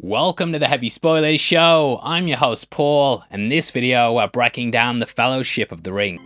Welcome to the Heavy Spoilers Show. I'm your host Paul, and in this video we're breaking down the Fellowship of the Ring.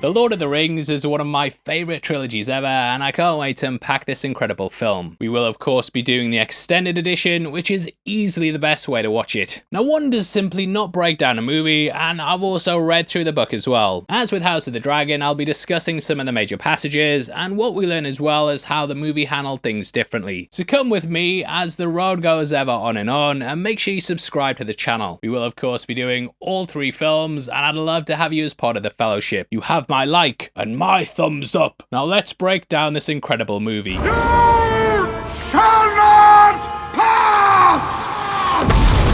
The Lord of the Rings is one of my favourite trilogies ever, and I can't wait to unpack this incredible film. We will of course be doing the extended edition, which is easily the best way to watch it. Now, one does simply not break down a movie, and I've also read through the book as well. As with House of the Dragon, I'll be discussing some of the major passages, and what we learn as well is how the movie handled things differently. So come with me as the road goes ever on, and make sure you subscribe to the channel. We will of course be doing all three films, and I'd love to have you as part of the Fellowship. You have my like and my thumbs up. Now let's break down this incredible movie. You shall not pass!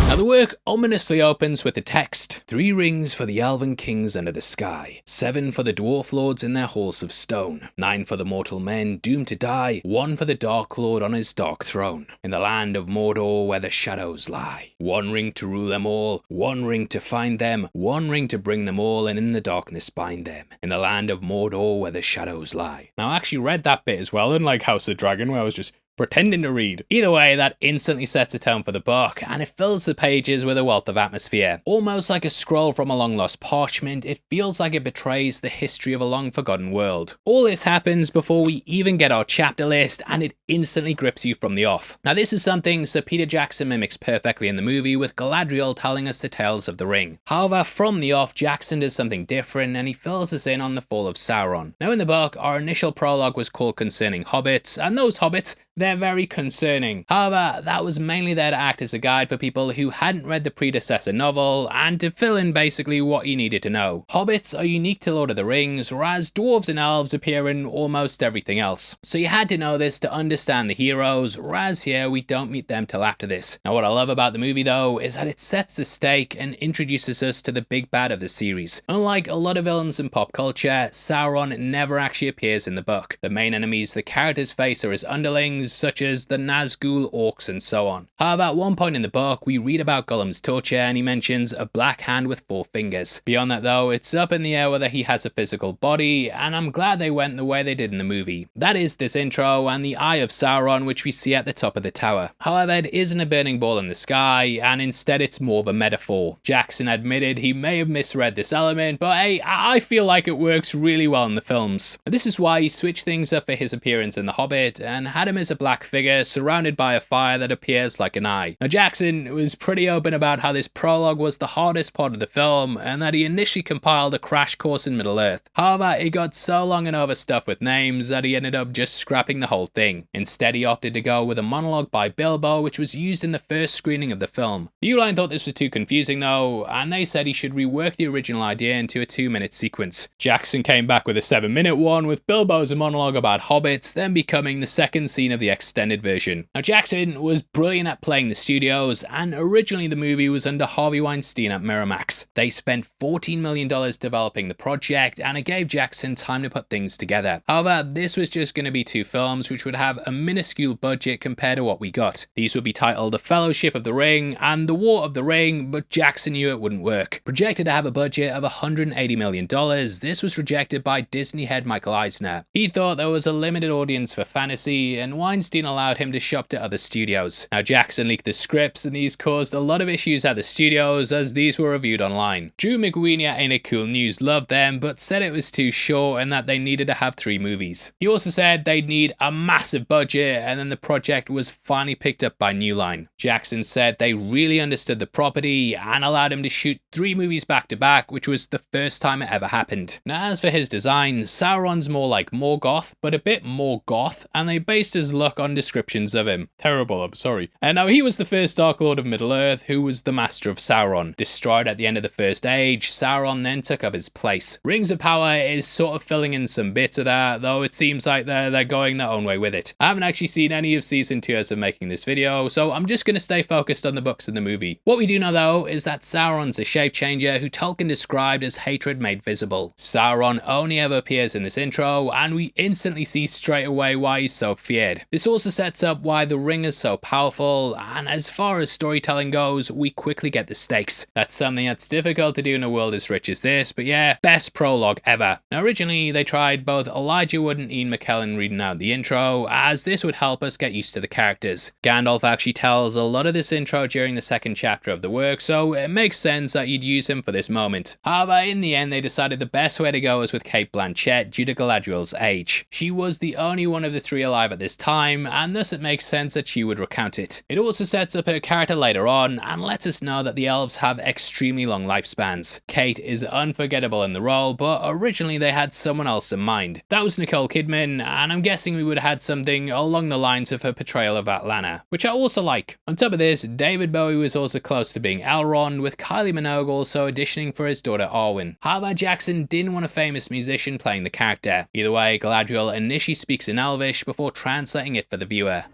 Now the work ominously opens with the text: 3 rings for the elven kings under the sky, 7 for the dwarf lords in their halls of stone, 9 for the mortal men doomed to die, 1 for the dark lord on his dark throne, in the land of Mordor where the shadows lie. 1 ring to rule them all, 1 ring to find them, 1 ring to bring them all and in the darkness bind them, in the land of Mordor where the shadows lie. Now I actually read that bit as well, unlike House of the Dragon where I was just pretending to read. Either way, that instantly sets a tone for the book, and it fills the pages with a wealth of atmosphere. Almost like a scroll from a long-lost parchment, it feels like it betrays the history of a long-forgotten world. All this happens before we even get our chapter list, and it instantly grips you from the off. Now this is something Sir Peter Jackson mimics perfectly in the movie, with Galadriel telling us the tales of the ring. However, from the off, Jackson does something different, and he fills us in on the fall of Sauron. Now in the book, our initial prologue was called Concerning Hobbits, and those hobbits, they're very concerning. However, that was mainly there to act as a guide for people who hadn't read the predecessor novel and to fill in basically what you needed to know. Hobbits are unique to Lord of the Rings, whereas dwarves and elves appear in almost everything else. So you had to know this to understand the heroes, whereas here we don't meet them till after this. Now what I love about the movie though is that it sets the stake and introduces us to the big bad of the series. Unlike a lot of villains in pop culture, Sauron never actually appears in the book. The main enemies the characters face are his underlings, such as the Nazgul, orcs and so on. However, at one point in the book we read about Gollum's torture and he mentions a black hand with 4 fingers. Beyond that though, it's up in the air whether he has a physical body, and I'm glad they went the way they did in the movie. That is this intro and the Eye of Sauron, which we see at the top of the tower. However, it isn't a burning ball in the sky, and instead it's more of a metaphor. Jackson admitted he may have misread this element, but hey, I feel like it works really well in the films. This is why he switched things up for his appearance in The Hobbit and had him as a black figure surrounded by a fire that appears like an eye. Now Jackson was pretty open about how this prologue was the hardest part of the film and that he initially compiled a crash course in Middle Earth. However, it got so long and overstuffed with names that he ended up just scrapping the whole thing. Instead, he opted to go with a monologue by Bilbo, which was used in the first screening of the film. The Uline thought this was too confusing though, and they said he should rework the original idea into a 2-minute sequence. Jackson came back with a 7-minute one, with Bilbo's monologue about hobbits then becoming the second scene of the extended version. Now Jackson was brilliant at playing the studios, and originally the movie was under Harvey Weinstein at Miramax. They spent $14 million developing the project, and it gave Jackson time to put things together. However, this was just going to be 2 films which would have a minuscule budget compared to what we got. These would be titled The Fellowship of the Ring and The War of the Ring, but Jackson knew it wouldn't work. Projected to have a budget of $180 million, this was rejected by Disney head Michael Eisner. He thought there was a limited audience for fantasy, and Weinstein allowed him to shop to other studios. Now Jackson leaked the scripts, and these caused a lot of issues at the studios as these were reviewed online. Drew McWeeny at Ain't It Cool News loved them, but said it was too short and that they needed to have 3 movies. He also said they'd need a massive budget, and then the project was finally picked up by New Line. Jackson said they really understood the property and allowed him to shoot 3 movies back to back, which was the first time it ever happened. Now as for his design, Sauron's more like Morgoth, but a bit more goth, and they based his look on descriptions of him. Terrible, I'm sorry. And now he was the first Dark Lord of Middle-earth who was the master of Sauron. Destroyed at the end of the First Age, Sauron then took up his place. Rings of Power is sort of filling in some bits of that, though it seems like they're going their own way with it. I haven't actually seen any of season 2 as of making this video, so I'm just going to stay focused on the books and the movie. What we do know though is that Sauron's a shape changer who Tolkien described as hatred made visible. Sauron only ever appears in this intro, and we instantly see straight away why he's so feared. The This also sets up why the ring is so powerful, and as far as storytelling goes, we quickly get the stakes. That's something that's difficult to do in a world as rich as this, but yeah, best prologue ever. Now originally they tried both Elijah Wood and Ian McKellen reading out the intro, as this would help us get used to the characters. Gandalf actually tells a lot of this intro during the second chapter of the work, so it makes sense that you'd use him for this moment. However, in the end they decided the best way to go was with Cate Blanchett due to Galadriel's age. She was the only one of the three alive at this time, and thus it makes sense that she would recount it. It also sets up her character later on, and lets us know that the elves have extremely long lifespans. Cate is unforgettable in the role, but originally they had someone else in mind. That was Nicole Kidman, and I'm guessing we would have had something along the lines of her portrayal of Atlana, which I also like. On top of this, David Bowie was also close to being Elrond, with Kylie Minogue also auditioning for his daughter Arwen. However, Jackson didn't want a famous musician playing the character. Either way, Galadriel initially speaks in Elvish before translating it for the viewer.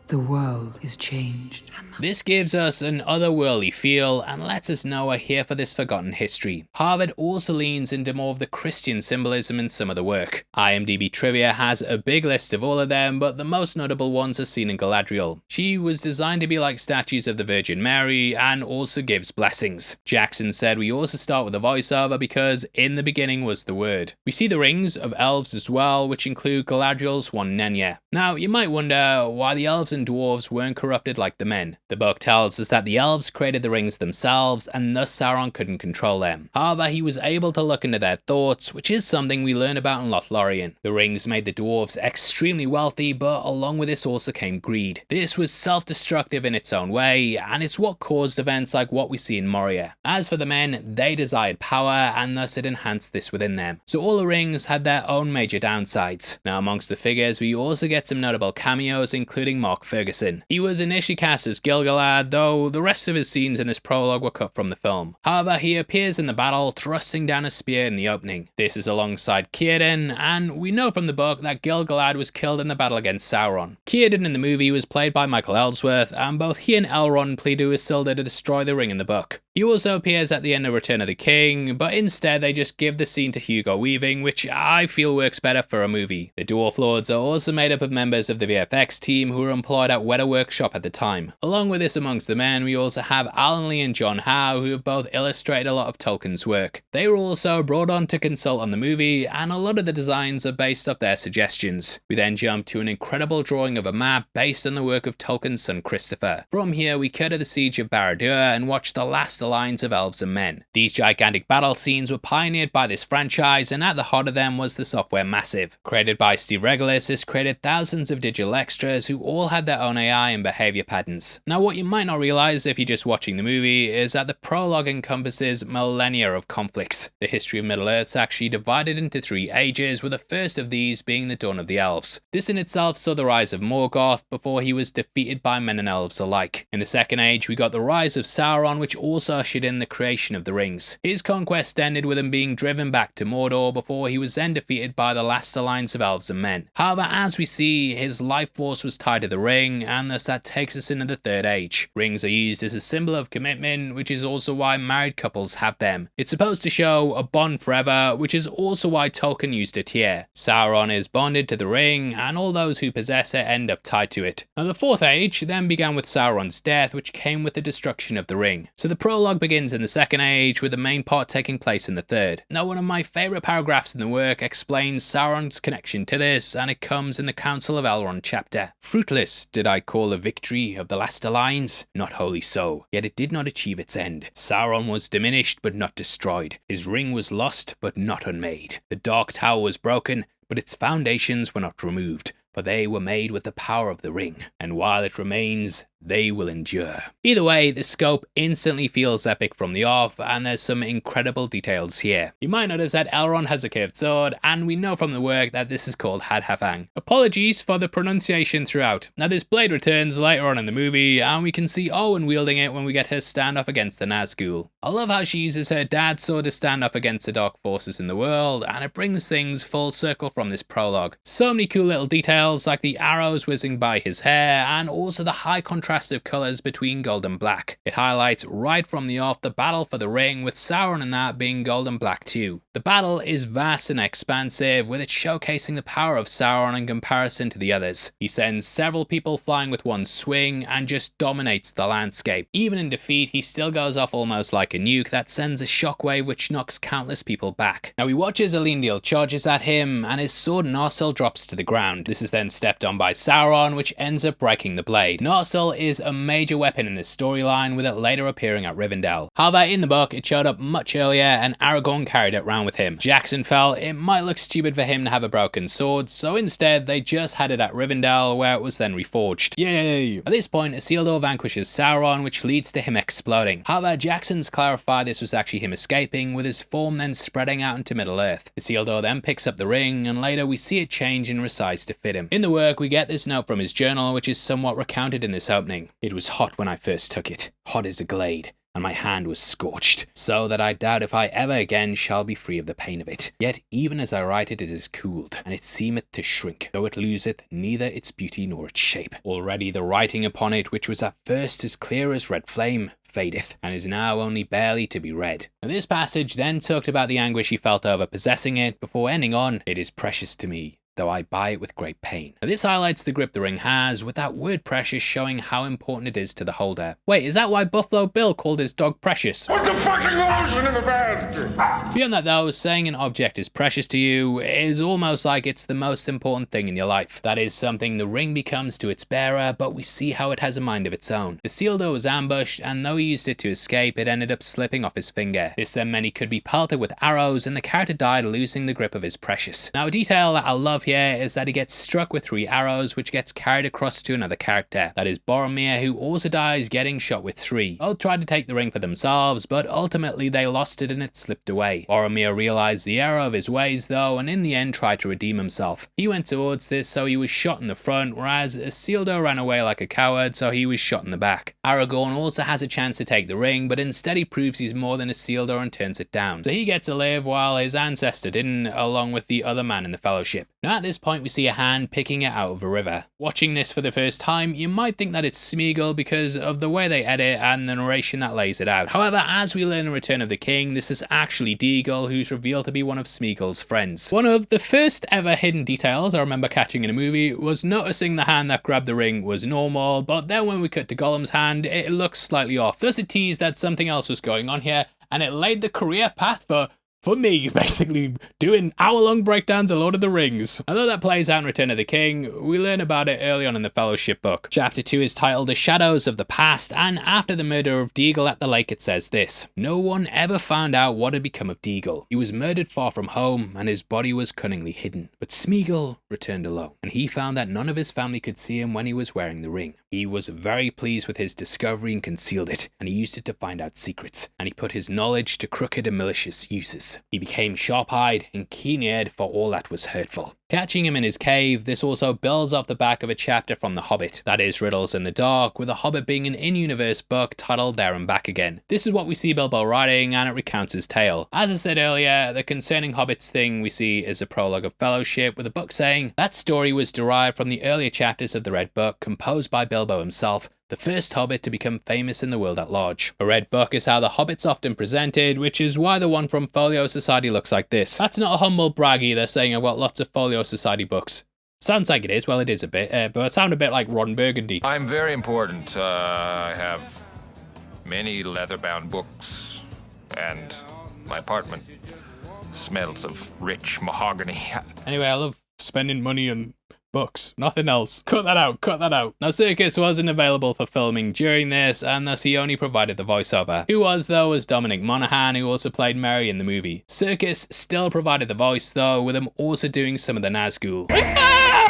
The world is changed. This gives us an otherworldly feel and lets us know we're here for this forgotten history. However, it also leans into more of the Christian symbolism in some of the work. IMDb Trivia has a big list of all of them, but the most notable ones are seen in Galadriel. She was designed to be like statues of the Virgin Mary and also gives blessings. Jackson said we also start with a voiceover because in the beginning was the word. We see the rings of elves as well, which include Galadriel's one Nenya. Now, you might wonder why the elves and dwarves weren't corrupted like the men. The book tells us that the elves created the rings themselves and thus Sauron couldn't control them. However, he was able to look into their thoughts, which is something we learn about in Lothlorien. The rings made the dwarves extremely wealthy, but along with this also came greed. This was self-destructive in its own way, and it's what caused events like what we see in Moria. As for the men, they desired power, and thus it enhanced this within them. So all the rings had their own major downsides. Now amongst the figures, we also get some notable cameos, including Mark Ferguson. He was initially cast as Gil-galad, though the rest of his scenes in this prologue were cut from the film. However, he appears in the battle, thrusting down a spear in the opening. This is alongside Círdan, and we know from the book that Gil-galad was killed in the battle against Sauron. Círdan in the movie was played by Michael Ellsworth, and both he and Elrond plead to Isildur to destroy the ring in the book. He also appears at the end of Return of the King, but instead they just give the scene to Hugo Weaving, which I feel works better for a movie. The Dwarf Lords are also made up of members of the VFX team who were employed at Weta Workshop at the time. Along with this amongst the men, we also have Alan Lee and John Howe, who have both illustrated a lot of Tolkien's work. They were also brought on to consult on the movie, and a lot of the designs are based off their suggestions. We then jump to an incredible drawing of a map based on the work of Tolkien's son Christopher. From here, we cut to the siege of Barad-dûr and watch the last alliance of elves and men. These gigantic battle scenes were pioneered by this franchise, and at the heart of them was the software Massive. Created by Steve Regalis, this created thousands of digital extras who all had their own AI and behavior patterns. Now, what you might not realize if you're just watching the movie is that the prologue encompasses millennia of conflicts. The history of Middle-earth is actually divided into 3 ages, with the first of these being the dawn of the elves. This in itself saw the rise of Morgoth before he was defeated by men and elves alike. In the second age, we got the rise of Sauron, which also ushered in the creation of the rings. His conquest ended with him being driven back to Mordor before he was then defeated by the last alliance of elves and men. However, as we see, his life force was tied to the ring, and thus that takes us into the third age. Rings are used as a symbol of commitment, which is also why married couples have them. It's supposed to show a bond forever, which is also why Tolkien used it here. Sauron is bonded to the ring, and all those who possess it end up tied to it. Now the fourth age then began with Sauron's death, which came with the destruction of the ring. So the prologue begins in the second age, with the main part taking place in the third. Now one of my favourite paragraphs in the work explains Sauron's connection to this, and it comes in the Council of Elrond chapter. Fruitless did I call the victory of the last alliance? Not wholly so, yet it did not achieve its end. Sauron was diminished but not destroyed. His ring was lost but not unmade. The Dark Tower was broken, but its foundations were not removed, for they were made with the power of the ring, and while it remains, they will endure. Either way, the scope instantly feels epic from the off, and there's some incredible details here. You might notice that Elrond has a curved sword, and we know from the work that this is called Hadhafang. Apologies for the pronunciation throughout. Now this blade returns later on in the movie, and we can see Arwen wielding it when we get her standoff against the Nazgul. I love how she uses her dad's sword to stand off against the dark forces in the world, and it brings things full circle from this prologue. So many cool little details, like the arrows whizzing by his hair, and also the high contrast of colours between gold and black. It highlights right from the off the battle for the ring, with Sauron and that being gold and black too. The battle is vast and expansive, with it showcasing the power of Sauron in comparison to the others. He sends several people flying with one swing and just dominates the landscape. Even in defeat, he still goes off almost like a nuke that sends a shockwave which knocks countless people back. Now he watches Elendil charges at him and his sword Narsil drops to the ground. This is then stepped on by Sauron, which ends up breaking the blade. Narsil is a major weapon in this storyline, with it later appearing at Rivendell. However, in the book, it showed up much earlier and Aragorn carried it around with him. Jackson felt it might look stupid for him to have a broken sword, so instead they just had it at Rivendell, where it was then reforged. Yay! At this point, Isildur vanquishes Sauron, which leads to him exploding. However, Jackson's clarified this was actually him escaping, with his form then spreading out into Middle-earth. Isildur then picks up the ring, and later we see it change and resize to fit him. In the work, we get this note from his journal, which is somewhat recounted in this opening. "It was hot when I first took it, hot as a glade, and my hand was scorched, so that I doubt if I ever again shall be free of the pain of it. Yet even as I write it, it is cooled, and it seemeth to shrink, though it loseth neither its beauty nor its shape. Already the writing upon it, which was at first as clear as red flame, fadeth, and is now only barely to be read." Now, this passage then talked about the anguish he felt over possessing it, before ending on, "It is precious to me, though I buy it with great pain." Now, this highlights the grip the ring has, with that word precious showing how important it is to the holder. Wait, is that why Buffalo Bill called his dog Precious? Put the fucking lotion in the basket! Beyond that though, saying an object is precious to you is almost like it's the most important thing in your life. That is something the ring becomes to its bearer, but we see how it has a mind of its own. Isildur was ambushed, and though he used it to escape, it ended up slipping off his finger. This then meant he could be pelted with arrows, and the character died losing the grip of his precious. Now, a detail that I love here is that he gets struck with 3 arrows, which gets carried across to another character. That is Boromir, who also dies getting shot with 3. Both tried to take the ring for themselves, but ultimately they lost it and it slipped away. Boromir realized the error of his ways though, and in the end tried to redeem himself. He went towards this, so he was shot in the front, whereas Isildur ran away like a coward, so he was shot in the back. Aragorn also has a chance to take the ring, but instead he proves he's more than Isildur and turns it down. So he gets to live while his ancestor didn't, along with the other man in the Fellowship. Now at this point we see a hand picking it out of a river. Watching this for the first time, you might think that it's Smeagol because of the way they edit and the narration that lays it out. However, as we learn in Return of the King, this is actually Deagle, who's revealed to be one of Smeagol's friends. One of the first ever hidden details I remember catching in a movie was noticing the hand that grabbed the ring was normal, but then when we cut to Gollum's hand, it looks slightly off. Thus it teased that something else was going on here, and it laid the career path for me, basically doing hour-long breakdowns of Lord of the Rings. Although that plays out in Return of the King, we learn about it early on in the Fellowship book. Chapter 2 is titled The Shadows of the Past, and after the murder of Deagle at the lake it says this: "No one ever found out what had become of Deagle. He was murdered far from home, and his body was cunningly hidden. But Smeagol returned alone, and he found that none of his family could see him when he was wearing the ring. He was very pleased with his discovery and concealed it, and he used it to find out secrets, and he put his knowledge to crooked and malicious uses. He became sharp-eyed and keen-eared for all that was hurtful." Catching him in his cave, this also builds off the back of a chapter from The Hobbit, that is Riddles in the Dark, with The Hobbit being an in-universe book titled There and Back Again. This is what we see Bilbo writing, and it recounts his tale. As I said earlier, the concerning Hobbits thing we see is a prologue of Fellowship, with the book saying, "That story was derived from the earlier chapters of the Red Book, composed by Bilbo himself, the first Hobbit to become famous in the world at large. A red book is how the Hobbit's often presented, which is why the one from Folio Society looks like this." That's not a humble brag either, saying I've got lots of Folio Society books. Sounds like it is, well it is a bit, but I sound a bit like Ron Burgundy. I'm very important. I have many leather-bound books, and my apartment smells of rich mahogany. Anyway, I love spending money on books, nothing else. Cut that out, cut that out. Now Circus wasn't available for filming during this, and thus he only provided the voiceover. Who was though was Dominic Monaghan, who also played Merry in the movie. Circus still provided the voice though, with him also doing some of the Nazgul.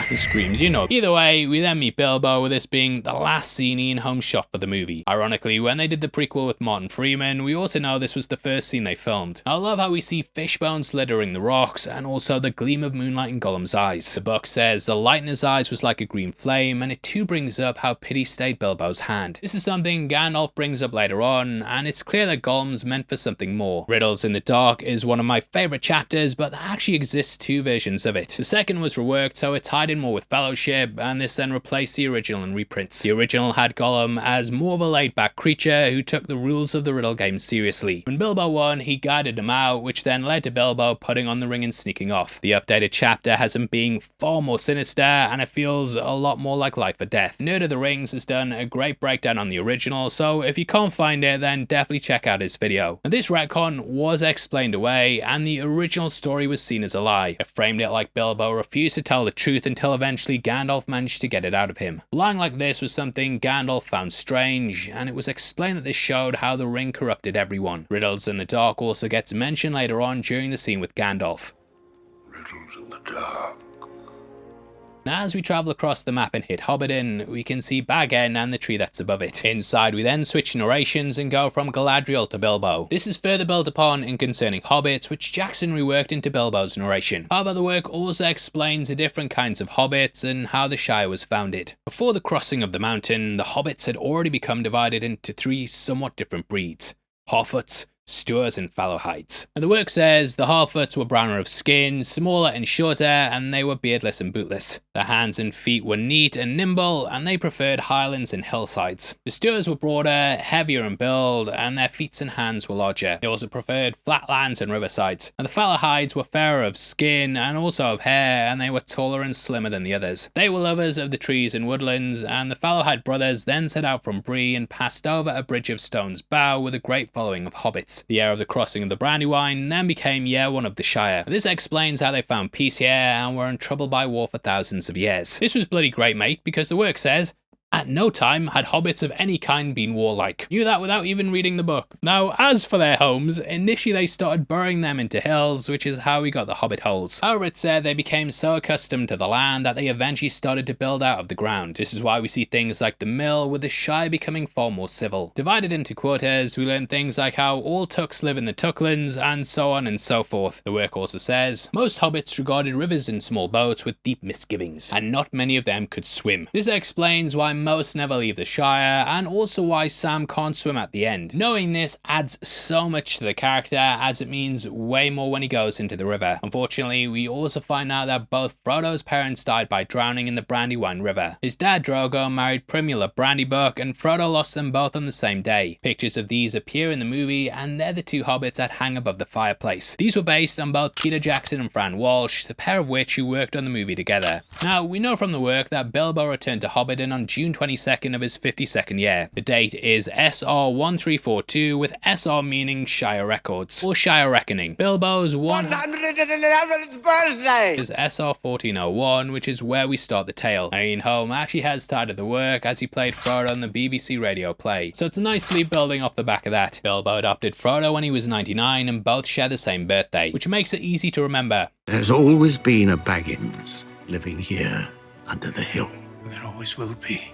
The screams, you know. Either way, we then meet Bilbo, with this being the last scene Ian Holmes shot for the movie. Ironically, when they did the prequel with Martin Freeman, we also know this was the first scene they filmed. I love how we see fish bones littering the rocks, and also the gleam of moonlight in Gollum's eyes. The book says the light in his eyes was like a green flame, and it too brings up how pity stayed Bilbo's hand. This is something Gandalf brings up later on, and it's clear that Gollum's meant for something more. Riddles in the Dark is one of my favourite chapters, but there actually exists 2 versions of it. The second was reworked, so it tied in in more with Fellowship, and this then replaced the original in reprints. The original had Gollum as more of a laid-back creature who took the rules of the riddle game seriously. When Bilbo won, he guided him out, which then led to Bilbo putting on the ring and sneaking off. The updated chapter has him being far more sinister, and it feels a lot more like Life or Death. Nerd of the Rings has done a great breakdown on the original, so if you can't find it, then definitely check out his video. Now, this retcon was explained away, and the original story was seen as a lie. It framed it like Bilbo refused to tell the truth until eventually Gandalf managed to get it out of him. Lying like this was something Gandalf found strange, and it was explained that this showed how the ring corrupted everyone. Riddles in the Dark also gets mentioned later on during the scene with Gandalf. Riddles in the dark. Now, as we travel across the map and hit Hobbiton, we can see Bag End and the tree that's above it. Inside, we then switch narrations and go from Galadriel to Bilbo. This is further built upon in Concerning Hobbits, which Jackson reworked into Bilbo's narration. However, the work also explains the different kinds of hobbits and how the Shire was founded. Before the crossing of the mountain, the hobbits had already become divided into three somewhat different breeds: Harfoots, Stuars and Fallowhides. And the work says the Harfoots were browner of skin, smaller and shorter, and they were beardless and bootless. Their hands and feet were neat and nimble, and they preferred highlands and hillsides. The Stuars were broader, heavier in build, and their feet and hands were larger. They also preferred flatlands and riversides. And the Fallowhides were fairer of skin and also of hair, and they were taller and slimmer than the others. They were lovers of the trees and woodlands, and the Fallowhide brothers then set out from Bree and passed over a bridge of stone's bow with a great following of hobbits. The year of the crossing of the Brandywine then became year one of the Shire. This explains how they found peace here and were in trouble by war for thousands of years. This was bloody great, mate, because the work says, at no time had hobbits of any kind been warlike. Knew that without even reading the book. Now, as for their homes, initially they started burrowing them into hills, which is how we got the hobbit holes. However, it said they became so accustomed to the land that they eventually started to build out of the ground. This is why we see things like the mill, with the Shire becoming far more civil. Divided into quarters, we learn things like how all Tooks live in the Tooklands, and so on and so forth. The work also says, most hobbits regarded rivers and small boats with deep misgivings, and not many of them could swim. This explains why most never leave the Shire, and also why Sam can't swim at the end. Knowing this adds so much to the character, as it means way more when he goes into the river. Unfortunately, we also find out that both Frodo's parents died by drowning in the Brandywine River. His dad Drogo married Primula Brandybuck, and Frodo lost them both on the same day. Pictures of these appear in the movie, and they're the two hobbits that hang above the fireplace. These were based on both Peter Jackson and Fran Walsh, the pair of which who worked on the movie together. Now, we know from the work that Bilbo returned to Hobbiton on June 22nd of his 52nd year. The date is SR 1342, with SR meaning Shire Records, or Shire Reckoning. Bilbo's 111th birthday is SR 1401, which is where we start the tale. Ian Holm actually has started the work as he played Frodo on the BBC radio play, so it's nicely building off the back of that. Bilbo adopted Frodo when he was 99, and both share the same birthday, which makes it easy to remember. There's always been a Baggins living here under the hill. There always will be.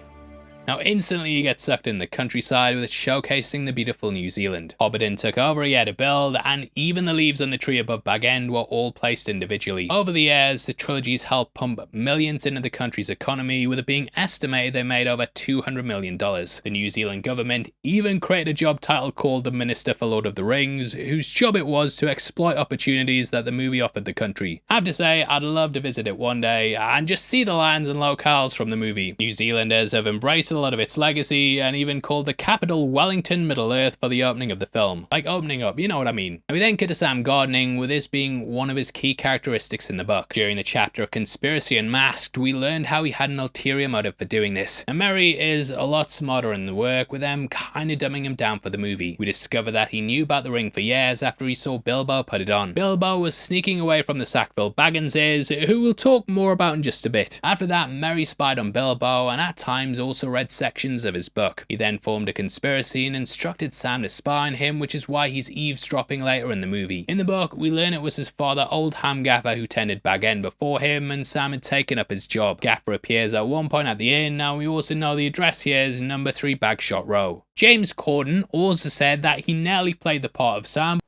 Now instantly you get sucked in the countryside, with it showcasing the beautiful New Zealand. Hobbiton took over a year to build, and even the leaves on the tree above Bag End were all placed individually. Over the years, the trilogies helped pump millions into the country's economy, with it being estimated they made over $200 million. The New Zealand government even created a job title called the Minister for Lord of the Rings, whose job it was to exploit opportunities that the movie offered the country. I have to say, I'd love to visit it one day and just see the lands and locales from the movie. New Zealanders have embraced a lot of its legacy, and even called the capital Wellington, Middle Earth for the opening of the film. Like opening up, you know what I mean. And we then get to Sam gardening, with this being one of his key characteristics in the book. During the chapter of Conspiracy Unmasked, we learned how he had an ulterior motive for doing this. And Merry is a lot smarter in the work, with them kinda dumbing him down for the movie. We discover that he knew about the ring for years after he saw Bilbo put it on. Bilbo was sneaking away from the Sackville Bagginses, who we'll talk more about in just a bit. After that, Merry spied on Bilbo, and at times also read sections of his book. He then formed a conspiracy and instructed Sam to spy on him, which is why he's eavesdropping later in the movie. In the book, we learn it was his father, Old Ham Gaffer, who tended Bag End before him, and Sam had taken up his job. Gaffer appears at one point at the inn. Now we also know the address here is number 3 Bagshot Row. James Corden also said that he nearly played the part of Sam.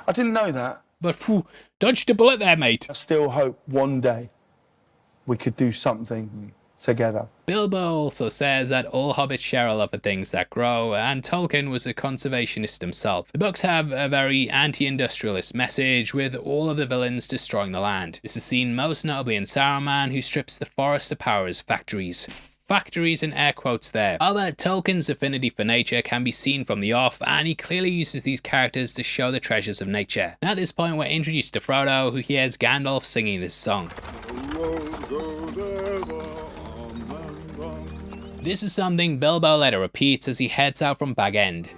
I didn't know that. But phew, dodged a bullet there, mate. I still hope one day we could do something together. Bilbo also says that all hobbits share a love for things that grow, and Tolkien was a conservationist himself. The books have a very anti-industrialist message, with all of the villains destroying the land. This is seen most notably in Saruman, who strips the forest of power as factories. Factories in air quotes there. However, Tolkien's affinity for nature can be seen from the off, and he clearly uses these characters to show the treasures of nature. And at this point we're introduced to Frodo, who hears Gandalf singing this song. This is something Bilbo later repeats as he heads out from Bag End.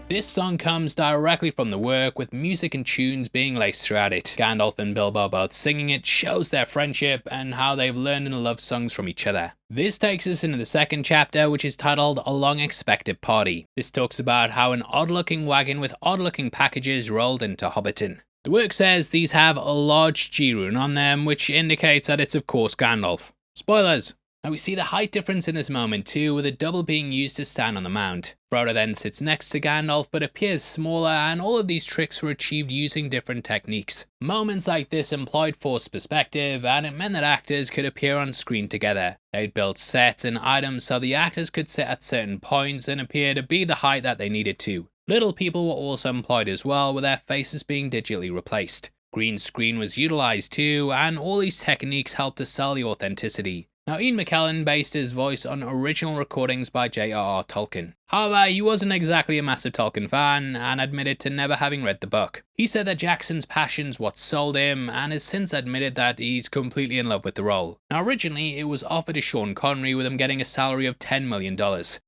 This song comes directly from the work, with music and tunes being laced throughout it. Gandalf and Bilbo both singing it shows their friendship and how they've learned and loved songs from each other. This takes us into the second chapter, which is titled A Long Expected Party. This talks about how an odd-looking wagon with odd-looking packages rolled into Hobbiton. The work says these have a large G rune on them, which indicates that it's of course Gandalf. Spoilers! Now we see the height difference in this moment too, with a double being used to stand on the mount. Frodo then sits next to Gandalf but appears smaller, and all of these tricks were achieved using different techniques. Moments like this employed forced perspective, and it meant that actors could appear on screen together. They'd build sets and items so the actors could sit at certain points and appear to be the height that they needed to. Little people were also employed as well, with their faces being digitally replaced. Green screen was utilised too, and all these techniques helped to sell the authenticity. Now, Ian McKellen based his voice on original recordings by J.R.R. Tolkien. However, he wasn't exactly a massive Tolkien fan, and admitted to never having read the book. He said that Jackson's passion's what sold him, and has since admitted that he's completely in love with the role. Now, originally, it was offered to Sean Connery, with him getting a salary of $10 million.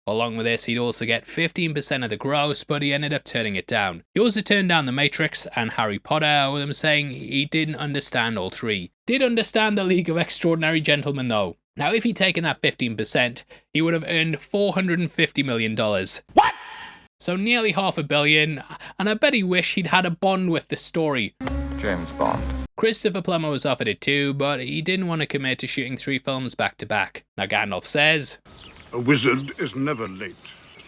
Along with this, he'd also get 15% of the gross, but he ended up turning it down. He also turned down The Matrix and Harry Potter, with him saying he didn't understand all three. Did understand The League of Extraordinary Gentlemen though. Now, if he'd taken that 15%, he would have earned $450 million. What? So nearly $500 million, and I bet he wished he'd had a Bond with the story. James Bond. Christopher Plummer was offered it too, but he didn't want to commit to shooting 3 films back to back. Now Gandalf says, A wizard is never late.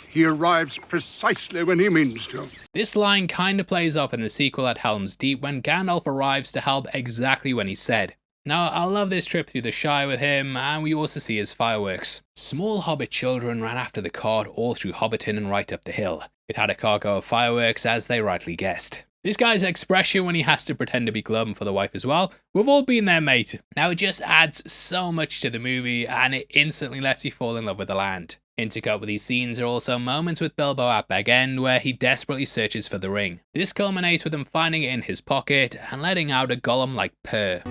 He arrives precisely when he means to. This line kinda plays off in the sequel at Helm's Deep, when Gandalf arrives to help exactly when he said. Now, I love this trip through the Shire with him, and we also see his fireworks. Small hobbit children ran after the cart all through Hobbiton and right up the hill. It had a cargo of fireworks, as they rightly guessed. This guy's expression when he has to pretend to be glum for the wife as well, we've all been there, mate. Now, it just adds so much to the movie, and it instantly lets you fall in love with the land. Intercut with these scenes are also moments with Bilbo at Bag End, where he desperately searches for the ring. This culminates with him finding it in his pocket and letting out a Gollum-like purr.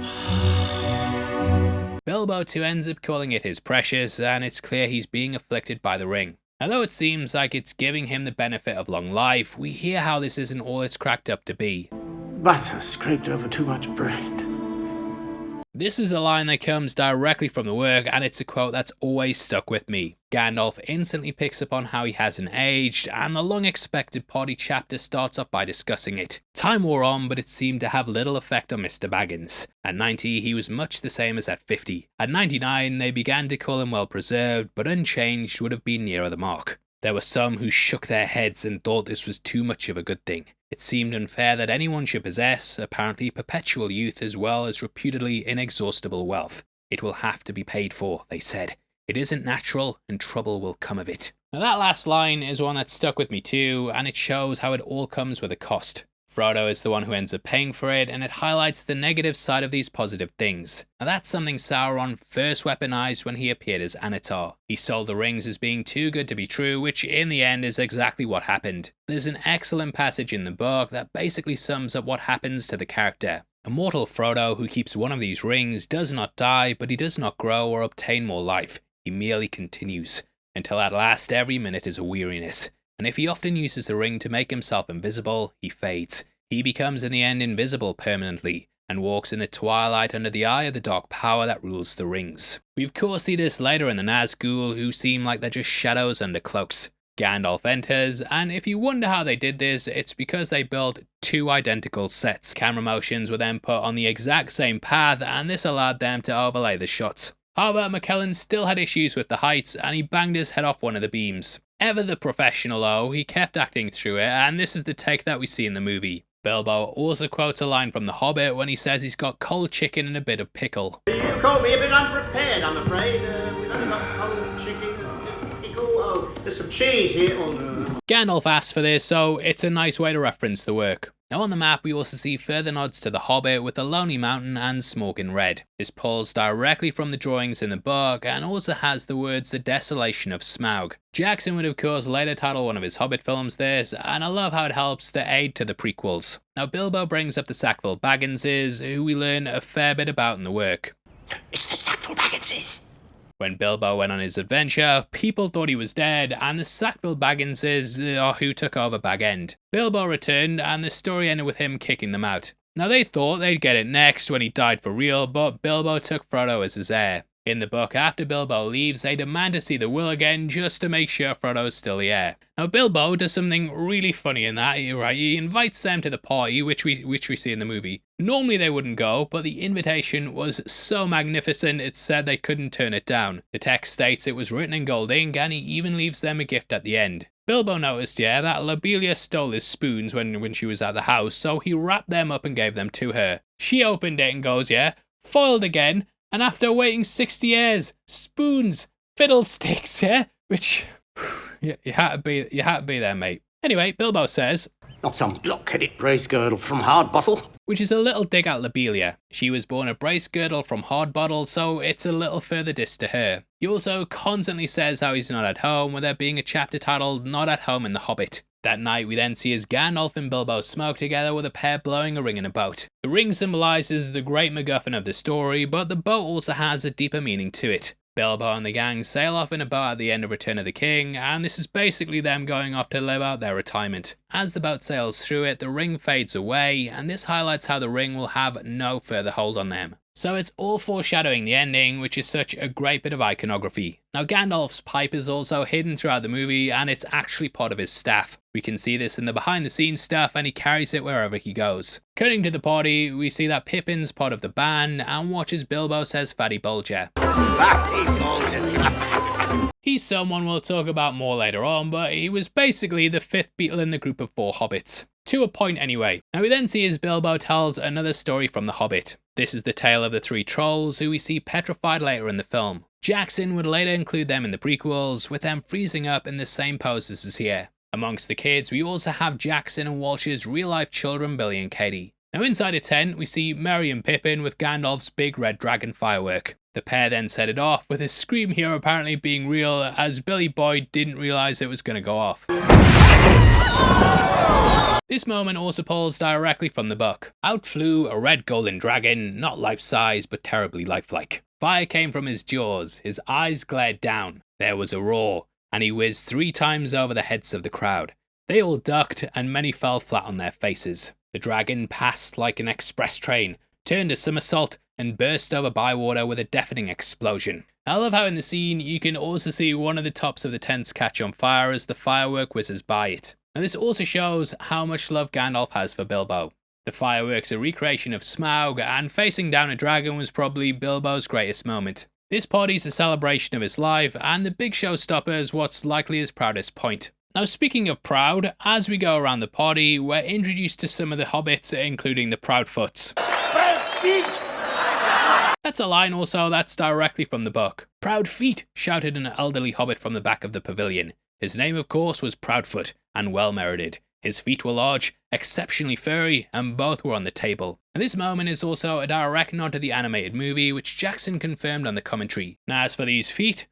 Bilbo too ends up calling it his precious, and it's clear he's being afflicted by the ring. Although it seems like it's giving him the benefit of long life, we hear how this isn't all it's cracked up to be. Butter scraped over too much bread. This is a line that comes directly from the work, and it's a quote that's always stuck with me. Gandalf instantly picks up on how he hasn't aged, and the long expected party chapter starts off by discussing it. Time wore on, but it seemed to have little effect on Mr. Baggins. At 90, he was much the same as at 50. At 99, they began to call him well preserved, but unchanged would have been nearer the mark. There were some who shook their heads and thought this was too much of a good thing. It seemed unfair that anyone should possess, apparently perpetual youth as well as reputedly inexhaustible wealth. It will have to be paid for, they said. It isn't natural, and trouble will come of it. Now that last line is one that stuck with me too, and it shows how it all comes with a cost. Frodo is the one who ends up paying for it, and it highlights the negative side of these positive things. Now that's something Sauron first weaponized when he appeared as Anatar. He sold the rings as being too good to be true, which in the end is exactly what happened. There's an excellent passage in the book that basically sums up what happens to the character. Immortal Frodo, who keeps one of these rings, does not die, but he does not grow or obtain more life. He merely continues, until at last every minute is a weariness. And if he often uses the ring to make himself invisible, he fades. He becomes in the end invisible permanently, and walks in the twilight under the eye of the dark power that rules the rings. We of course see this later in the Nazgul, who seem like they're just shadows under cloaks. Gandalf enters, and if you wonder how they did this, it's because they built 2 identical sets. Camera motions were then put on the exact same path, and this allowed them to overlay the shots. However, McKellen still had issues with the heights, and he banged his head off one of the beams. Ever the professional though, he kept acting through it, and this is the take that we see in the movie. Bilbo also quotes a line from The Hobbit when he says he's got cold chicken and a bit of pickle. You caught me a bit unprepared, I'm afraid. We've only got cold chicken and pickle. Oh, there's some cheese here. Oh, no. Gandalf asked for this, so it's a nice way to reference the work. Now on the map we also see further nods to The Hobbit with the Lonely Mountain and Smoke in red. This pulls directly from the drawings in the book and also has the words The Desolation of Smaug. Jackson would of course later title one of his Hobbit films this, and I love how it helps to aid to the prequels. Now Bilbo brings up the Sackville Bagginses, who we learn a fair bit about in the work. It's the Sackville Bagginses. When Bilbo went on his adventure, people thought he was dead, and the Sackville Bagginses are who took over Bag End. Bilbo returned, and the story ended with him kicking them out. Now they thought they'd get it next when he died for real, but Bilbo took Frodo as his heir. In the book, after Bilbo leaves, they demand to see the will again just to make sure Frodo's still the heir. Now Bilbo does something really funny in that, right? He invites them to the party, which we see in the movie. Normally they wouldn't go, but the invitation was so magnificent it said they couldn't turn it down. The text states it was written in gold ink, and he even leaves them a gift at the end. Bilbo noticed, that Lobelia stole his spoons when she was at the house, so he wrapped them up and gave them to her. She opened it and goes, foiled again. And after waiting 60 years, spoons, fiddlesticks, which you had to be there, mate. Anyway, Bilbo says, Not some block-headed brace girdle from Hardbottle. Which is a little dig at Lobelia. She was born a brace girdle from Hardbottle, so it's a little further diss to her. He also constantly says how he's not at home, with there being a chapter titled Not at Home in the Hobbit. That night we then see as Gandalf and Bilbo smoke together with a pair blowing a ring in a boat. The ring symbolises the great MacGuffin of the story, but the boat also has a deeper meaning to it. Bilbo and the gang sail off in a boat at the end of Return of the King, and this is basically them going off to live out their retirement. As the boat sails through it, the ring fades away, and this highlights how the ring will have no further hold on them. So it's all foreshadowing the ending, which is such a great bit of iconography. Now Gandalf's pipe is also hidden throughout the movie, and it's actually part of his staff. We can see this in the behind the scenes stuff, and he carries it wherever he goes. Cutting to the party, we see that Pippin's part of the band, and watches Bilbo says Fatty Bulger. Fatty Bulger. He's someone we'll talk about more later on, but he was basically the fifth Beatle in the group of 4 hobbits. To a point anyway. Now we then see as Bilbo tells another story from The Hobbit. This is the tale of the 3 trolls, who we see petrified later in the film. Jackson would later include them in the prequels, with them freezing up in the same poses as here. Amongst the kids, we also have Jackson and Walsh's real-life children, Billy and Katie. Now inside a tent, we see Merry and Pippin with Gandalf's big red dragon firework. The pair then set it off, with a scream here apparently being real, as Billy Boy didn't realise it was going to go off. This moment also pulls directly from the book. Out flew a red golden dragon, not life-size but terribly lifelike. Fire came from his jaws, his eyes glared down. There was a roar, and he whizzed 3 times over the heads of the crowd. They all ducked, and many fell flat on their faces. The dragon passed like an express train, turned a somersault, and burst over Bywater with a deafening explosion. I love how in the scene you can also see one of the tops of the tents catch on fire as the firework whizzes by it. Now this also shows how much love Gandalf has for Bilbo. The fireworks are a recreation of Smaug, and facing down a dragon was probably Bilbo's greatest moment. This party's a celebration of his life, and the big showstopper is what's likely his proudest point. Now speaking of proud, as we go around the party, we're introduced to some of the hobbits, including the Proudfoots. That's a line also that's directly from the book. Proud feet, shouted an elderly hobbit from the back of the pavilion. His name of course was Proudfoot, and well merited. His feet were large, exceptionally furry, and both were on the table. And this moment is also a direct nod to the animated movie, which Jackson confirmed on the commentary. Now as for these feet,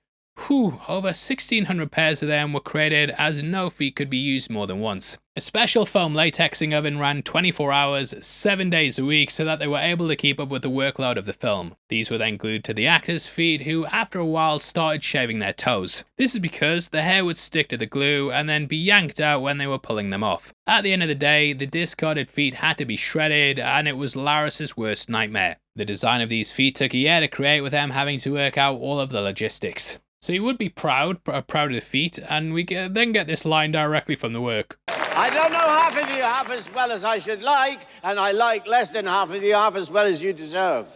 over 1,600 pairs of them were created, as no feet could be used more than once. A special foam latexing oven ran 24 hours, 7 days a week, so that they were able to keep up with the workload of the film. These were then glued to the actors' feet, who after a while started shaving their toes. This is because the hair would stick to the glue and then be yanked out when they were pulling them off. At the end of the day, the discarded feet had to be shredded, and it was Laris's worst nightmare. The design of these feet took a year to create, with them having to work out all of the logistics. So you would be proud of the feet, and we then get this line directly from the work. I don't know half of you half as well as I should like, and I like less than half of you half as well as you deserve.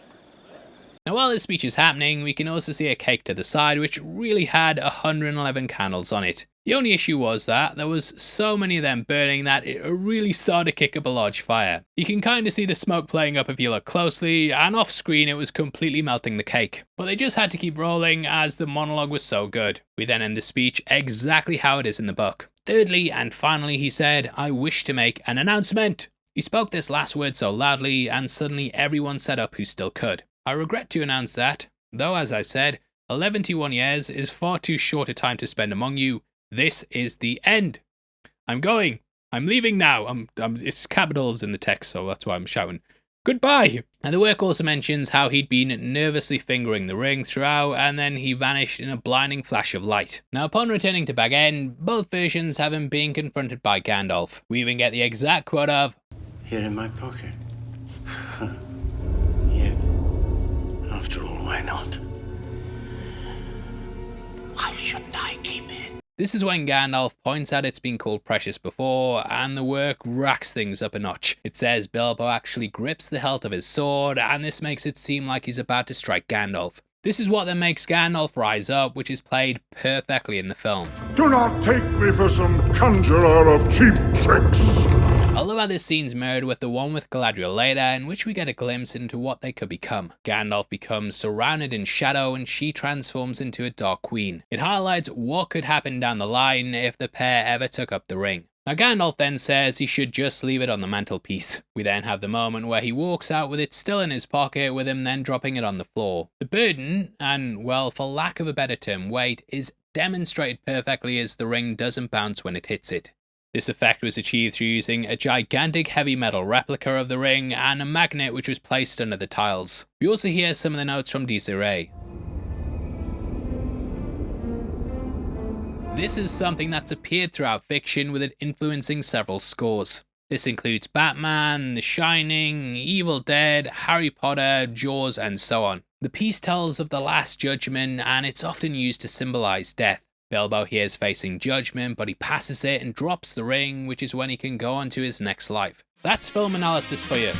Now while this speech is happening, we can also see a cake to the side which really had 111 candles on it. The only issue was that there was so many of them burning that it really started to kick up a large fire. You can kind of see the smoke playing up if you look closely, and off screen it was completely melting the cake. But they just had to keep rolling as the monologue was so good. We then end the speech exactly how it is in the book. Thirdly and finally he said, "I wish to make an announcement." He spoke this last word so loudly and suddenly everyone sat up who still could. I regret to announce that, though as I said, 11 years is far too short a time to spend among you, this is the end. I'm going. I'm leaving now. It's capitals in the text, so that's why I'm shouting. Goodbye. And the work also mentions how he'd been nervously fingering the ring throughout, and then he vanished in a blinding flash of light. Now, upon returning to Bag End, both versions have him being confronted by Gandalf. We even get the exact quote of, Here in my pocket. Yeah. After all, why not? Why shouldn't I keep it? This is when Gandalf points out it's been called precious before, and the work racks things up a notch. It says Bilbo actually grips the hilt of his sword, and this makes it seem like he's about to strike Gandalf. This is what then makes Gandalf rise up, which is played perfectly in the film. Do not take me for some conjurer of cheap tricks. I love how this scene's mirrored with the one with Galadriel later, in which we get a glimpse into what they could become. Gandalf becomes surrounded in shadow and she transforms into a Dark Queen. It highlights what could happen down the line if the pair ever took up the ring. Now Gandalf then says he should just leave it on the mantelpiece. We then have the moment where he walks out with it still in his pocket, with him then dropping it on the floor. The burden, and well, for lack of a better term, weight, is demonstrated perfectly as the ring doesn't bounce when it hits it. This effect was achieved through using a gigantic heavy metal replica of the ring and a magnet which was placed under the tiles. We also hear some of the notes from Desiree. This is something that's appeared throughout fiction, with it influencing several scores. This includes Batman, The Shining, Evil Dead, Harry Potter, Jaws, and so on. The piece tells of the Last Judgment, and it's often used to symbolize death. Bilbo here is facing judgment, but he passes it and drops the ring, which is when he can go on to his next life. That's film analysis for you.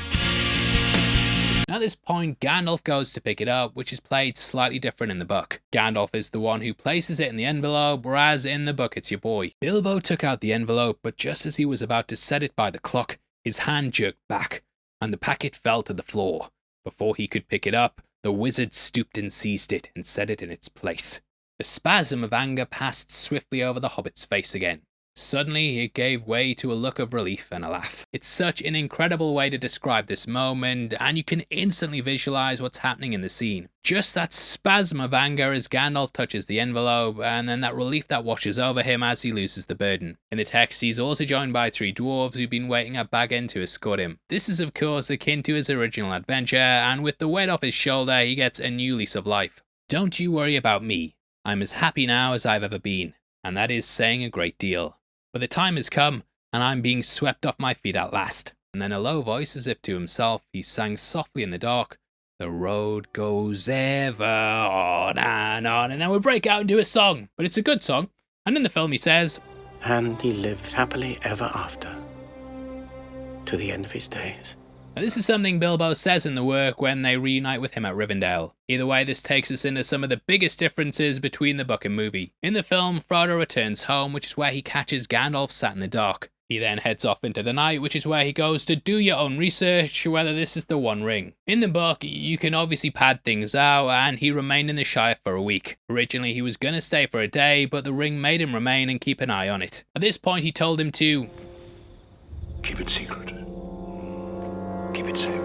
Now at this point, Gandalf goes to pick it up, which is played slightly different in the book. Gandalf is the one who places it in the envelope, whereas in the book it's your boy. Bilbo took out the envelope, but just as he was about to set it by the clock, his hand jerked back, and the packet fell to the floor. Before he could pick it up, the wizard stooped and seized it and set it in its place. A spasm of anger passed swiftly over the Hobbit's face again. Suddenly, it gave way to a look of relief and a laugh. It's such an incredible way to describe this moment, and you can instantly visualize what's happening in the scene. Just that spasm of anger as Gandalf touches the envelope, and then that relief that washes over him as he loses the burden. In the text, he's also joined by 3 dwarves who've been waiting at Bag End to escort him. This is of course akin to his original adventure, and with the weight off his shoulder, he gets a new lease of life. Don't you worry about me. I'm as happy now as I've ever been, and that is saying a great deal. But the time has come, and I'm being swept off my feet at last. And then a low voice, as if to himself, he sang softly in the dark, "The road goes ever on and on," and then we break out into a song. But it's a good song, and in the film he says, And he lived happily ever after, to the end of his days. Now this is something Bilbo says in the work when they reunite with him at Rivendell. Either way, this takes us into some of the biggest differences between the book and movie. In the film, Frodo returns home, which is where he catches Gandalf sat in the dark. He then heads off into the night, which is where he goes to do your own research whether this is the One Ring. In the book, you can obviously pad things out, and he remained in the Shire for a week. Originally, he was going to stay for a day, but the ring made him remain and keep an eye on it. At this point, he told him to Keep it secret. Keep it safe.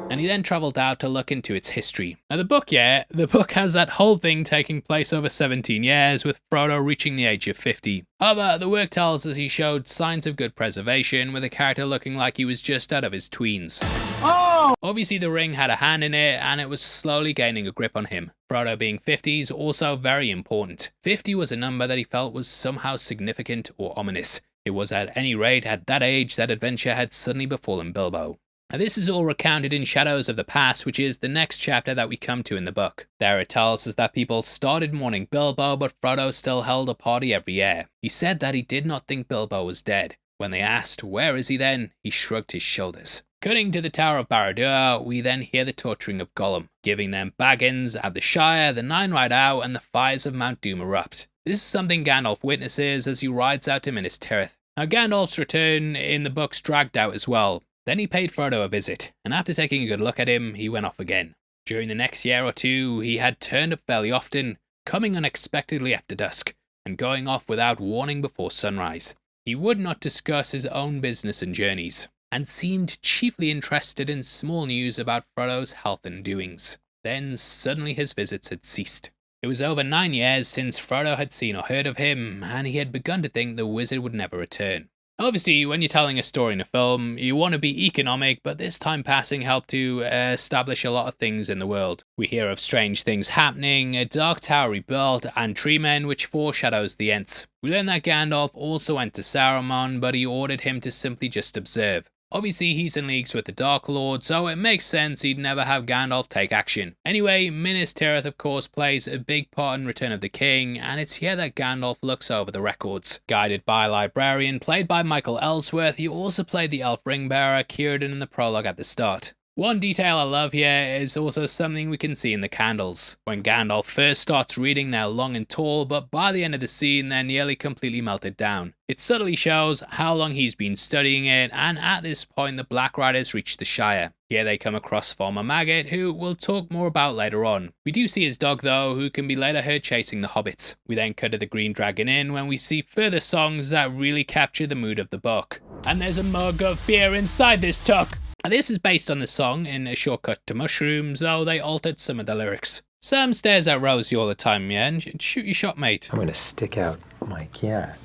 And he then travelled out to look into its history. Now the book has that whole thing taking place over 17 years, with Frodo reaching the age of 50. However, the work tells us he showed signs of good preservation, with the character looking like he was just out of his tweens. Oh! Obviously the ring had a hand in it, and it was slowly gaining a grip on him. Frodo being 50 is also very important. 50 was a number that he felt was somehow significant or ominous. It was at any rate at that age that adventure had suddenly befallen Bilbo. Now this is all recounted in Shadows of the Past, which is the next chapter that we come to in the book. There it tells us that people started mourning Bilbo, but Frodo still held a party every year. He said that he did not think Bilbo was dead. When they asked, "Where is he then?" he shrugged his shoulders. Cutting to the Tower of Barad-dûr, we then hear the torturing of Gollum, giving them Baggins at the Shire, the Nine ride out, and the fires of Mount Doom erupt. This is something Gandalf witnesses as he rides out to Minas Tirith. Now Gandalf's return in the books dragged out as well. Then he paid Frodo a visit, and after taking a good look at him, he went off again. During the next year or two, he had turned up fairly often, coming unexpectedly after dusk, and going off without warning before sunrise. He would not discuss his own business and journeys, and seemed chiefly interested in small news about Frodo's health and doings. Then suddenly his visits had ceased. It was over 9 years since Frodo had seen or heard of him, and he had begun to think the wizard would never return. Obviously, when you're telling a story in a film, you want to be economic, but this time passing helped to establish a lot of things in the world. We hear of strange things happening, a dark tower rebuilt, and tree men, which foreshadows the Ents. We learn that Gandalf also went to Saruman, but he ordered him to simply just observe. Obviously, he's in leagues with the Dark Lord, so it makes sense he'd never have Gandalf take action. Anyway, Minas Tirith of course plays a big part in Return of the King, and it's here that Gandalf looks over the records. Guided by a librarian played by Michael Ellsworth, he also played the elf ring bearer Círdan in the prologue at the start. One detail I love here is also something we can see in the candles. When Gandalf first starts reading, they're long and tall, but by the end of the scene they're nearly completely melted down. It subtly shows how long he's been studying it, and at this point the Black Riders reach the Shire. Here they come across Farmer Maggot, who we'll talk more about later on. We do see his dog though, who can be later heard chasing the Hobbits. We then cut to the Green Dragon Inn when we see further songs that really capture the mood of the book. And there's a mug of beer inside this tuck. And this is based on the song in A Shortcut to Mushrooms, though they altered some of the lyrics. Sam stares at Rosie all the time, yeah, and shoot your shot, mate. I'm gonna stick out my cat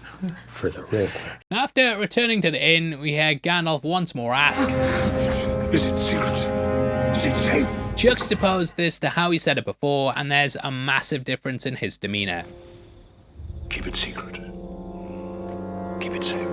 for the wrestler. After returning to the inn, we hear Gandalf once more ask, Is it secret? Is it safe? Juxtapose this to how he said it before, and there's a massive difference in his demeanour. Keep it secret. Keep it safe.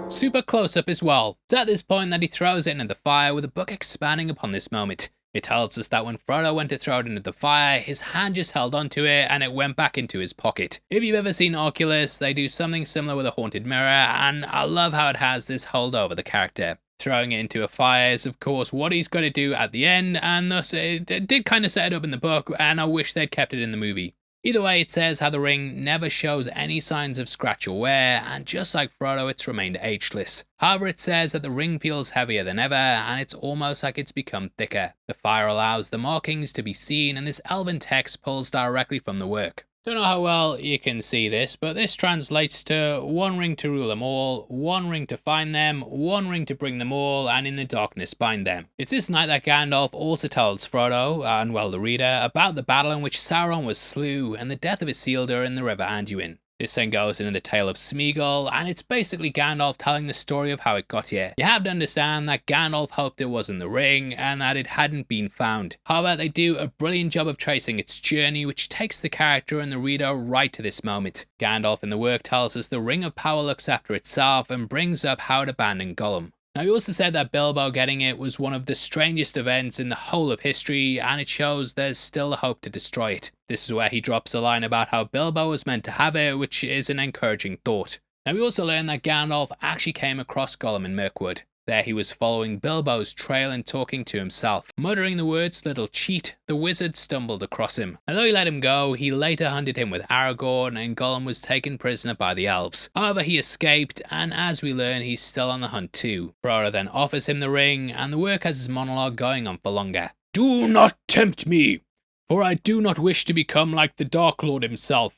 Super close up as well. It's at this point that he throws it into the fire, with the book expanding upon this moment. It tells us that when Frodo went to throw it into the fire, his hand just held onto it and it went back into his pocket. If you've ever seen Oculus, they do something similar with a haunted mirror, and I love how it has this hold over the character. Throwing it into a fire is of course what he's going to do at the end, and thus it did kind of set it up in the book, and I wish they'd kept it in the movie. Either way, it says how the ring never shows any signs of scratch or wear, and just like Frodo, it's remained ageless. However, it says that the ring feels heavier than ever, and it's almost like it's become thicker. The fire allows the markings to be seen, and this elven text pulls directly from the work. Don't know how well you can see this, but this translates to one ring to rule them all, one ring to find them, one ring to bring them all, and in the darkness bind them. It's this night that Gandalf also tells Frodo, and well the reader, about the battle in which Sauron was slew and the death of Isildur in the River Anduin. This then goes into the tale of Smeagol, and it's basically Gandalf telling the story of how it got here. You have to understand that Gandalf hoped it wasn't the ring, and that it hadn't been found. However, they do a brilliant job of tracing its journey, which takes the character and the reader right to this moment. Gandalf in the work tells us the Ring of Power looks after itself, and brings up how it abandoned Gollum. Now, he also said that Bilbo getting it was one of the strangest events in the whole of history, and it shows there's still a hope to destroy it. This is where he drops a line about how Bilbo was meant to have it, which is an encouraging thought. Now, we also learn that Gandalf actually came across Gollum in Mirkwood. There he was following Bilbo's trail and talking to himself. Muttering the words "little cheat," the wizard stumbled across him. Although he let him go, he later hunted him with Aragorn, and Gollum was taken prisoner by the elves. However, he escaped, and as we learn, he's still on the hunt too. Frodo then offers him the ring, and the work has his monologue going on for longer. "Do not tempt me, for I do not wish to become like the Dark Lord himself.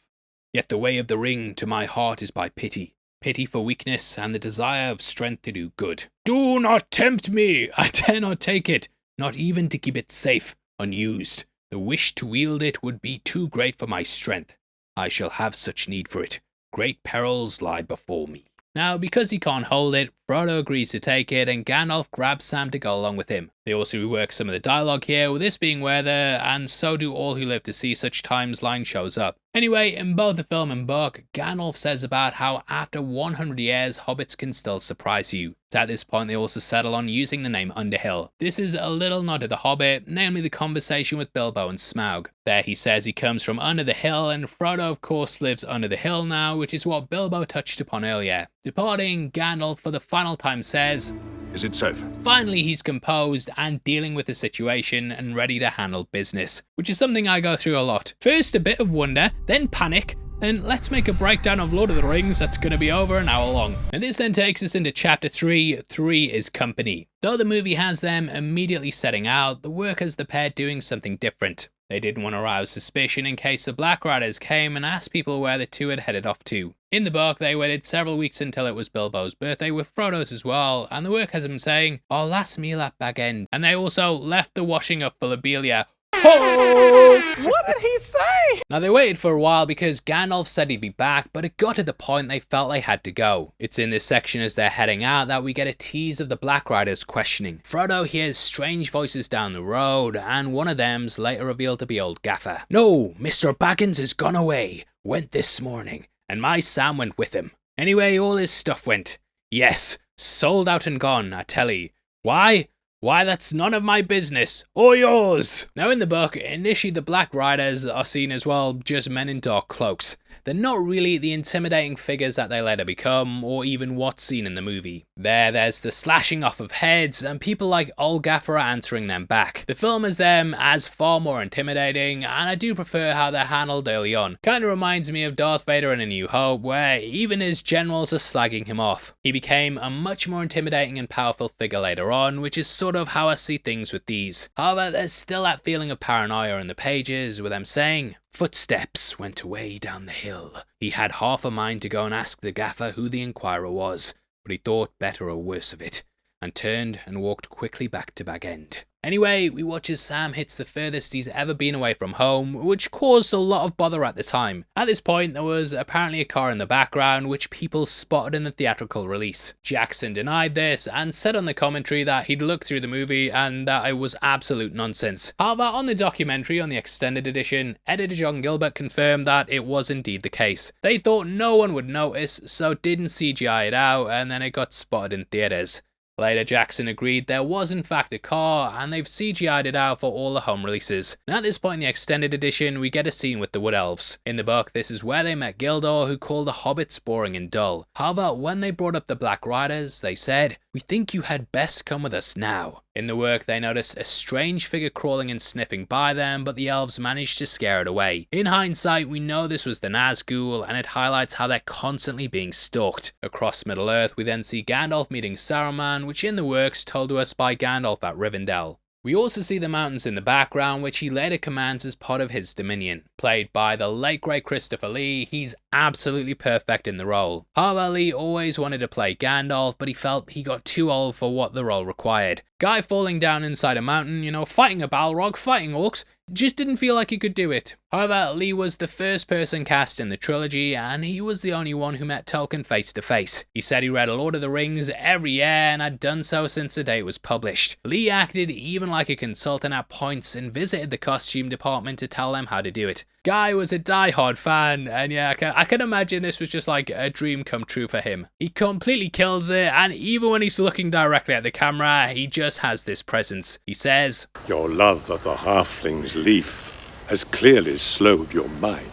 Yet the way of the ring to my heart is by pity. Pity for weakness and the desire of strength to do good. Do not tempt me! I dare not take it, not even to keep it safe, unused. The wish to wield it would be too great for my strength. I shall have such need for it. Great perils lie before me." Now, because he can't hold it, Frodo agrees to take it, and Gandalf grabs Sam to go along with him. They also rework some of the dialogue here, with this being weather, and so do all who live to see such times line shows up. Anyway, in both the film and book, Gandalf says about how after 100 years, hobbits can still surprise you. At this point, they also settle on using the name Underhill. This is a little nod to The Hobbit, namely the conversation with Bilbo and Smaug. There he says he comes from under the hill, and Frodo of course lives under the hill now, which is what Bilbo touched upon earlier. Departing, Gandalf for the final time says, Is it safe? Finally, he's composed and dealing with the situation and ready to handle business, which is something I go through a lot. First a bit of wonder, then panic, then let's make a breakdown of Lord of the Rings that's going to be over an hour long. And this then takes us into chapter 3, 3 is company. Though the movie has them immediately setting out, the work has the pair doing something different. They didn't want to arouse suspicion in case the Black Riders came and asked people where the two had headed off to. In the book, they waited several weeks until it was Bilbo's birthday with Frodo's as well, and the work has him saying, "Our last meal at Bag End." And they also left the washing up for Lobelia. Oh! What did he say? Now they waited for a while because Gandalf said he'd be back, but it got to the point they felt they had to go. It's in this section as they're heading out that we get a tease of the Black Riders questioning. Frodo hears strange voices down the road, and one of them's later revealed to be old Gaffer. "No, Mr. Baggins has gone away. Went this morning, and my Sam went with him. Anyway, all his stuff went. Yes, sold out and gone, I tell 'ee. Why? Why, that's none of my business, or yours." Now in the book, initially the Black Riders are seen as, well, just men in dark cloaks. They're not really the intimidating figures that they later become, or even what's seen in the movie. There's the slashing off of heads, and people like Old Gaffer are answering them back. The film has them as far more intimidating, and I do prefer how they're handled early on. Kinda reminds me of Darth Vader in A New Hope, where even his generals are slagging him off. He became a much more intimidating and powerful figure later on, which is sort of how I see things with these. However, there's still that feeling of paranoia in the pages, with them saying, "Footsteps went away down the hill. He had half a mind to go and ask the Gaffer who the Inquirer was, but he thought better or worse of it, and turned and walked quickly back to Bag End." Anyway, we watch as Sam hits the furthest he's ever been away from home, which caused a lot of bother at the time. At this point, there was apparently a car in the background, which people spotted in the theatrical release. Jackson denied this and said on the commentary that he'd looked through the movie and that it was absolute nonsense. However, on the documentary on the extended edition, editor John Gilbert confirmed that it was indeed the case. They thought no one would notice, so didn't CGI it out, and then it got spotted in theaters. Later, Jackson agreed there was in fact a car, and they've CGI'd it out for all the home releases. And at this point in the extended edition, we get a scene with the Wood Elves. In the book, this is where they met Gildor, who called the Hobbits boring and dull. However, when they brought up the Black Riders, they said, "We think you had best come with us now." In the work, they noticed a strange figure crawling and sniffing by them, but the elves managed to scare it away. In hindsight, we know this was the Nazgul, and it highlights how they're constantly being stalked. Across Middle-earth, we then see Gandalf meeting Saruman, which in the works told to us by Gandalf at Rivendell. We also see the mountains in the background, which he later commands as part of his dominion. Played by the late great Christopher Lee, he's absolutely perfect in the role. However, Lee always wanted to play Gandalf, but he felt he got too old for what the role required. Guy falling down inside a mountain, fighting a Balrog, fighting orcs, just didn't feel like he could do it. However, Lee was the first person cast in the trilogy, and he was the only one who met Tolkien face to face. He said he read Lord of the Rings every year and had done so since the day it was published. Lee acted even like a consultant at points and visited the costume department to tell them how to do it. Guy was a die-hard fan, and yeah, I can imagine this was just like a dream come true for him. He completely kills it, and even when he's looking directly at the camera, he just has this presence. He says, "Your love of the halfling's leaf has clearly slowed your mind."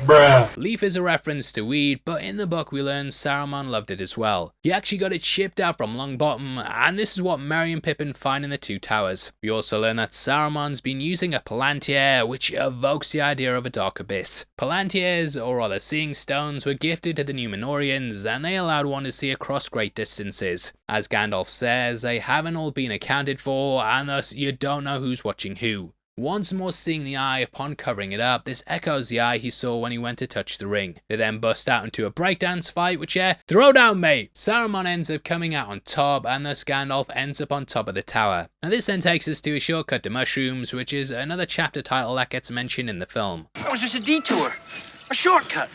Leaf is a reference to weed, but in the book we learn Saruman loved it as well. He actually got it shipped out from Longbottom, and this is what Merry and Pippin find in the Two Towers. We also learn that Saruman's been using a Palantir, which evokes the idea of a dark abyss. Palantirs, or rather seeing stones, were gifted to the Númenóreans, and they allowed one to see across great distances. As Gandalf says, they haven't all been accounted for, and thus you don't know who's watching who. Once more seeing the eye upon covering it up, this echoes the eye he saw when he went to touch the ring. They then bust out into a breakdance fight, which throw down mate! Saruman ends up coming out on top, and thus Gandalf ends up on top of the tower. Now this then takes us to a shortcut to mushrooms, which is another chapter title that gets mentioned in the film. That was just a detour. A shortcut.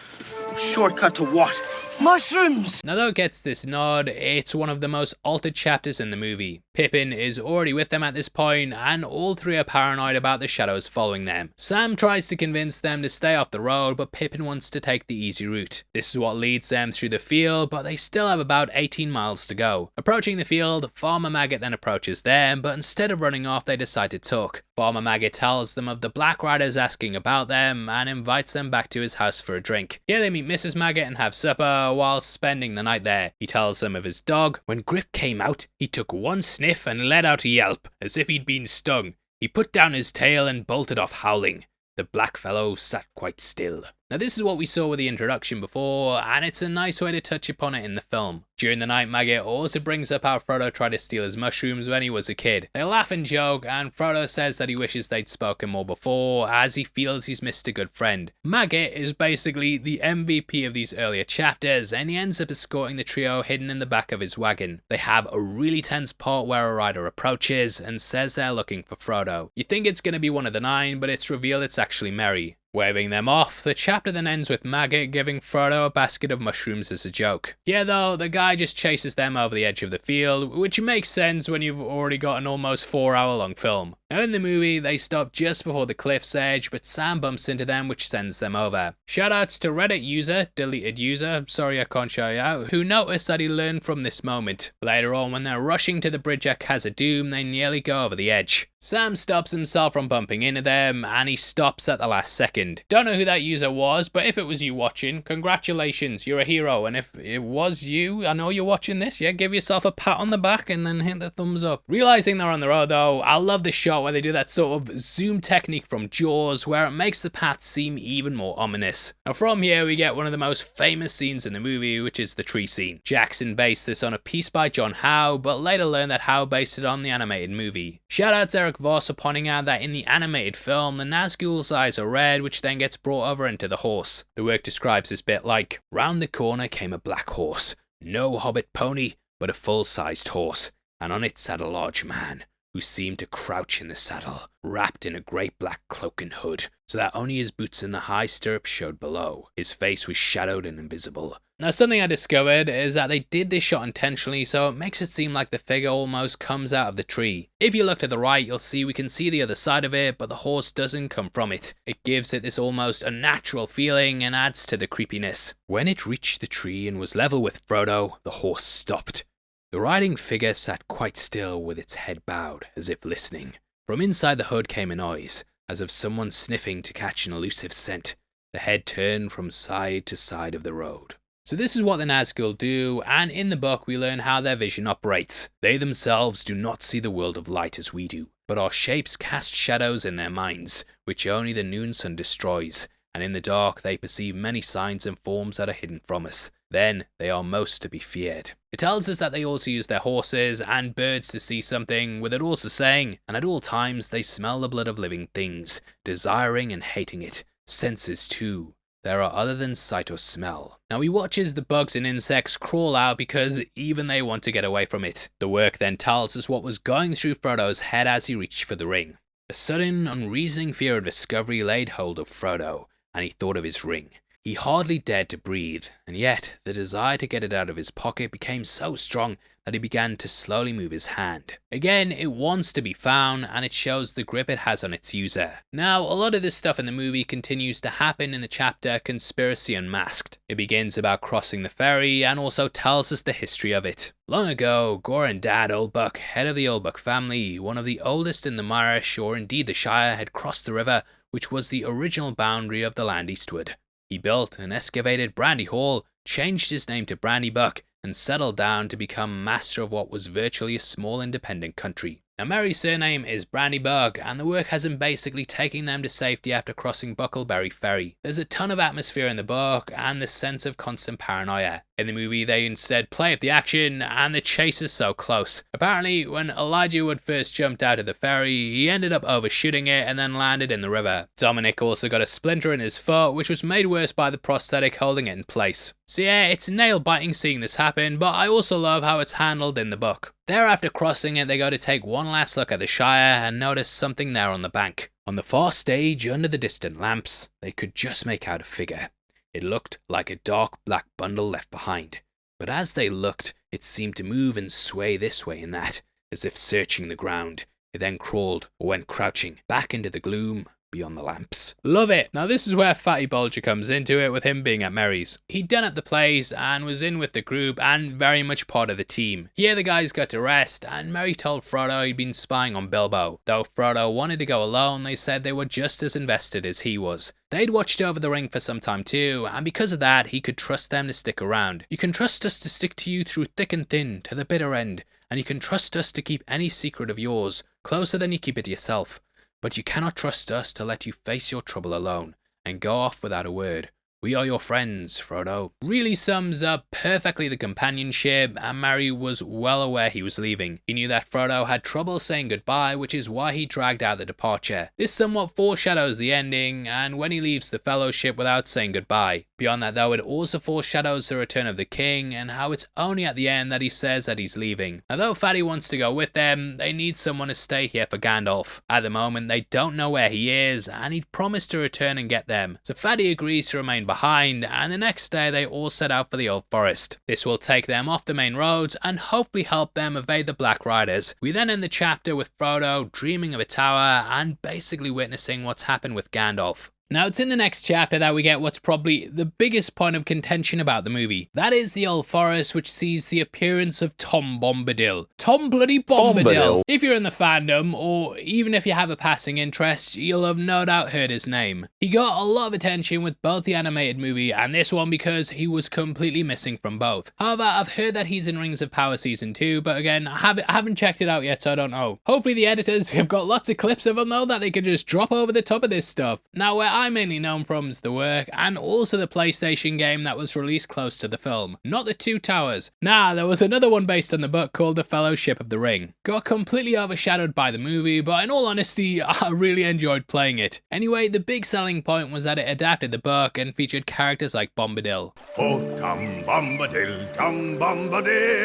Shortcut to what? Mushrooms! Now though it gets this nod, it's one of the most altered chapters in the movie. Pippin is already with them at this point, and all three are paranoid about the shadows following them. Sam tries to convince them to stay off the road, but Pippin wants to take the easy route. This is what leads them through the field, but they still have about 18 miles to go. Approaching the field, Farmer Maggot then approaches them, but instead of running off, they decide to talk. Farmer Maggot tells them of the Black Riders asking about them, and invites them back to his house for a drink. Here they meet Mrs. Maggot and have supper, Frodo while spending the night there. He tells them of his dog. When Grip came out, he took one sniff and let out a yelp, as if he'd been stung. He put down his tail and bolted off howling. The black fellow sat quite still. Now this is what we saw with the introduction before, and it's a nice way to touch upon it in the film. During the night, Maggot also brings up how Frodo tried to steal his mushrooms when he was a kid. They laugh and joke, and Frodo says that he wishes they'd spoken more before, as he feels he's missed a good friend. Maggot is basically the MVP of these earlier chapters, and he ends up escorting the trio hidden in the back of his wagon. They have a really tense part where a rider approaches and says they're looking for Frodo. You think it's going to be one of the 9, but it's revealed it's actually Merry. Waving them off, the chapter then ends with Maggot giving Frodo a basket of mushrooms as a joke. Here though, the guy just chases them over the edge of the field, which makes sense when you've already got an almost 4-hour long film. Now in the movie, they stop just before the cliff's edge, but Sam bumps into them, which sends them over. Shoutouts to Reddit user, deleted user, sorry I can't show you out, who noticed that he learned from this moment. Later on, when they're rushing to the bridge at Khazad-dûm, they nearly go over the edge. Sam stops himself from bumping into them, and he stops at the last second. Don't know who that user was, but if it was you watching, congratulations, you're a hero, and if it was you, I know you're watching this, yeah, give yourself a pat on the back and then hit the thumbs up. Realizing they're on the road though, I love the shot where they do that sort of zoom technique from Jaws, where it makes the path seem even more ominous. Now from here we get one of the most famous scenes in the movie, which is the tree scene. Jackson based this on a piece by John Howe, but later learned that Howe based it on the animated movie. Shoutouts Eric Voss for pointing out that in the animated film, the Nazgul's eyes are red, which then gets brought over into the horse. The work describes this bit like, round the corner came a black horse, no hobbit pony, but a full-sized horse, and on it sat a large man, who seemed to crouch in the saddle, wrapped in a great black cloak and hood, so that only his boots and the high stirrups showed below. His face was shadowed and invisible. Now something I discovered is that they did this shot intentionally, so it makes it seem like the figure almost comes out of the tree. If you look to the right, you'll see we can see the other side of it, but the horse doesn't come from it. It gives it this almost unnatural feeling and adds to the creepiness. When it reached the tree and was level with Frodo, the horse stopped. The riding figure sat quite still with its head bowed, as if listening. From inside the hood came a noise, as of someone sniffing to catch an elusive scent. The head turned from side to side of the road. So this is what the Nazgul do, and in the book we learn how their vision operates. They themselves do not see the world of light as we do, but our shapes cast shadows in their minds, which only the noon sun destroys, and in the dark they perceive many signs and forms that are hidden from us. Then they are most to be feared. It tells us that they also use their horses and birds to see something, with it also saying, and at all times they smell the blood of living things, desiring and hating it. Senses too. There are other than sight or smell. Now he watches the bugs and insects crawl out because even they want to get away from it. The work then tells us what was going through Frodo's head as he reached for the ring. A sudden, unreasoning fear of discovery laid hold of Frodo, and he thought of his ring. He hardly dared to breathe, and yet the desire to get it out of his pocket became so strong that he began to slowly move his hand. Again, it wants to be found, and it shows the grip it has on its user. Now, a lot of this stuff in the movie continues to happen in the chapter Conspiracy Unmasked. It begins about crossing the ferry, and also tells us the history of it. Long ago, Gorandad Oldbuck, head of the Oldbuck family, one of the oldest in the Marish, or indeed the Shire, had crossed the river, which was the original boundary of the land eastward. He built and excavated Brandy Hall, changed his name to Brandybuck, and settled down to become master of what was virtually a small independent country. Now Merry's surname is Brandybuck, and the work has him basically taking them to safety after crossing Buckleberry Ferry. There's a ton of atmosphere in the book, and the sense of constant paranoia. In the movie, they instead play up the action, and the chase is so close. Apparently, when Elijah Wood first jumped out of the ferry, he ended up overshooting it and then landed in the river. Dominic also got a splinter in his foot, which was made worse by the prosthetic holding it in place. So yeah, it's nail-biting seeing this happen, but I also love how it's handled in the book. There, after crossing it, they go to take one last look at the Shire and notice something there on the bank. On the far stage, under the distant lamps, they could just make out a figure. It looked like a dark black bundle left behind. But as they looked, it seemed to move and sway this way and that, as if searching the ground. It then crawled, or went crouching, back into the gloom, beyond the lamps. Love it. Now this is where Fatty Bolger comes into it with him being at Merry's. He'd done up the place and was in with the group and very much part of the team. Here the guys got to rest and Merry told Frodo he'd been spying on Bilbo. Though Frodo wanted to go alone, they said they were just as invested as he was. They'd watched over the ring for some time too, and because of that he could trust them to stick around. You can trust us to stick to you through thick and thin, to the bitter end, and you can trust us to keep any secret of yours closer than you keep it yourself. But you cannot trust us to let you face your trouble alone, and go off without a word. We are your friends, Frodo. Really sums up perfectly the companionship, and Merry was well aware he was leaving. He knew that Frodo had trouble saying goodbye, which is why he dragged out the departure. This somewhat foreshadows the ending, and when he leaves the Fellowship without saying goodbye. Beyond that though, it also foreshadows the return of the King, and how it's only at the end that he says that he's leaving. Although Fatty wants to go with them, they need someone to stay here for Gandalf. At the moment, they don't know where he is, and he'd promised to return and get them. So Fatty agrees to remain behind, and the next day they all set out for the Old Forest. This will take them off the main roads and hopefully help them evade the Black Riders. We then end the chapter with Frodo dreaming of a tower and basically witnessing what's happened with Gandalf. Now it's in the next chapter that we get what's probably the biggest point of contention about the movie. That is the Old Forest, which sees the appearance of Tom Bombadil. Tom bloody Bombadil. If you're in the fandom, or even if you have a passing interest, you'll have no doubt heard his name. He got a lot of attention with both the animated movie and this one because he was completely missing from both. However, I've heard that he's in Rings of Power Season 2, but again, I haven't checked it out yet, so I don't know. Hopefully the editors have got lots of clips of him though that they can just drop over the top of this stuff. Now, where I'm mainly known from is the work and also the PlayStation game that was released close to the film, not the Two Towers. Nah, there was another one based on the book called The Fellowship of the Ring. Got completely overshadowed by the movie, but in all honesty, I really enjoyed playing it. Anyway, the big selling point was that it adapted the book and featured characters like Bombadil. Oh, Tom Bombadil,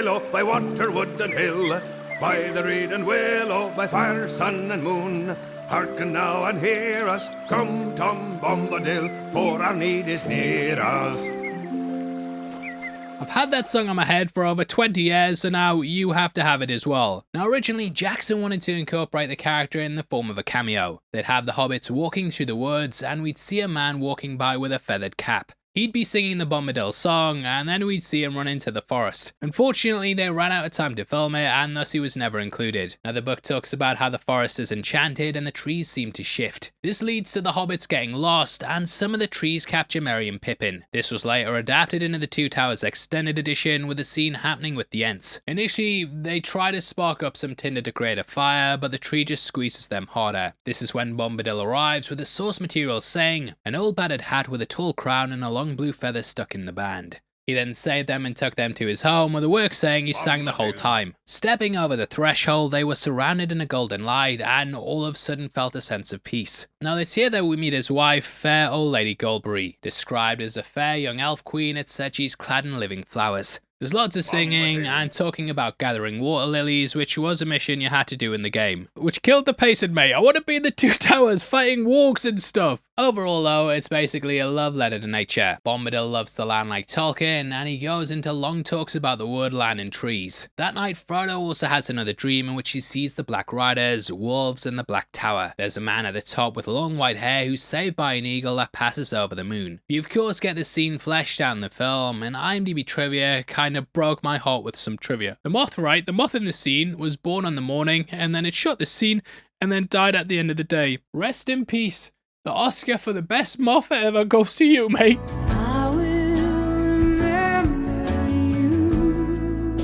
oh, by water, wood and hill, by the reed and willow, by fire, sun and moon. Hearken now and hear us, come Tom Bombadil, for our need is near us. I've had that song on my head for over 20 years, so now you have to have it as well. Now originally, Jackson wanted to incorporate the character in the form of a cameo. They'd have the hobbits walking through the woods, and we'd see a man walking by with a feathered cap. He'd be singing the Bombadil song, and then we'd see him run into the forest. Unfortunately, they ran out of time to film it, and thus he was never included. Now the book talks about how the forest is enchanted and the trees seem to shift. This leads to the hobbits getting lost, and some of the trees capture Merry and Pippin. This was later adapted into the Two Towers Extended Edition, with a scene happening with the Ents. Initially, they try to spark up some tinder to create a fire, but the tree just squeezes them harder. This is when Bombadil arrives with the source material saying, an old battered hat with a tall crown and a long blue feather stuck in the band. He then saved them and took them to his home, with the work saying he sang the whole time. Stepping over the threshold, they were surrounded in a golden light and all of a sudden felt a sense of peace. Now it's here that we meet his wife, fair old Lady Goldberry. Described as a fair young elf queen, it said she's clad in living flowers. There's lots of singing and talking about gathering water lilies, which was a mission you had to do in the game, which killed the pacing, mate. I want to be in the Two Towers fighting wargs and stuff. Overall though, it's basically a love letter to nature. Bombadil loves the land like Tolkien, and he goes into long talks about the woodland and trees. That night, Frodo also has another dream in which he sees the Black Riders, wolves, and the Black Tower. There's a man at the top with long white hair who's saved by an eagle that passes over the moon. You of course get this scene fleshed out in the film, and IMDb trivia kind of broke my heart with some trivia. The moth, right? The moth in the scene was born on the morning, and then it shot the scene, and then died at the end of the day. Rest in peace. The Oscar for the best moth ever goes to you, mate. I will remember you.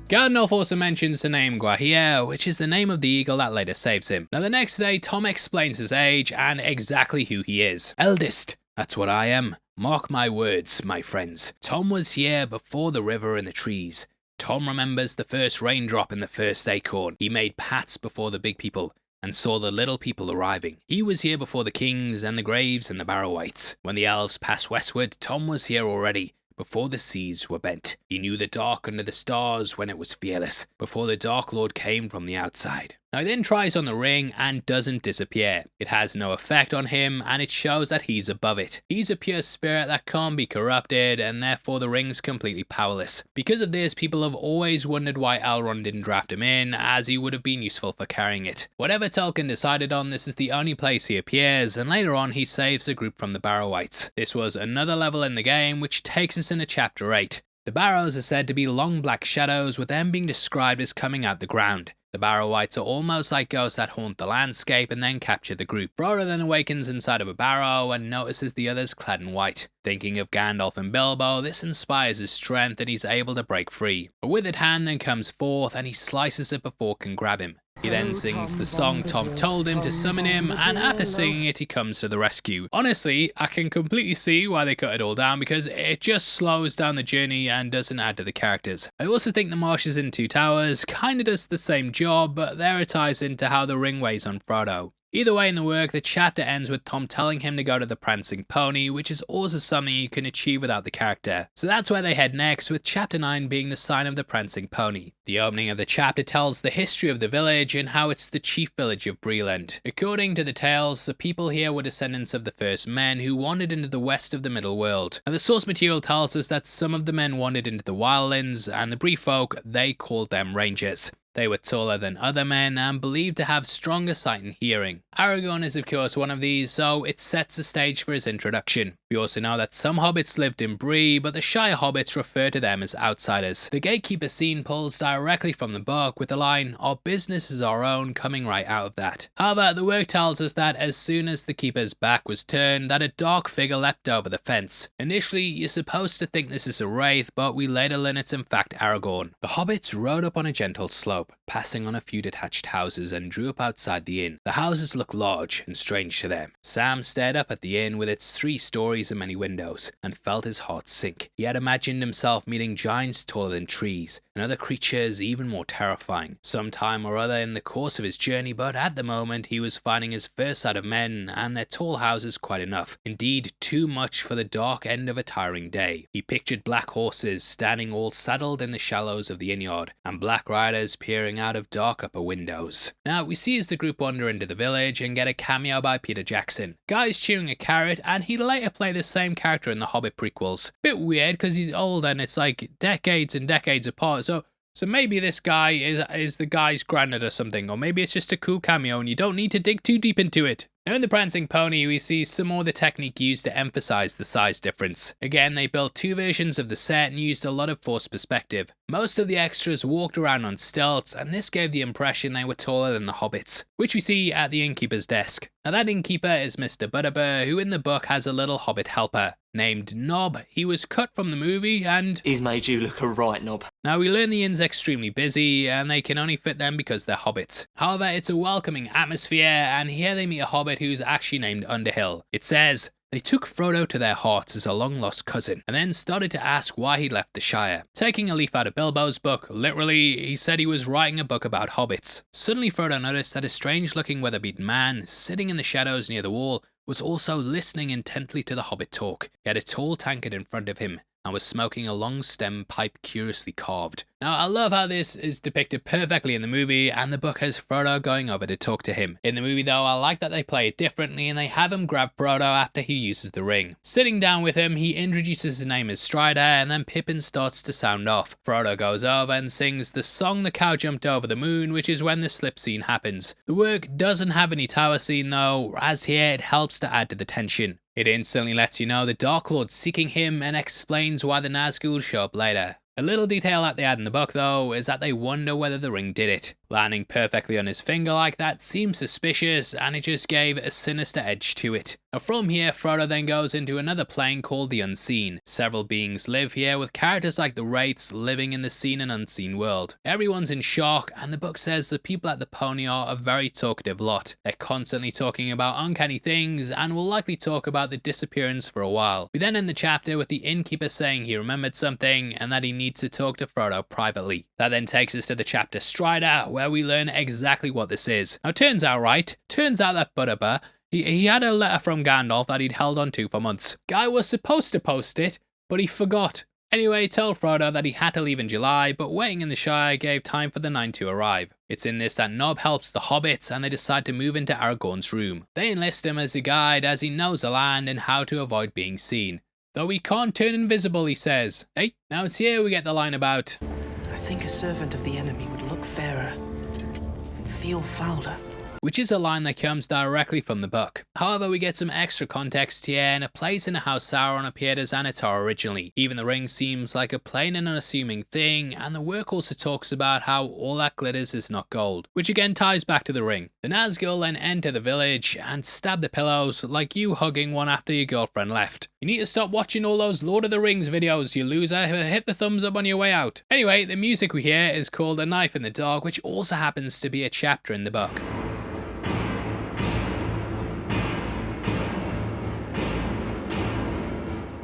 Gandalf also mentions the name Gwahir, which is the name of the eagle that later saves him. Now the next day, Tom explains his age and exactly who he is. Eldest. That's what I am. Mark my words, my friends. Tom was here before the river and the trees. Tom remembers the first raindrop and the first acorn. He made paths before the big people and saw the little people arriving. He was here before the kings and the graves and the Barrow-wights. When the elves passed westward, Tom was here already, before the seas were bent. He knew the dark under the stars when it was fearless, before the Dark Lord came from the outside. Now he then tries on the ring and doesn't disappear. It has no effect on him and it shows that he's above it. He's a pure spirit that can't be corrupted and therefore the ring's completely powerless. Because of this, people have always wondered why Elrond didn't draft him in, as he would have been useful for carrying it. Whatever Tolkien decided on, this is the only place he appears, and later on he saves the group from the Barrow-wights. This was another level in the game which takes us into chapter 8. The Barrows are said to be long black shadows, with them being described as coming out the ground. The Barrow-wights are almost like ghosts that haunt the landscape and then capture the group. Frodo then awakens inside of a barrow and notices the others clad in white. Thinking of Gandalf and Bilbo, this inspires his strength and he's able to break free. A withered hand then comes forth and he slices it before it can grab him. He then sings the song Tom told him to summon him, and after singing it he comes to the rescue. Honestly, I can completely see why they cut it all down, because it just slows down the journey and doesn't add to the characters. I also think the marshes in Two Towers kinda does the same job, but there it ties into how the ring weighs on Frodo. Either way in the work, the chapter ends with Tom telling him to go to the Prancing Pony, which is also something you can achieve without the character. So that's where they head next, with chapter 9 being the sign of the Prancing Pony. The opening of the chapter tells the history of the village and how it's the chief village of Breeland. According to the tales, the people here were descendants of the first men who wandered into the west of the Middle World. And the source material tells us that some of the men wandered into the wildlands, and the Bree folk, they called them rangers. They were taller than other men and believed to have stronger sight and hearing. Aragorn is of course one of these, so it sets the stage for his introduction. We also know that some hobbits lived in Bree, but the Shire hobbits refer to them as outsiders. The gatekeeper scene pulls directly from the book, with the line, "Our business is our own," coming right out of that. However, the work tells us that as soon as the keeper's back was turned, that a dark figure leapt over the fence. Initially, you're supposed to think this is a wraith, but we later learn it's in fact Aragorn. The hobbits rode up on a gentle slope, passing on a few detached houses, and drew up outside the inn. The houses looked large and strange to them. Sam stared up at the inn with its 3 stories and many windows, and felt his heart sink. He had imagined himself meeting giants taller than trees, and other creatures even more terrifying, sometime or other in the course of his journey, but at the moment he was finding his first sight of men and their tall houses quite enough, indeed too much for the dark end of a tiring day. He pictured black horses standing all saddled in the shallows of the inn-yard, and black riders peering out of dark upper windows. Now we see as the group wander into the village and get a cameo by Peter Jackson. Guy's chewing a carrot, and he'd later play the same character in the Hobbit prequels. Bit weird because he's old and it's like decades and decades apart, so maybe this guy is the guy's granddad or something, or maybe it's just a cool cameo and you don't need to dig too deep into it. Now in the Prancing Pony, we see some more of the technique used to emphasize the size difference. Again, they built 2 versions of the set and used a lot of forced perspective. Most of the extras walked around on stilts, and this gave the impression they were taller than the hobbits, which we see at the innkeeper's desk. Now that innkeeper is Mr. Butterbur, who in the book has a little hobbit helper named Knob. He was cut from the movie and he's made you look a right knob. Now we learn the inn's extremely busy and they can only fit them because they're hobbits. However, it's a welcoming atmosphere, and here they meet a hobbit who's actually named Underhill. It says, "They took Frodo to their hearts as a long-lost cousin, and then started to ask why he left the Shire." Taking a leaf out of Bilbo's book, literally, he said he was writing a book about hobbits. Suddenly Frodo noticed that a strange-looking weather-beaten man, sitting in the shadows near the wall, was also listening intently to the hobbit talk. He had a tall tankard in front of him, and was smoking a long stem pipe curiously carved. Now I love how this is depicted perfectly in the movie, and the book has Frodo going over to talk to him. In the movie though, I like that they play it differently and they have him grab Frodo after he uses the ring. Sitting down with him, he introduces his name as Strider, and then Pippin starts to sound off. Frodo goes over and sings the song The Cow Jumped Over the Moon, which is when the slip scene happens. The work doesn't have any tower scene though, as here it helps to add to the tension. It instantly lets you know the Dark Lord's seeking him and explains why the Nazgul show up later. A little detail that they add in the book though is that they wonder whether the ring did it. Landing perfectly on his finger like that seems suspicious, and it just gave a sinister edge to it. Now from here, Frodo then goes into another plane called the Unseen. Several beings live here, with characters like the Wraiths living in the seen and unseen world. Everyone's in shock, and the book says the people at the Pony are a very talkative lot. They're constantly talking about uncanny things, and will likely talk about the disappearance for a while. We then end the chapter with the innkeeper saying he remembered something, and that he needs to talk to Frodo privately. That then takes us to the chapter Strider, where we learn exactly what this is. Now turns out that Butterbur, he had a letter from Gandalf that he'd held on to for months. Guy was supposed to post it, but he forgot. Anyway, he told Frodo that he had to leave in July, but waiting in the Shire gave time for the 9 to arrive. It's in this that Nob helps the Hobbits and they decide to move into Aragorn's room. They enlist him as a guide as he knows the land and how to avoid being seen. Though he can't turn invisible, he says. Hey, now it's here we get the line about, I think a servant of the enemy would look fairer and feel fouler. which is a line that comes directly from the book. However, we get some extra context here, and it plays into how Sauron appeared as Anatar originally. Even the ring seems like a plain and unassuming thing, and the work also talks about how all that glitters is not gold, which again ties back to the ring. The Nazgul then enter the village and stab the pillows, like you hugging one after your girlfriend left. You need to stop watching all those Lord of the Rings videos, you loser. Hit the thumbs up on your way out. Anyway, the music we hear is called A Knife in the Dark, which also happens to be a chapter in the book.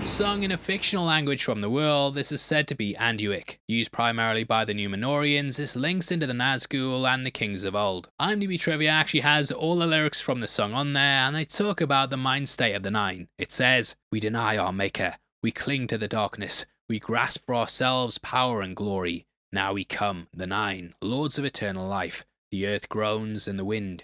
Sung in a fictional language from the world, this is said to be Anduic. Used primarily by the Númenóreans, this links into the Nazgul and the kings of old. IMDb Trivia actually has all the lyrics from the song on there, and they talk about the mind state of the Nine. It says, "We deny our maker, we cling to the darkness, we grasp for ourselves power and glory. Now we come, the Nine, lords of eternal life. The earth groans and the wind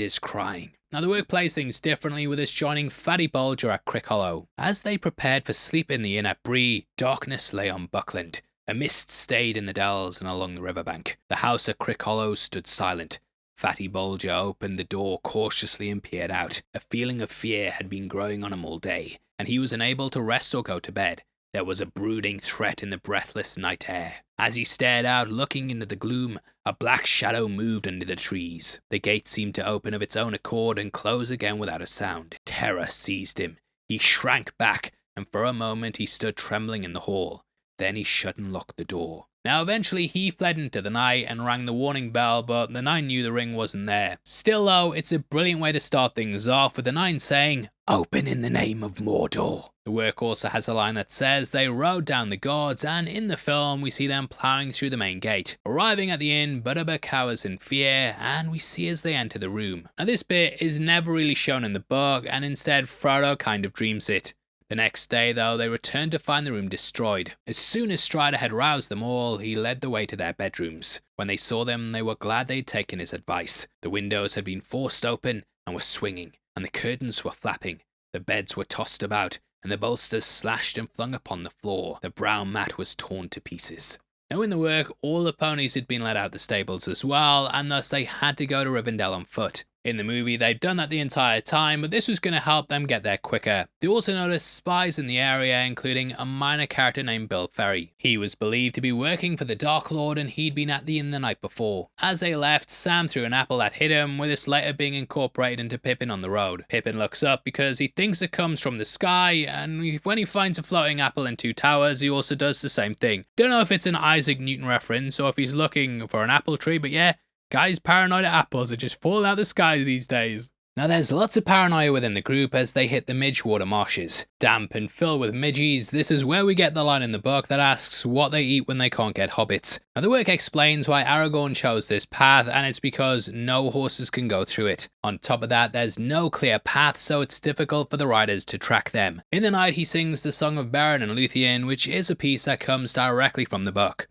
is crying." Now the work plays things differently, with us joining Fatty Bolger at Crick Hollow. As they prepared for sleep in the inn at Bree, darkness lay on Buckland. A mist stayed in the dells and along the riverbank. The house at Crick Hollow stood silent. Fatty Bolger opened the door cautiously and peered out. A feeling of fear had been growing on him all day, and he was unable to rest or go to bed. There was a brooding threat in the breathless night air. As he stared out, looking into the gloom, a black shadow moved under the trees. The gate seemed to open of its own accord and close again without a sound. Terror seized him. He shrank back, and for a moment he stood trembling in the hall. Then he shut and locked the door. Now eventually he fled into the night and rang the warning bell, but the Nine knew the ring wasn't there. Still though, it's a brilliant way to start things off, with the Nine saying, "Open in the name of Mordor." The work also has a line that says they rode down the gods, and in the film we see them ploughing through the main gate. Arriving at the inn, Butterbur cowers in fear, and we see as they enter the room. Now this bit is never really shown in the book, and instead Frodo kind of dreams it. The next day though, they returned to find the room destroyed. As soon as Strider had roused them all, he led the way to their bedrooms. When they saw them, they were glad they'd taken his advice. The windows had been forced open and were swinging, and the curtains were flapping. The beds were tossed about, and the bolsters slashed and flung upon the floor. The brown mat was torn to pieces. Now in the work, all the ponies had been let out the stables as well, and thus they had to go to Rivendell on foot. In the movie, they'd done that the entire time, but this was going to help them get there quicker. They also noticed spies in the area, including a minor character named Bill Ferry. He was believed to be working for the Dark Lord, and he'd been at the inn the night before. As they left, Sam threw an apple that hit him, with this later being incorporated into Pippin on the road. Pippin looks up because he thinks it comes from the sky, and when he finds a floating apple in two towers, he also does the same thing. Don't know if it's an Isaac Newton reference or if he's looking for an apple tree, but yeah, guys paranoid at apples are just falling out the sky these days. Now there's lots of paranoia within the group as they hit the Midgewater marshes. Damp and filled with midgies, this is where we get the line in the book that asks what they eat when they can't get hobbits. Now the work explains why Aragorn chose this path, and it's because no horses can go through it. On top of that, there's no clear path, so it's difficult for the riders to track them. In the night he sings the Song of Beren and Luthien, which is a piece that comes directly from the book.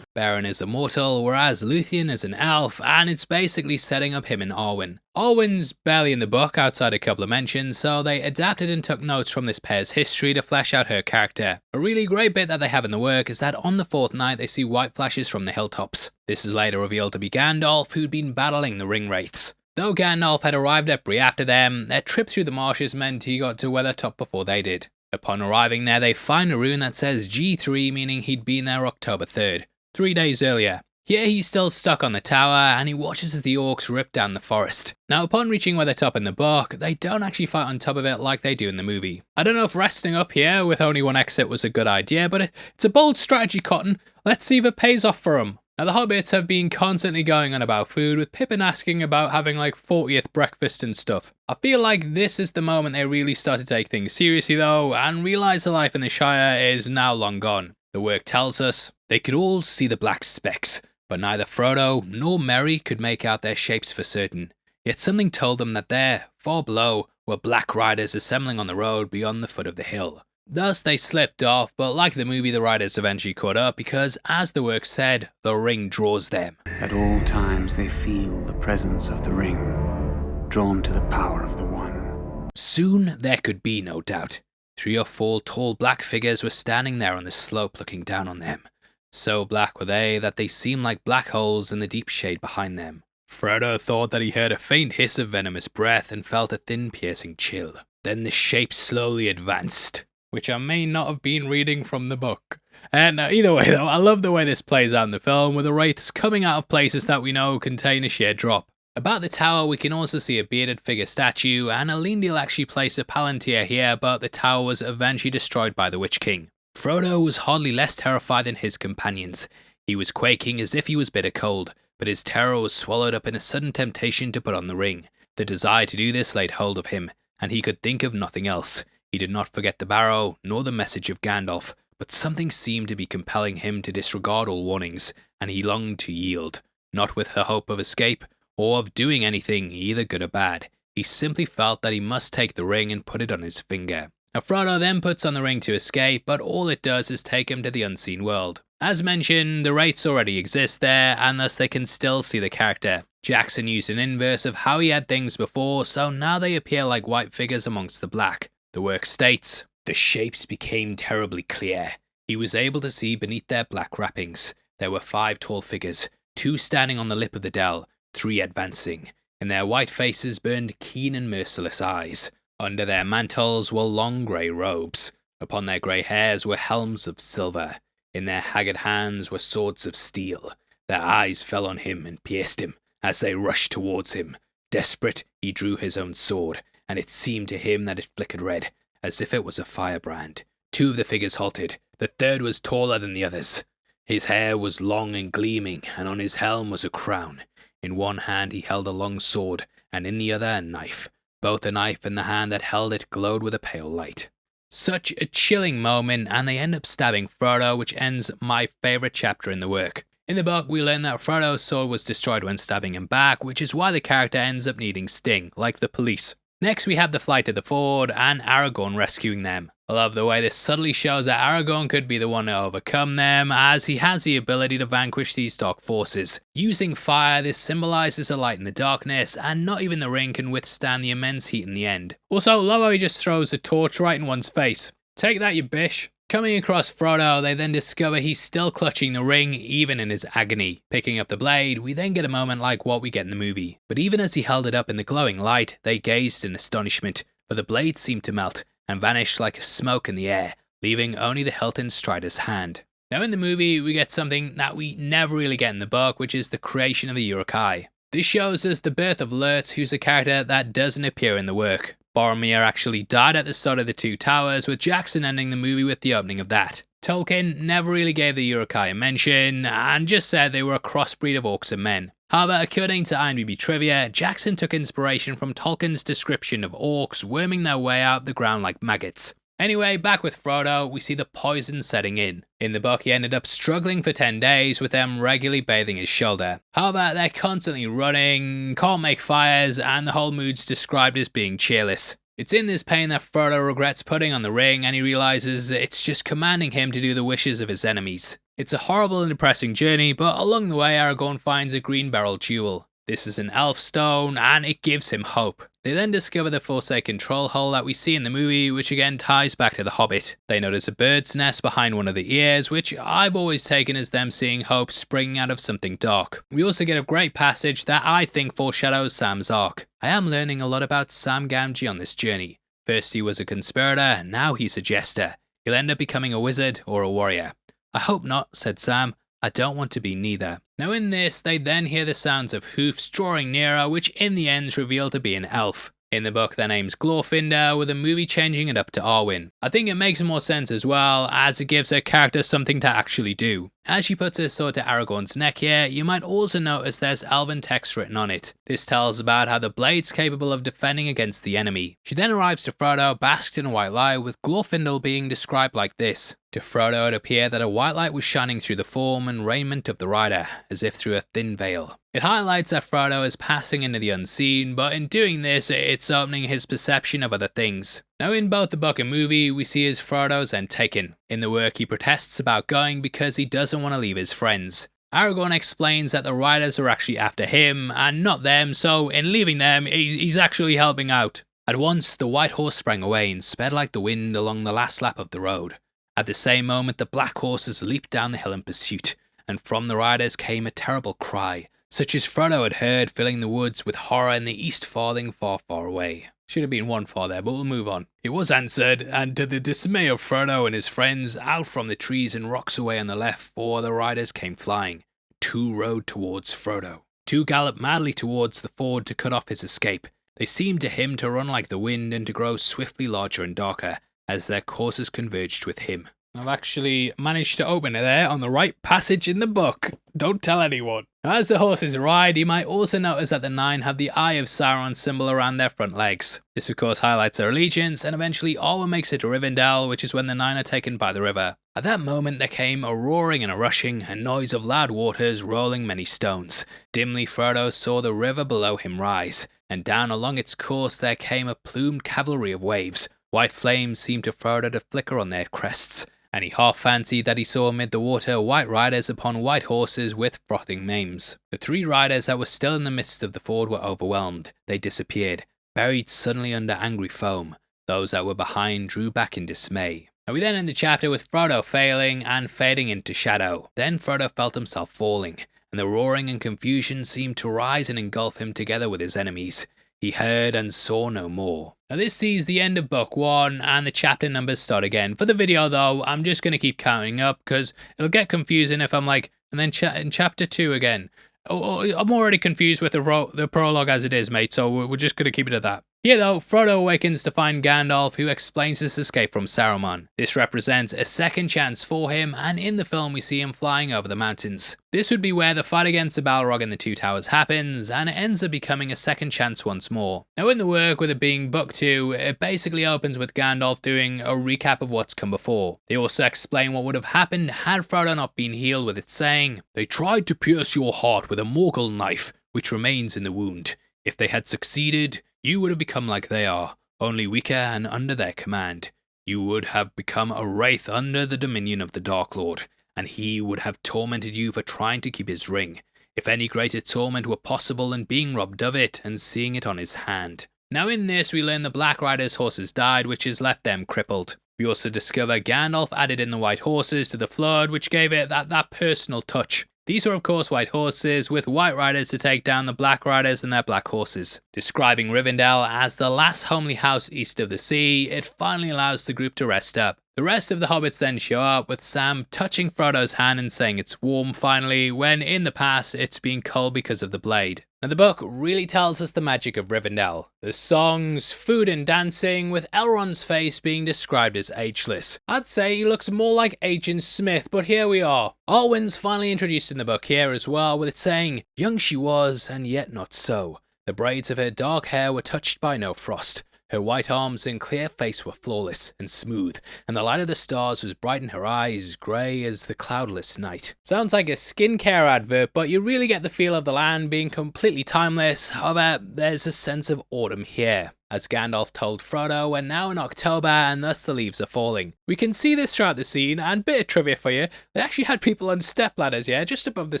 Beren is immortal, whereas Luthien is an elf, and it's basically setting up him and Arwen. Arwen's barely in the book outside a couple of mentions, so they adapted and took notes from this pair's history to flesh out her character. A really great bit that they have in the work is that on the fourth night they see white flashes from the hilltops. This is later revealed to be Gandalf, who'd been battling the ring wraiths. Though Gandalf had arrived at Bree after them, their trip through the marshes meant he got to Weathertop before they did. Upon arriving there, they find a rune that says G3, meaning he'd been there October 3rd, 3 days earlier. Here he's still stuck on the tower, and he watches as the orcs rip down the forest. Now upon reaching Weathertop in the book, they don't actually fight on top of it like they do in the movie. I don't know if resting up here with only one exit was a good idea, but it's a bold strategy, Cotton. Let's see if it pays off for them. Now the Hobbits have been constantly going on about food, with Pippin asking about having like 40th breakfast and stuff. I feel like this is the moment they really start to take things seriously though, and realise the life in the Shire is now long gone. The work tells us, they could all see the black specks, but neither Frodo nor Merry could make out their shapes for certain. Yet something told them that there, far below, were black riders assembling on the road beyond the foot of the hill. Thus they slipped off, but like the movie, the writers eventually caught up because, as the work said, the ring draws them. At all times they feel the presence of the ring, drawn to the power of the one. Soon there could be no doubt. 3 or 4 tall black figures were standing there on the slope looking down on them. So black were they that they seemed like black holes in the deep shade behind them. Frodo thought that he heard a faint hiss of venomous breath and felt a thin piercing chill. Then the shape slowly advanced, which I may not have been reading from the book. And either way though, I love the way this plays out in the film, with the wraiths coming out of places that we know contain a sheer drop. About the tower we can also see a bearded figure statue, and Elendil actually placed a palantir here, but the tower was eventually destroyed by the Witch King. Frodo was hardly less terrified than his companions. He was quaking as if he was bitter cold, but his terror was swallowed up in a sudden temptation to put on the ring. The desire to do this laid hold of him, and he could think of nothing else. He did not forget the barrow, nor the message of Gandalf, but something seemed to be compelling him to disregard all warnings, and he longed to yield, not with the hope of escape, or of doing anything, either good or bad. He simply felt that he must take the ring and put it on his finger. Now Frodo then puts on the ring to escape, but all it does is take him to the unseen world. As mentioned, the wraiths already exist there, and thus they can still see the character. Jackson used an inverse of how he had things before, so now they appear like white figures amongst the black. The work states, the shapes became terribly clear. He was able to see beneath their black wrappings. There were 5 tall figures, 2 standing on the lip of the dell, 3 advancing. In their white faces burned keen and merciless eyes. Under their mantles were long grey robes. Upon their grey hairs were helms of silver. In their haggard hands were swords of steel. Their eyes fell on him and pierced him as they rushed towards him. Desperate, he drew his own sword, and it seemed to him that it flickered red, as if it was a firebrand. 2 of the figures halted. The third was taller than the others. His hair was long and gleaming, and on his helm was a crown. In one hand he held a long sword, and in the other a knife. Both the knife and the hand that held it glowed with a pale light. Such a chilling moment, and they end up stabbing Frodo, which ends my favourite chapter in the work. In the book, we learn that Frodo's sword was destroyed when stabbing him back, which is why the character ends up needing Sting, like the police. Next, we have the flight to the ford and Aragorn rescuing them. I love the way this subtly shows that Aragorn could be the one to overcome them, as he has the ability to vanquish these dark forces. Using fire, this symbolises a light in the darkness, and not even the ring can withstand the immense heat in the end. Also, love how he just throws a torch right in one's face. Take that, you bish. Coming across Frodo, they then discover he's still clutching the ring, even in his agony. Picking up the blade, we then get a moment like what we get in the movie. But even as he held it up in the glowing light, they gazed in astonishment, for the blade seemed to melt and vanish like a smoke in the air, leaving only the hilt in Strider's hand. Now in the movie, we get something that we never really get in the book, which is the creation of the Uruk-hai. This shows us the birth of Lurtz, who's a character that doesn't appear in the work. Boromir actually died at the start of the Two Towers, with Jackson ending the movie with the opening of that. Tolkien never really gave the Uruk-hai a mention, and just said they were a crossbreed of orcs and men. However, according to IMDb trivia, Jackson took inspiration from Tolkien's description of orcs worming their way out of the ground like maggots. Anyway, back with Frodo, we see the poison setting in. In the book, he ended up struggling for 10 days, with them regularly bathing his shoulder. However, they're constantly running, can't make fires, and the whole mood's described as being cheerless. It's in this pain that Frodo regrets putting on the ring, and he realises it's just commanding him to do the wishes of his enemies. It's a horrible and depressing journey, but along the way Aragorn finds a green beryl jewel. This is an elf stone, and it gives him hope. They then discover the Forsaken troll hole that we see in the movie, which again ties back to The Hobbit. They notice a bird's nest behind one of the ears, which I've always taken as them seeing hope springing out of something dark. We also get a great passage that I think foreshadows Sam's arc. I am learning a lot about Sam Gamgee on this journey. First he was a conspirator, now he's a jester. He'll end up becoming a wizard or a warrior. I hope not, said Sam. I don't want to be neither. Now in this, they then hear the sounds of hoofs drawing nearer, which in the end is revealed to be an elf. In the book, their name's Glorfindel, with the movie changing it up to Arwen. I think it makes more sense as well, as it gives her character something to actually do. As she puts her sword to Aragorn's neck here, you might also notice there's elven text written on it. This tells about how the blade's capable of defending against the enemy. She then arrives to Frodo, basked in a white light, with Glorfindel being described like this. To Frodo it appeared that a white light was shining through the form and raiment of the rider, as if through a thin veil. It highlights that Frodo is passing into the unseen, but in doing this, it's opening his perception of other things. Now in both the book and movie, we see his Frodo's then taken. In the work, he protests about going because he doesn't want to leave his friends. Aragorn explains that the riders are actually after him and not them, so in leaving them, he's actually helping out. At once, the white horse sprang away and sped like the wind along the last lap of the road. At the same moment, the black horses leaped down the hill in pursuit, and from the riders came a terrible cry, such as Frodo had heard, filling the woods with horror in the east farthing far, far away. Should have been one far there, but we'll move on. It was answered, and to the dismay of Frodo and his friends, out from the trees and rocks away on the left, 4 of the riders came flying. 2 rode towards Frodo. 2 galloped madly towards the ford to cut off his escape. They seemed to him to run like the wind and to grow swiftly larger and darker, as their courses converged with him. I've actually managed to open it there on the right passage in the book. Don't tell anyone. As the horses ride, you might also notice that the 9 have the Eye of Sauron symbol around their front legs. This of course highlights their allegiance, and eventually Arwen makes it to Rivendell, which is when the 9 are taken by the river. At that moment there came a roaring and a rushing, a noise of loud waters rolling many stones. Dimly Frodo saw the river below him rise, and down along its course there came a plumed cavalry of waves. White flames seemed to Frodo to flicker on their crests, and he half fancied that he saw amid the water white riders upon white horses with frothing manes. The 3 riders that were still in the midst of the ford were overwhelmed. They disappeared, buried suddenly under angry foam. Those that were behind drew back in dismay. And we then end the chapter with Frodo failing and fading into shadow. Then Frodo felt himself falling, and the roaring and confusion seemed to rise and engulf him together with his enemies. He heard and saw no more. Now this sees the end of book 1 and the chapter numbers start again. For the video though, I'm just going to keep counting up because it'll get confusing if I'm like, and then in chapter 2 again. I'm already confused with the prologue as it is, mate, so we're just going to keep it at that. Here though, Frodo awakens to find Gandalf, who explains his escape from Saruman. This represents a second chance for him, and in the film we see him flying over the mountains. This would be where the fight against the Balrog in the 2 Towers happens, and it ends up becoming a second chance once more. Now in the work, with it being book 2, it basically opens with Gandalf doing a recap of what's come before. They also explain what would have happened had Frodo not been healed, with it saying, "They tried to pierce your heart with a Morgul knife, which remains in the wound. If they had succeeded, you would have become like they are, only weaker and under their command. You would have become a wraith under the dominion of the Dark Lord, and he would have tormented you for trying to keep his ring. If any greater torment were possible than being robbed of it and seeing it on his hand." Now in this we learn the Black Riders' horses died, which has left them crippled. We also discover Gandalf added in the white horses to the flood, which gave it that personal touch. These were of course white horses, with white riders to take down the black riders and their black horses. Describing Rivendell as the last homely house east of the sea, it finally allows the group to rest up. The rest of the hobbits then show up, with Sam touching Frodo's hand and saying it's warm finally, when in the past it's been cold because of the blade. Now the book really tells us the magic of Rivendell. There's songs, food and dancing, with Elrond's face being described as ageless. I'd say he looks more like Agent Smith, but here we are. Arwen's finally introduced in the book here as well, with it saying, "Young she was, and yet not so. The braids of her dark hair were touched by no frost. Her white arms and clear face were flawless and smooth, and the light of the stars was bright in her eyes, grey as the cloudless night." Sounds like a skincare advert, but you really get the feel of the land being completely timeless. However, there's a sense of autumn here, as Gandalf told Frodo, we're now in October and thus the leaves are falling. We can see this throughout the scene, and bit of trivia for you, they actually had people on stepladders here, just above the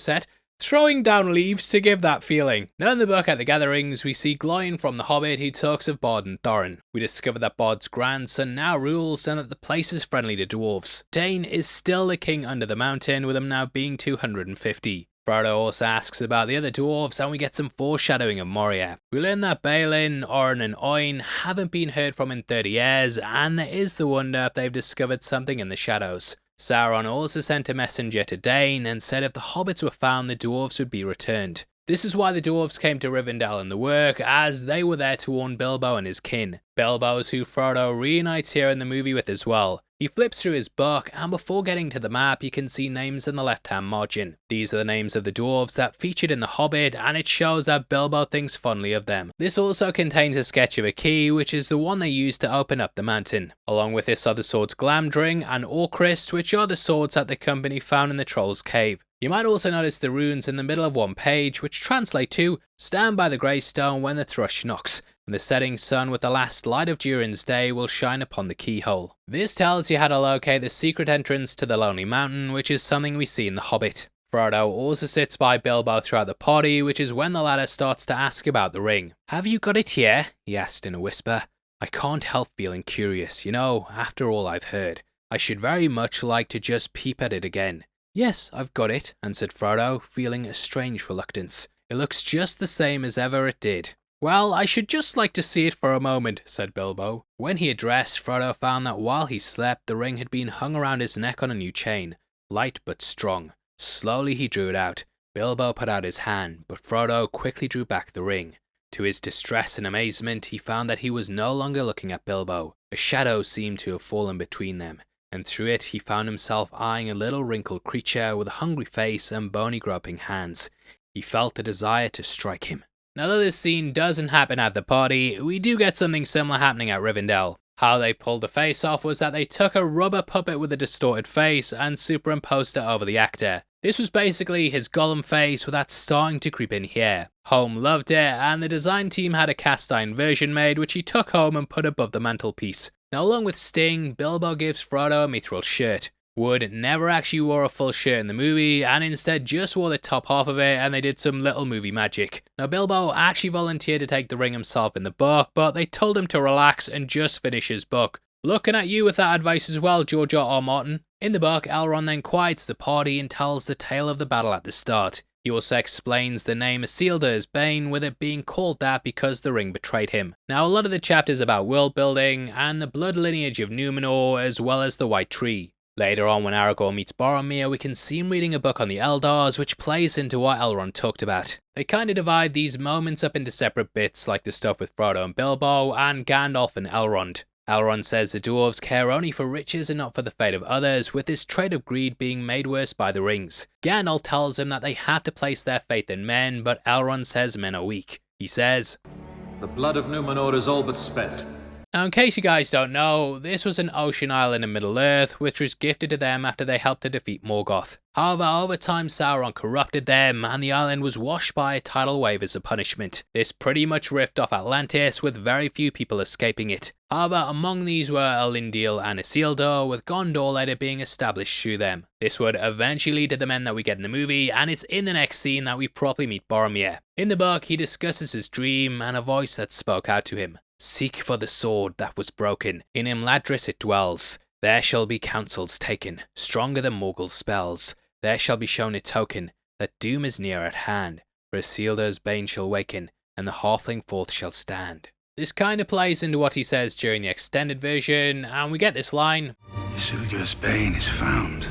set, throwing down leaves to give that feeling. Now in the book at the gatherings, we see Glóin from the Hobbit, who talks of Bod and Thorin. We discover that Bod's grandson now rules and that the place is friendly to dwarves. Dain is still the king under the mountain, with him now being 250. Frodo also asks about the other dwarves, and we get some foreshadowing of Moria. We learn that Balin, Orin and Oin haven't been heard from in 30 years, and there is the wonder if they've discovered something in the shadows. Sauron also sent a messenger to Dain and said if the hobbits were found, the dwarves would be returned. This is why the dwarves came to Rivendell in the work, as they were there to warn Bilbo and his kin. Bilbo's who Frodo reunites here in the movie with as well. He flips through his book, and before getting to the map you can see names in the left hand margin. These are the names of the dwarves that featured in The Hobbit, and it shows that Bilbo thinks fondly of them. This also contains a sketch of a key, which is the one they used to open up the mountain. Along with this are the swords Glamdring and Orcrist, which are the swords that the company found in the Troll's Cave. You might also notice the runes in the middle of one page, which translate to, "Stand by the grey stone when the thrush knocks, and the setting sun with the last light of Durin's day will shine upon the keyhole." This tells you how to locate the secret entrance to the Lonely Mountain, which is something we see in The Hobbit. Frodo also sits by Bilbo throughout the party, which is when the latter starts to ask about the ring. "Have you got it here?" he asked in a whisper. "I can't help feeling curious, you know, after all I've heard. I should very much like to just peep at it again." "Yes, I've got it," answered Frodo, feeling a strange reluctance. "It looks just the same as ever it did." "Well, I should just like to see it for a moment," said Bilbo. When he had dressed, Frodo found that while he slept, the ring had been hung around his neck on a new chain, light but strong. Slowly he drew it out. Bilbo put out his hand, but Frodo quickly drew back the ring. To his distress and amazement, he found that he was no longer looking at Bilbo. A shadow seemed to have fallen between them, and through it he found himself eyeing a little wrinkled creature with a hungry face and bony groping hands. He felt the desire to strike him. Now, though this scene doesn't happen at the party, we do get something similar happening at Rivendell. How they pulled the face off was that they took a rubber puppet with a distorted face and superimposed it over the actor. This was basically his Gollum face without starting to creep in here. Home loved it, and the design team had a cast iron version made which he took home and put above the mantelpiece. Now, along with Sting, Bilbo gives Frodo a mithril shirt. Wood never actually wore a full shirt in the movie, and instead just wore the top half of it, and they did some little movie magic. Now, Bilbo actually volunteered to take the ring himself in the book, but they told him to relax and just finish his book. Looking at you with that advice as well, George R.R. Martin. In the book, Elrond then quiets the party and tells the tale of the battle at the start. He also explains the name Isildur's Bane, with it being called that because the ring betrayed him. Now, a lot of the chapters about world building and the blood lineage of Numenor, as well as the White Tree. Later on, when Aragorn meets Boromir, we can see him reading a book on the Eldars, which plays into what Elrond talked about. They kind of divide these moments up into separate bits, like the stuff with Frodo and Bilbo, and Gandalf and Elrond. Elrond says the dwarves care only for riches and not for the fate of others, with this trait of greed being made worse by the rings. Gandalf tells him that they have to place their faith in men, but Elrond says men are weak. He says, "The blood of Numenor is all but spent." Now, in case you guys don't know, this was an ocean island in Middle-earth, which was gifted to them after they helped to defeat Morgoth. However, over time Sauron corrupted them, and the island was washed by a tidal wave as a punishment. This pretty much ripped off Atlantis, with very few people escaping it. However, among these were Elendil and Isildur, with Gondor later being established through them. This would eventually lead to the men that we get in the movie, and it's in the next scene that we properly meet Boromir. In the book, he discusses his dream and a voice that spoke out to him. "Seek for the sword that was broken. In Imladris it dwells. There shall be counsels taken, stronger than Morgul's spells. There shall be shown a token that doom is near at hand. For Isildur's bane shall waken, and the halfling forth shall stand." This kind of plays into what he says during the extended version, and we get this line. Isildur's bane is found.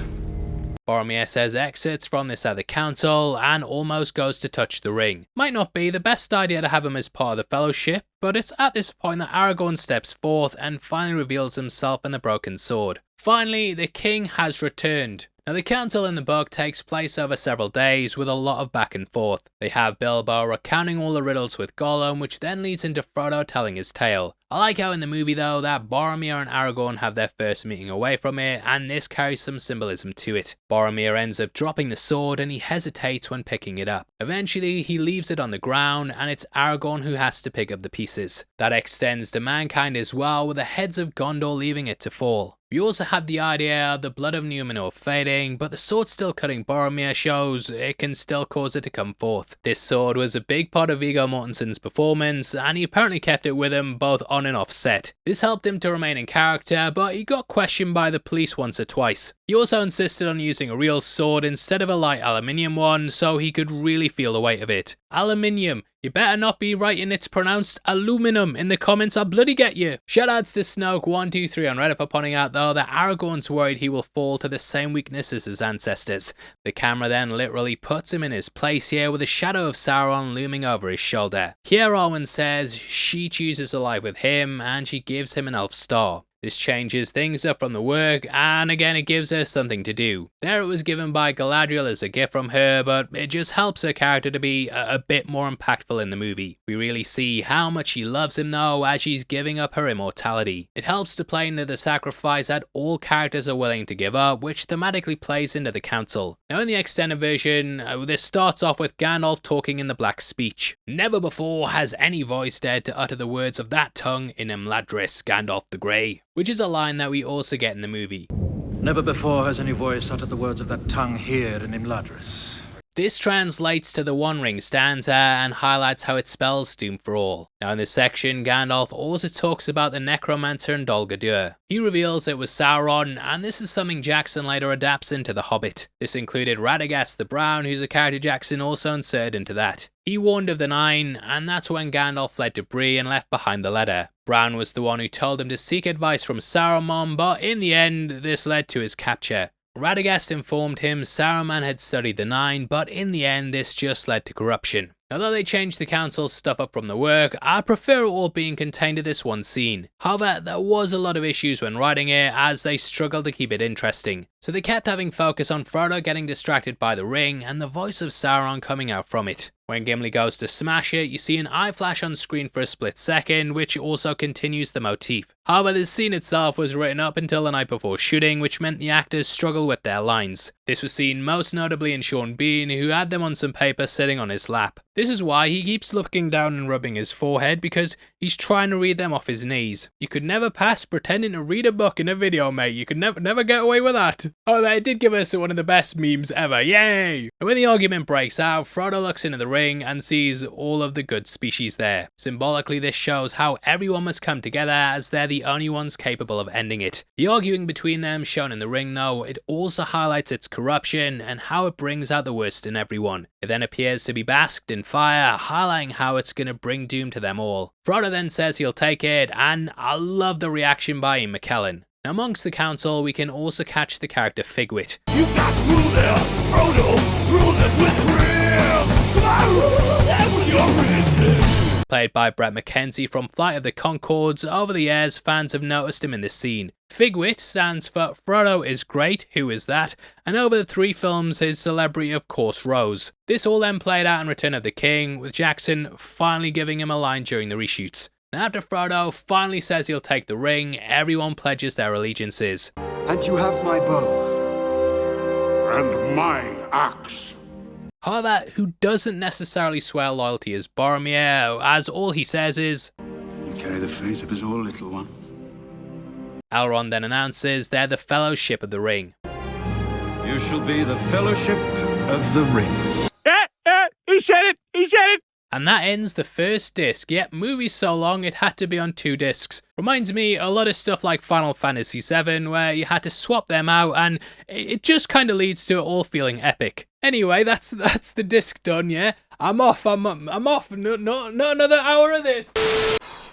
Boromir says exits from this at the council and almost goes to touch the ring. Might not be the best idea to have him as part of the fellowship, but it's at this point that Aragorn steps forth and finally reveals himself and the broken sword. Finally, the king has returned. Now, the council in the book takes place over several days with a lot of back and forth. They have Bilbo recounting all the riddles with Gollum, which then leads into Frodo telling his tale. I like how in the movie though that Boromir and Aragorn have their first meeting away from it, and this carries some symbolism to it. Boromir ends up dropping the sword and he hesitates when picking it up. Eventually he leaves it on the ground and it's Aragorn who has to pick up the pieces. That extends to mankind as well, with the heads of Gondor leaving it to fall. We also have the idea of the blood of Numenor fading, but the sword still cutting Boromir shows it can still cause it to come forth. This sword was a big part of Viggo Mortensen's performance, and he apparently kept it with him both on and off set. This helped him to remain in character, but he got questioned by the police once or twice. He also insisted on using a real sword instead of a light aluminium one, so he could really feel the weight of it. Aluminium. You better not be writing it's pronounced aluminum in the comments, I'll bloody get you. Shoutouts to Snoke123 on Reddit for pointing out though that Aragorn's worried he will fall to the same weakness as his ancestors. The camera then literally puts him in his place here with a shadow of Sauron looming over his shoulder. Here Arwen says she chooses a life with him and she gives him an elf star. This changes things up from the work, and again it gives her something to do. There it was given by Galadriel as a gift from her, but it just helps her character to be a bit more impactful in the movie. We really see how much she loves him though, as she's giving up her immortality. It helps to play into the sacrifice that all characters are willing to give up, which thematically plays into the council. Now in the extended version, this starts off with Gandalf talking in the Black Speech. Never before has any voice dared to utter the words of that tongue in Imladris, Gandalf the Grey, which is a line that we also get in the movie. Never before has any voice uttered the words of that tongue here in Imladris. This translates to the One Ring stanza and highlights how it spells doom for all. Now in this section, Gandalf also talks about the necromancer in Dol Guldur. He reveals it was Sauron, and this is something Jackson later adapts into The Hobbit. This included Radagast the Brown, who's a character Jackson also inserted into that. He warned of the Nine, and that's when Gandalf fled to Bree and left behind the letter. Brown was the one who told him to seek advice from Saruman, but in the end, this led to his capture. Radagast informed him Saruman had studied the Nine, but in the end this just led to corruption. Although they changed the council's stuff up from the work, I prefer it all being contained to this one scene. However, there was a lot of issues when writing it, as they struggled to keep it interesting. So they kept having focus on Frodo getting distracted by the ring and the voice of Sauron coming out from it. When Gimli goes to smash it, you see an eye flash on screen for a split second, which also continues the motif. However, the scene itself was written up until the night before shooting, which meant the actors struggled with their lines. This was seen most notably in Sean Bean, who had them on some paper sitting on his lap. This is why he keeps looking down and rubbing his forehead, because he's trying to read them off his knees. You could never pass pretending to read a book in a video, mate. You could never get away with that. However, it did give us one of the best memes ever. Yay! And when the argument breaks out, Frodo looks into the ring and sees all of the good species there. Symbolically, this shows how everyone must come together, as they're the only ones capable of ending it. The arguing between them shown in the ring though, it also highlights its corruption and how it brings out the worst in everyone. It then appears to be basked in fire, highlighting how it's going to bring doom to them all. Frodo then says he'll take it, and I love the reaction by Ian McKellen. Now amongst the council, we can also catch the character Figwit. You got to rule there, Frodo! Rule them with real! Come on, rule them with your business! Played by Brett McKenzie from Flight of the Conchords. Over the years, fans have noticed him in this scene. Figwit stands for Frodo is great, who is that? And over the 3 films, his celebrity of course rose. This all then played out in Return of the King, with Jackson finally giving him a line during the reshoots. And after Frodo finally says he'll take the ring, everyone pledges their allegiances. And you have my bow. And my axe. However, who doesn't necessarily swear loyalty is Boromir, as all he says is, You carry the fate of us all, little one. Elrond then announces they're the Fellowship of the Ring. You shall be the Fellowship of the Ring. He said it! And that ends the first disc. Yep, movie's so long it had to be on 2 discs. Reminds me a lot of stuff like Final Fantasy VII, where you had to swap them out, and it just kind of leads to it all feeling epic. Anyway, that's the disc done, yeah? I'm off. I'm off. No another hour of this.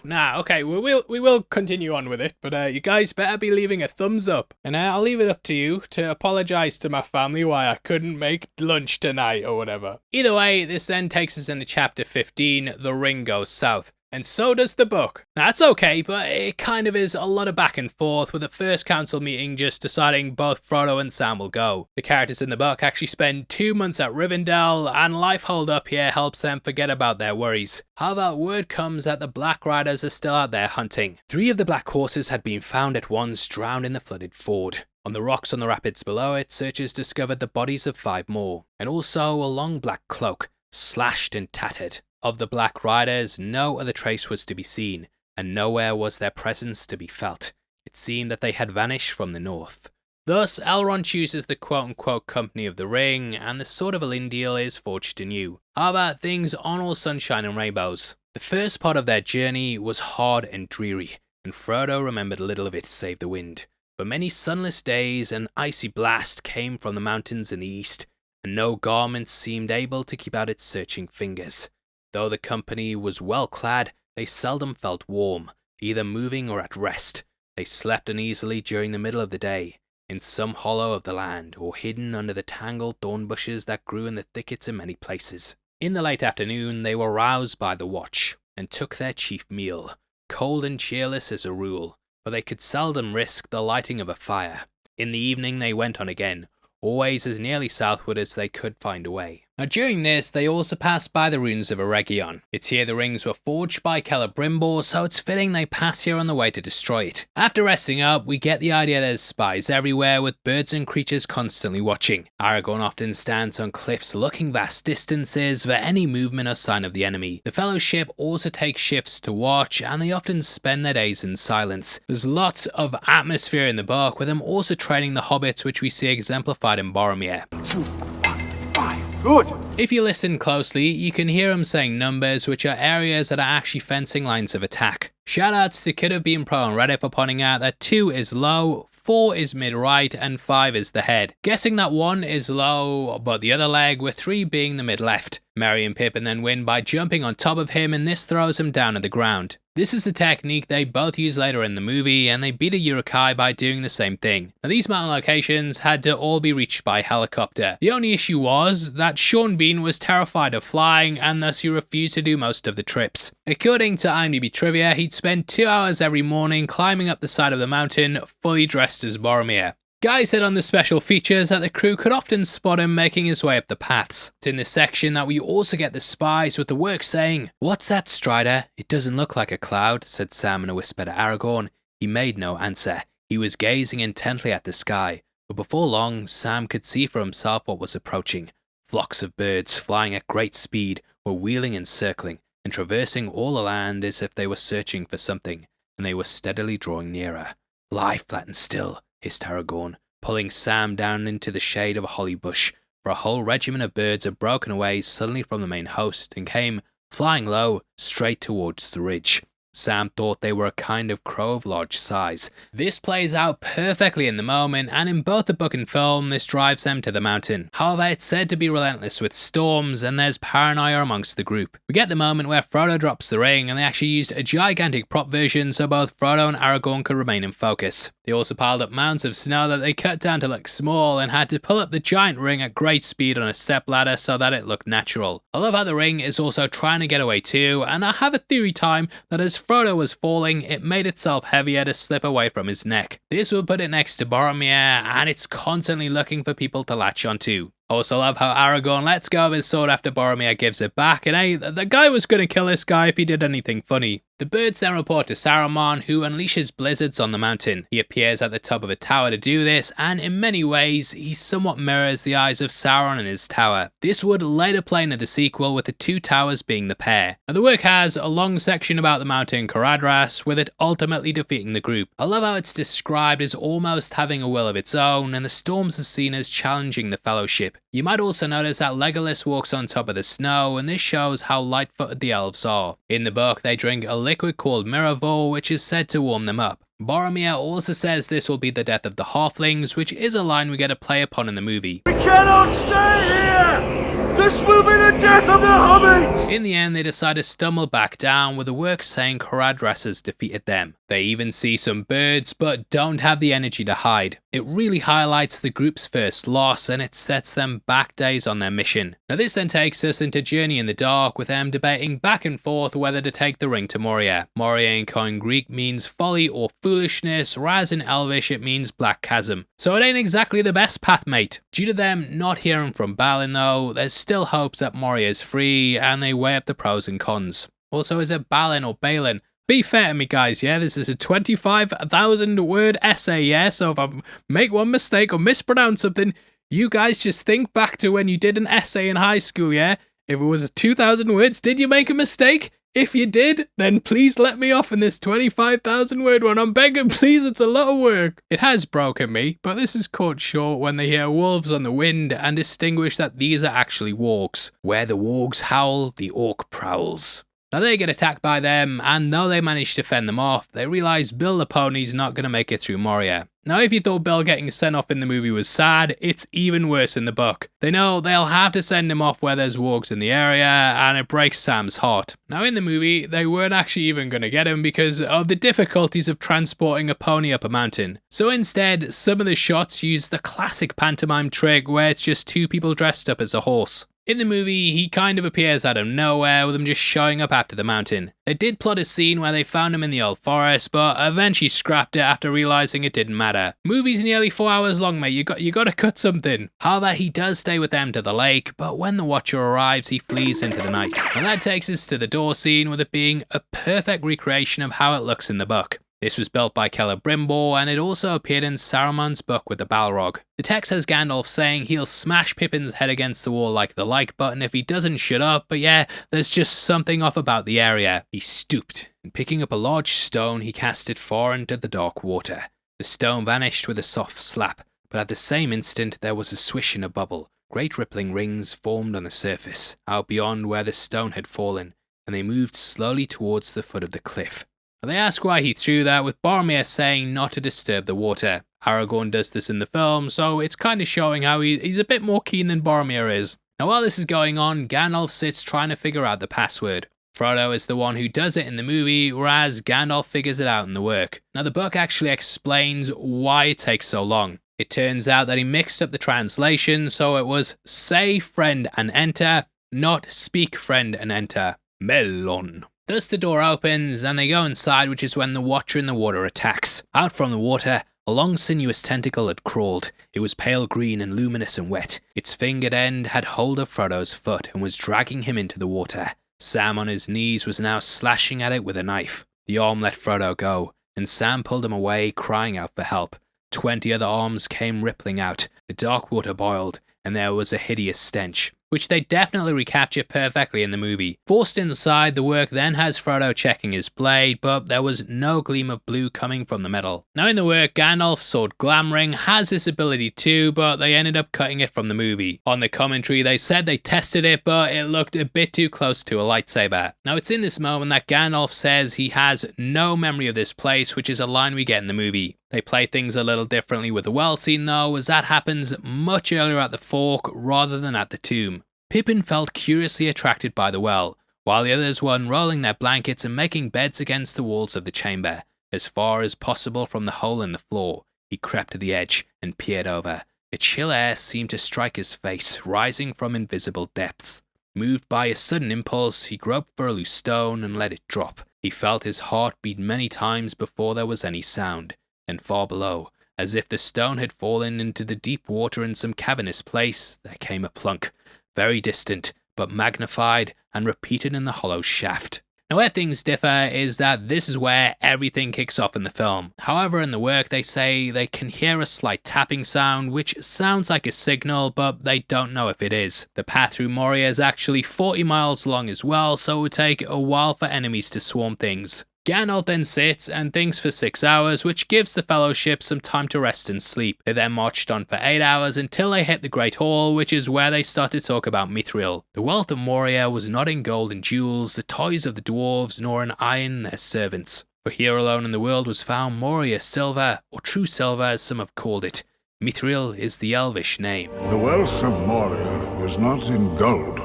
Nah, okay, we will continue on with it, but you guys better be leaving a thumbs up. And I'll leave it up to you to apologise to my family why I couldn't make lunch tonight or whatever. Either way, this then takes us into chapter 15, The Ring Goes South. And so does the book. Now, that's okay, but it kind of is a lot of back and forth, with the first council meeting just deciding both Frodo and Sam will go. The characters in the book actually spend 2 months at Rivendell, and life hold up here helps them forget about their worries. However, word comes that the Black Riders are still out there hunting. 3 of the black horses had been found at once, drowned in the flooded ford. On the rocks on the rapids below it, searchers discovered the bodies of 5 more, and also a long black cloak, slashed and tattered. Of the Black Riders, no other trace was to be seen, and nowhere was their presence to be felt. It seemed that they had vanished from the north. Thus, Elrond chooses the quote-unquote Company of the Ring, and the Sword of Elendil is forged anew. However, things aren't all sunshine and rainbows. The first part of their journey was hard and dreary, and Frodo remembered little of it save the wind. For many sunless days, an icy blast came from the mountains in the east, and no garment seemed able to keep out its searching fingers. Though the company was well clad, they seldom felt warm, either moving or at rest. They slept uneasily during the middle of the day, in some hollow of the land, or hidden under the tangled thorn bushes that grew in the thickets in many places. In the late afternoon, they were roused by the watch, and took their chief meal, cold and cheerless as a rule. but they could seldom risk the lighting of a fire. In the evening they went on again, always as nearly southward as they could find a way. Now during this, they also passed by the ruins of Eregion. It's here the rings were forged by Celebrimbor, so it's fitting they pass here on the way to destroy it. After resting up, we get the idea there's spies everywhere, with birds and creatures constantly watching. Aragorn often stands on cliffs looking vast distances for any movement or sign of the enemy. The Fellowship also take shifts to watch, and they often spend their days in silence. There's lots of atmosphere in the book, with them also training the hobbits, which we see exemplified in Boromir. 2, 1, 5. Good. If you listen closely, you can hear him saying numbers, which are areas that are actually fencing lines of attack. Shoutouts to Could Have Been Pro on Reddit for pointing out that 2 is low, 4 is mid-right, and 5 is the head. Guessing that 1 is low, but the other leg, with 3 being the mid-left. Merry and Pippin then win by jumping on top of him, and this throws him down at the ground. This is a technique they both use later in the movie, and they beat a Uruk-hai by doing the same thing. Now these mountain locations had to all be reached by helicopter. The only issue was that Sean Bean was terrified of flying, and thus he refused to do most of the trips. According to IMDb trivia, he'd spend 2 hours every morning climbing up the side of the mountain, fully dressed as Boromir. Guy said on the special features that the crew could often spot him making his way up the paths. It's in this section that we also get the spies, with the work saying, "What's that, Strider? It doesn't look like a cloud," said Sam in a whisper to Aragorn. He made no answer. He was gazing intently at the sky, but before long, Sam could see for himself what was approaching. Flocks of birds flying at great speed were wheeling and circling, and traversing all the land as if they were searching for something, and they were steadily drawing nearer. "Lie flat and still," hissed Aragorn, pulling Sam down into the shade of a holly bush, for a whole regiment of birds had broken away suddenly from the main host and came, flying low, straight towards the ridge. Sam thought they were a kind of crow of large size. This plays out perfectly in the moment, and in both the book and film, this drives them to the mountain. However, it's said to be relentless with storms, and there's paranoia amongst the group. We get the moment where Frodo drops the ring, and they actually used a gigantic prop version so both Frodo and Aragorn could remain in focus. They also piled up mounds of snow that they cut down to look small, and had to pull up the giant ring at great speed on a step ladder so that it looked natural. I love how the ring is also trying to get away too, and I have a theory time that as Frodo was falling, it made itself heavier to slip away from his neck. This would put it next to Boromir, and it's constantly looking for people to latch onto. Also love how Aragorn lets go of his sword after Boromir gives it back, and hey, the guy was going to kill this guy if he did anything funny. The birds then report to Saruman, who unleashes blizzards on the mountain. He appears at the top of a tower to do this, and in many ways, he somewhat mirrors the eyes of Sauron in his tower. This would later play into the sequel, with the two towers being the pair. Now, the work has a long section about the mountain Caradhras, with it ultimately defeating the group. I love how it's described as almost having a will of its own, and the storms are seen as challenging the Fellowship. You might also notice that Legolas walks on top of the snow, and this shows how light-footed the elves are. In the book, they drink a liquid called Miravor, which is said to warm them up. Boromir also says this will be the death of the halflings, which is a line we get to play upon in the movie. We cannot stay here! This will be the death of the hobbits! In the end, they decide to stumble back down, with the work saying Caradhras has defeated them. They even see some birds, but don't have the energy to hide. It really highlights the group's first loss, and it sets them back days on their mission. Now this then takes us into Journey in the Dark, with them debating back and forth whether to take the ring to Moria. Moria in Koine Greek means folly or foolishness, whereas in Elvish it means black chasm. So it ain't exactly the best path, mate. Due to them not hearing from Balin though, there's still hopes that Moria is free, and they weigh up the pros and cons. Also, is it Balin or Balin? Be fair to me, guys, yeah? This is a 25,000 word essay, yeah? So if I make one mistake or mispronounce something, you guys just think back to when you did an essay in high school, yeah? If it was 2,000 words, did you make a mistake? If you did, then please let me off in this 25,000 word one. I'm begging, please, it's a lot of work. It has broken me, but this is cut short when they hear wolves on the wind and distinguish that these are actually wargs. Where the wargs howl, the orc prowls. Now they get attacked by them, and though they manage to fend them off, they realise Bill the pony's not going to make it through Moria. Now if you thought Bill getting sent off in the movie was sad, it's even worse in the book. They know they'll have to send him off where there's wargs in the area, and it breaks Sam's heart. Now in the movie, they weren't actually even going to get him because of the difficulties of transporting a pony up a mountain. So instead, some of the shots use the classic pantomime trick where it's just two people dressed up as a horse. In the movie, he kind of appears out of nowhere with him just showing up after the mountain. They did plot a scene where they found him in the old forest, but eventually scrapped it after realizing it didn't matter. Movie's nearly 4 hours long, mate, you gotta cut something. However, he does stay with them to the lake, but when the Watcher arrives, he flees into the night. And that takes us to the door scene, with it being a perfect recreation of how it looks in the book. This was built by Celebrimbor, and it also appeared in Saruman's book with the Balrog. The text has Gandalf saying he'll smash Pippin's head against the wall like the like button if he doesn't shut up, but yeah, there's just something off about the area. He stooped, and picking up a large stone, he cast it far into the dark water. The stone vanished with a soft slap, but at the same instant there was a swish and a bubble. Great rippling rings formed on the surface, out beyond where the stone had fallen, and they moved slowly towards the foot of the cliff. They ask why he threw that, with Boromir saying not to disturb the water. Aragorn does this in the film, so it's kind of showing how he's a bit more keen than Boromir is. Now while this is going on, Gandalf sits trying to figure out the password. Frodo is the one who does it in the movie, whereas Gandalf figures it out in the work. Now the book actually explains why it takes so long. It turns out that he mixed up the translation, so it was say friend and enter, not speak friend and enter. Melon. Thus the door opens and they go inside, which is when the Watcher in the water attacks. Out from the water, a long sinuous tentacle had crawled. It was pale green and luminous and wet. Its fingered end had hold of Frodo's foot and was dragging him into the water. Sam on his knees was now slashing at it with a knife. The arm let Frodo go, and Sam pulled him away, crying out for help. 20 other arms came rippling out. The dark water boiled, and there was a hideous stench, which they definitely recapture perfectly in the movie. Forced inside, the work then has Frodo checking his blade, but there was no gleam of blue coming from the metal. Now in the work, Gandalf's sword Glamring has this ability too, but they ended up cutting it from the movie. On the commentary, they said they tested it, but it looked a bit too close to a lightsaber. Now it's in this moment that Gandalf says he has no memory of this place, which is a line we get in the movie. They play things a little differently with the well scene though, as that happens much earlier at the fork rather than at the tomb. Pippin felt curiously attracted by the well, while the others were unrolling their blankets and making beds against the walls of the chamber. As far as possible from the hole in the floor, he crept to the edge and peered over. A chill air seemed to strike his face, rising from invisible depths. Moved by a sudden impulse, he groped for a loose stone and let it drop. He felt his heart beat many times before there was any sound. And far below, as if the stone had fallen into the deep water in some cavernous place, there came a plunk, very distant, but magnified and repeated in the hollow shaft. Now where things differ is that this is where everything kicks off in the film. However, in the work they say they can hear a slight tapping sound, which sounds like a signal, but they don't know if it is. The path through Moria is actually 40 miles long as well, so it would take a while for enemies to swarm things. Gandalf then sits and thinks for 6 hours, which gives the Fellowship some time to rest and sleep. They then marched on for 8 hours until they hit the Great Hall, which is where they start to talk about Mithril. The wealth of Moria was not in gold and jewels, the toys of the dwarves, nor in iron their servants. For here alone in the world was found Moria silver, or true silver as some have called it. Mithril is the Elvish name. The wealth of Moria was not in gold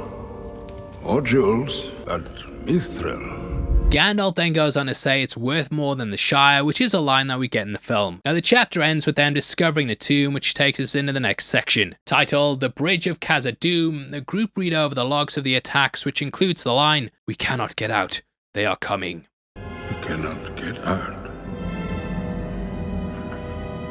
or jewels, but Mithril. Gandalf then goes on to say it's worth more than the Shire, which is a line that we get in the film. Now the chapter ends with them discovering the tomb, which takes us into the next section. Titled The Bridge of Khazad-dûm, the group read over the logs of the attacks, which includes the line, "We cannot get out. They are coming." We cannot get out.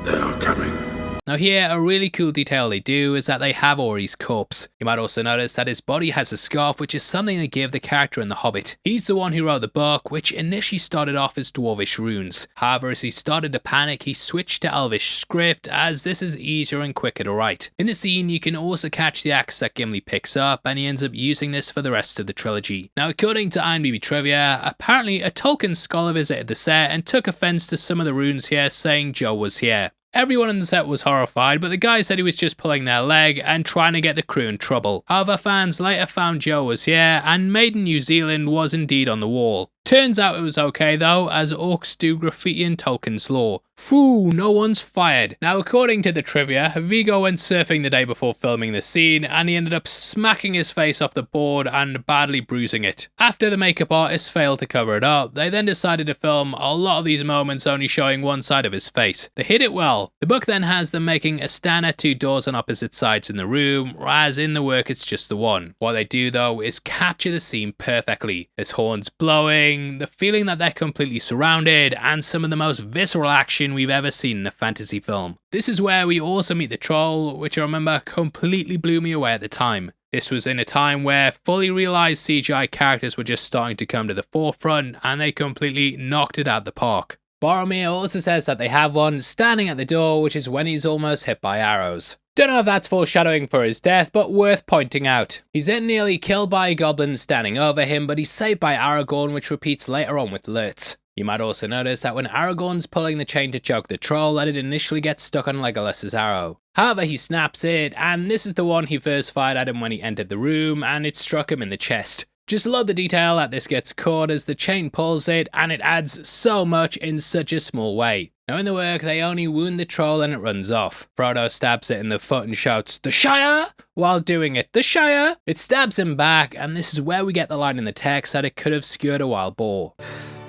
They are coming. Now here, a really cool detail they do is that they have Ori's corpse. You might also notice that his body has a scarf, which is something they give the character in The Hobbit. He's the one who wrote the book, which initially started off as Dwarvish runes. However, as he started to panic, he switched to Elvish script, as this is easier and quicker to write. In the scene, you can also catch the axe that Gimli picks up, and he ends up using this for the rest of the trilogy. Now, according to IMDb trivia, apparently a Tolkien scholar visited the set and took offense to some of the runes here, saying Joe was here. Everyone on the set was horrified, but the guy said he was just pulling their leg and trying to get the crew in trouble. However, fans later found Joe was here, and Made in New Zealand was indeed on the wall. Turns out it was okay though, as orcs do graffiti in Tolkien's lore. Phew, no one's fired. Now, according to the trivia, Viggo went surfing the day before filming the scene, and he ended up smacking his face off the board and badly bruising it. After the makeup artist failed to cover it up, they then decided to film a lot of these moments only showing one side of his face. They hit it well. The book then has them making a stand at 2 doors on opposite sides in the room, whereas in the work it's just the one. What they do though is capture the scene perfectly. There's horns blowing, the feeling that they're completely surrounded, and some of the most visceral action we've ever seen in a fantasy film. This is where we also meet the troll, which I remember completely blew me away at the time. This was in a time where fully realised CGI characters were just starting to come to the forefront, and they completely knocked it out the park. Boromir also says that they have one standing at the door, which is when he's almost hit by arrows. Don't know if that's foreshadowing for his death, but worth pointing out. He's then nearly killed by a goblin standing over him, but he's saved by Aragorn, which repeats later on with Lurtz. You might also notice that when Aragorn's pulling the chain to choke the troll, that it initially gets stuck on Legolas's arrow. However, he snaps it, and this is the one he first fired at him when he entered the room, and it struck him in the chest. Just love the detail that this gets caught as the chain pulls it, and it adds so much in such a small way. Now in the work, they only wound the troll and it runs off. Frodo stabs it in the foot and shouts, "The Shire!" while doing it. The Shire! It stabs him back, and this is where we get the line in the text that it could have skewered a wild boar.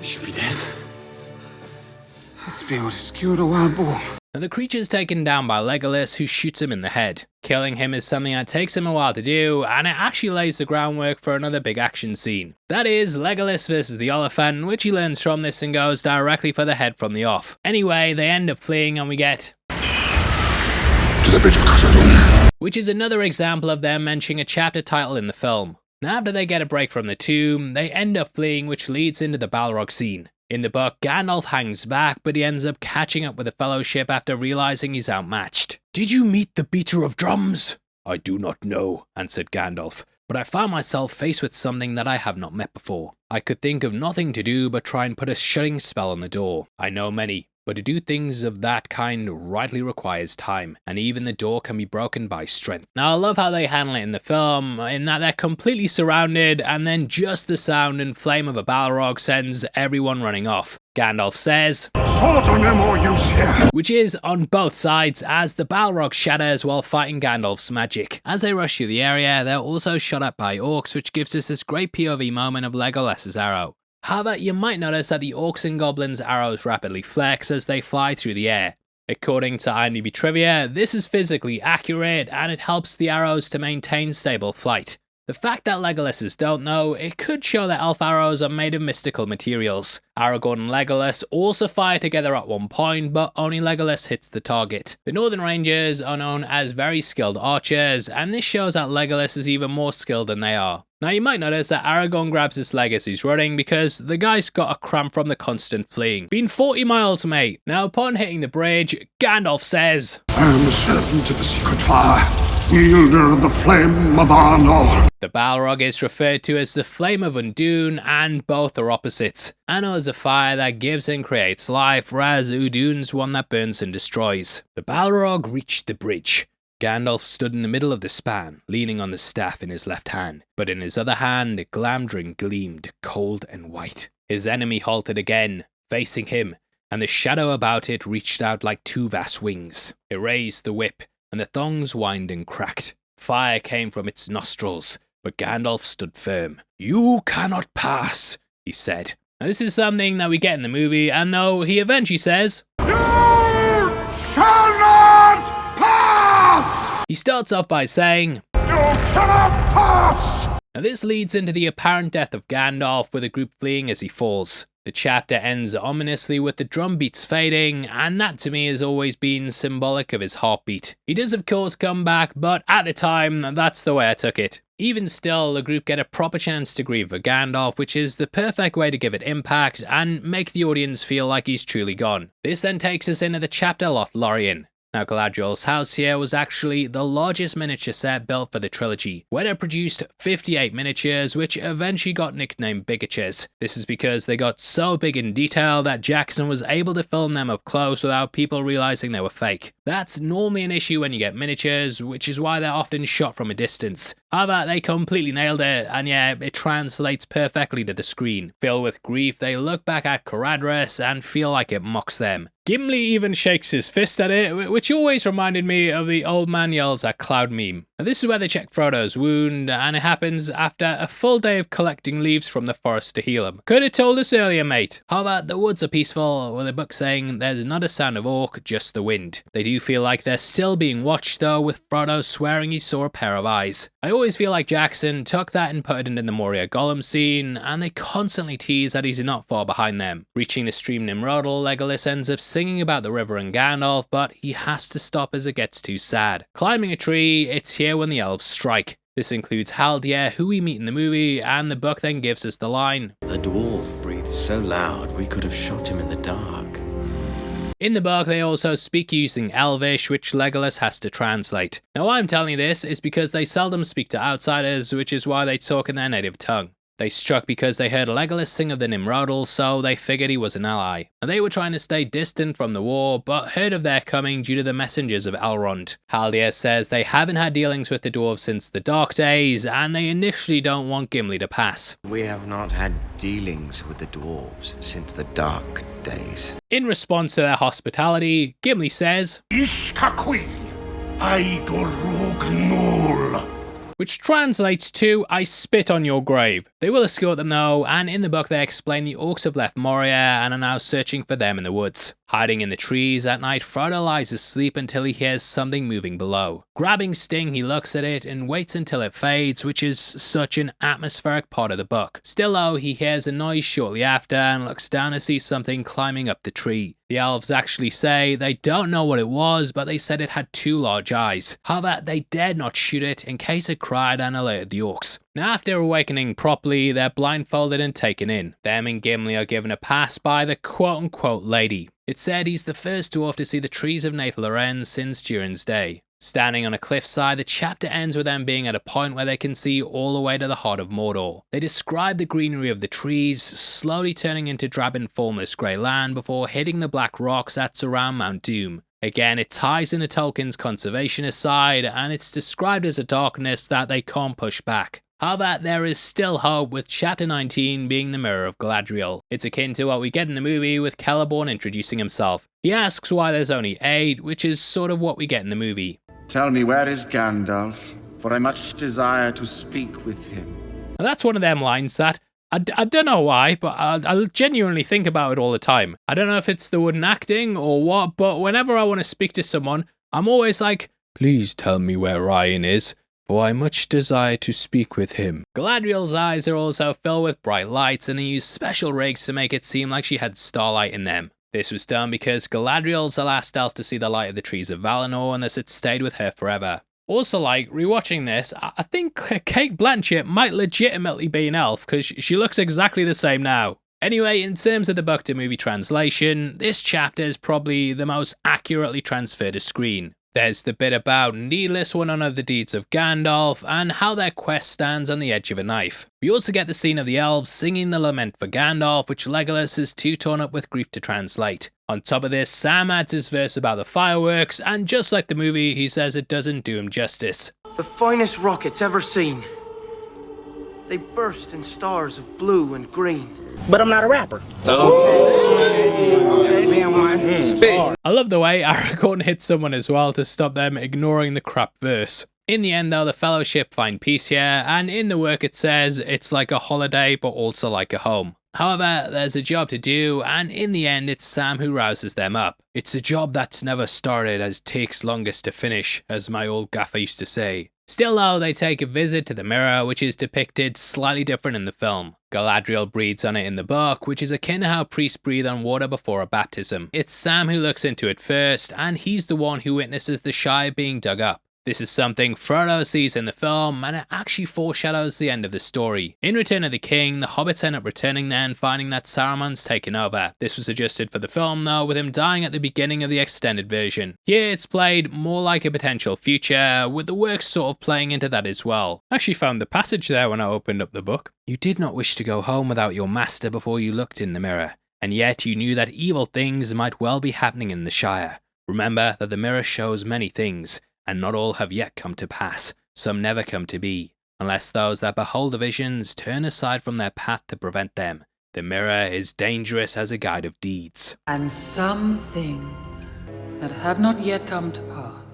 He should be dead. Let's be able to skewer a wild boar. Now the creature's taken down by Legolas, who shoots him in the head. Killing him is something that takes him a while to do, and it actually lays the groundwork for another big action scene. That is Legolas versus the Oliphant, which he learns from this and goes directly for the head from the off. Anyway, they end up fleeing and we get to the bridge of Khazad-dûm, which is another example of them mentioning a chapter title in the film. Now after they get a break from the tomb, they end up fleeing, which leads into the Balrog scene. In the book, Gandalf hangs back, but he ends up catching up with the Fellowship after realising he's outmatched. "Did you meet the beater of drums?" "I do not know," answered Gandalf, "but I found myself faced with something that I have not met before. I could think of nothing to do but try and put a shutting spell on the door. I know many, but to do things of that kind rightly requires time, and even the door can be broken by strength." Now I love how they handle it in the film, in that they're completely surrounded, and then just the sound and flame of a Balrog sends everyone running off. Gandalf says, "Sword on them or use here," which is on both sides as the Balrog shatters while fighting Gandalf's magic. As they rush through the area, they're also shot at by orcs, which gives us this great POV moment of Legolas's arrow. However, you might notice that the orcs and goblins' arrows rapidly flex as they fly through the air. According to IMDb trivia, this is physically accurate and it helps the arrows to maintain stable flight. The fact that Legolas's don't know, it could show that elf arrows are made of mystical materials. Aragorn and Legolas also fire together at one point, but only Legolas hits the target. The Northern Rangers are known as very skilled archers, and this shows that Legolas is even more skilled than they are. Now you might notice that Aragorn grabs his leg as he's running because the guy's got a cramp from the constant fleeing. Been 40 miles, mate. Now upon hitting the bridge, Gandalf says, "I am a servant of the secret fire, wielder of the flame of Arnor." The Balrog is referred to as the Flame of Udun, and both are opposites. Anor is a fire that gives and creates life, whereas Udun's one that burns and destroys. The Balrog reached the bridge. Gandalf stood in the middle of the span, leaning on the staff in his left hand, but in his other hand Glamdring gleamed, cold and white. His enemy halted again, facing him, and the shadow about it reached out like 2 vast wings. It raised the whip, and the thongs whined and cracked. Fire came from its nostrils, but Gandalf stood firm. "You cannot pass," he said. Now this is something that we get in the movie, and though he eventually says, "You shall not pass!" he starts off by saying, "You cannot pass!" Now this leads into the apparent death of Gandalf, with the group fleeing as he falls. The chapter ends ominously with the drum beats fading, and that to me has always been symbolic of his heartbeat. He does of course come back, but at the time, that's the way I took it. Even still, the group get a proper chance to grieve for Gandalf, which is the perfect way to give it impact and make the audience feel like he's truly gone. This then takes us into the chapter Lothlorien. Now Galadriel's house here was actually the largest miniature set built for the trilogy, where they produced 58 miniatures, which eventually got nicknamed Bigatures. This is because they got so big in detail that Jackson was able to film them up close without people realizing they were fake. That's normally an issue when you get miniatures, which is why they're often shot from a distance. However, they completely nailed it, and yeah, it translates perfectly to the screen. Filled with grief, they look back at Caradhras and feel like it mocks them. Gimli even shakes his fist at it, which always reminded me of the old man yells at cloud meme. And this is where they check Frodo's wound, and it happens after a full day of collecting leaves from the forest to heal him. Could have told us earlier, mate. However, the woods are peaceful, with the book saying there's not a sound of orc, just the wind. They do feel like they're still being watched though, with Frodo swearing he saw a pair of eyes. I always feel like Jackson took that and put it in the Moria Gollum scene, and they constantly tease that he's not far behind them. Reaching the stream Nimrodal, Legolas ends up singing about the river and Gandalf, but he has to stop as it gets too sad. Climbing a tree, it's here when the elves strike. This includes Haldir, who we meet in the movie, and the book then gives us the line, "The dwarf breathes so loud we could have shot him in the dark." In the book, they also speak using Elvish, which Legolas has to translate. Now why I'm telling you this is because they seldom speak to outsiders, which is why they talk in their native tongue. They struck because they heard Legolas sing of the Nimrodal, so they figured he was an ally. And they were trying to stay distant from the war, but heard of their coming due to the messengers of Elrond. Haldir says they haven't had dealings with the dwarves since the Dark Days, and they initially don't want Gimli to pass. "We have not had dealings with the dwarves since the Dark Days." In response to their hospitality, Gimli says, Ishkakwi, I dorug nul. Which translates to, "I spit on your grave." They will escort them though, and in the book they explain the orcs have left Moria and are now searching for them in the woods. Hiding in the trees at night, Frodo lies asleep until he hears something moving below. Grabbing Sting, he looks at it and waits until it fades, which is such an atmospheric part of the book. Still though, he hears a noise shortly after and looks down to see something climbing up the tree. The elves actually say they don't know what it was, but they said it had 2 large eyes. However, they dared not shoot it in case it cried and alerted the orcs. Now after awakening properly, they're blindfolded and taken in. Them and Gimli are given a pass by the quote-unquote lady. It said he's the first dwarf to see the trees of Nath Loren since Durin's day. Standing on a cliffside, the chapter ends with them being at a point where they can see all the way to the heart of Mordor. They describe the greenery of the trees, slowly turning into drab and formless grey land before hitting the black rocks that surround Mount Doom. Again, it ties into Tolkien's conservationist side, and it's described as a darkness that they can't push back. However, there is still hope, with chapter 19 being the Mirror of Galadriel. It's akin to what we get in the movie with Celeborn introducing himself. He asks why there's only 8, which is sort of what we get in the movie. "Tell me, where is Gandalf? For I much desire to speak with him." And that's one of them lines that, I don't know why, but I genuinely think about it all the time. I don't know if it's the wooden acting or what, but whenever I want to speak to someone, I'm always like, "Please tell me where Ryan is, for I much desire to speak with him." Galadriel's eyes are also filled with bright lights, and they use special rigs to make it seem like she had starlight in them. This was done because Galadriel's the last elf to see the light of the trees of Valinor, and thus it stayed with her forever. Also, like, rewatching this, I think Cate Blanchett might legitimately be an elf, because she looks exactly the same now. Anyway, in terms of the book to movie translation, this chapter is probably the most accurately transferred to screen. There's the bit about needless will none of the deeds of Gandalf, and how their quest stands on the edge of a knife. We also get the scene of the elves singing the lament for Gandalf, which Legolas is too torn up with grief to translate. On top of this, Sam adds his verse about the fireworks, and just like the movie, he says it doesn't do him justice. "The finest rockets ever seen. They burst in stars of blue and green." But I'm not a rapper. I love the way Aragorn hits someone as well to stop them ignoring the crap verse. In the end though, the Fellowship find peace here, and in the work it says it's like a holiday but also like a home. However, there's a job to do, and in the end it's Sam who rouses them up. "It's a job that's never started as takes longest to finish," as my old gaffer used to say. Still though, they take a visit to the mirror, which is depicted slightly different in the film. Galadriel breathes on it in the book, which is akin to how priests breathe on water before a baptism. It's Sam who looks into it first, and he's the one who witnesses the Shire being dug up. This is something Frodo sees in the film, and it actually foreshadows the end of the story. In Return of the King, the Hobbits end up returning there and finding that Saruman's taken over. This was adjusted for the film though, with him dying at the beginning of the extended version. Here it's played more like a potential future, with the work sort of playing into that as well. I actually found the passage there when I opened up the book. "You did not wish to go home without your master before you looked in the mirror, and yet you knew that evil things might well be happening in the Shire. Remember that the mirror shows many things, and not all have yet come to pass. Some never come to be, unless those that behold the visions turn aside from their path to prevent them. The mirror is dangerous as a guide of deeds. And some things that have not yet come to pass.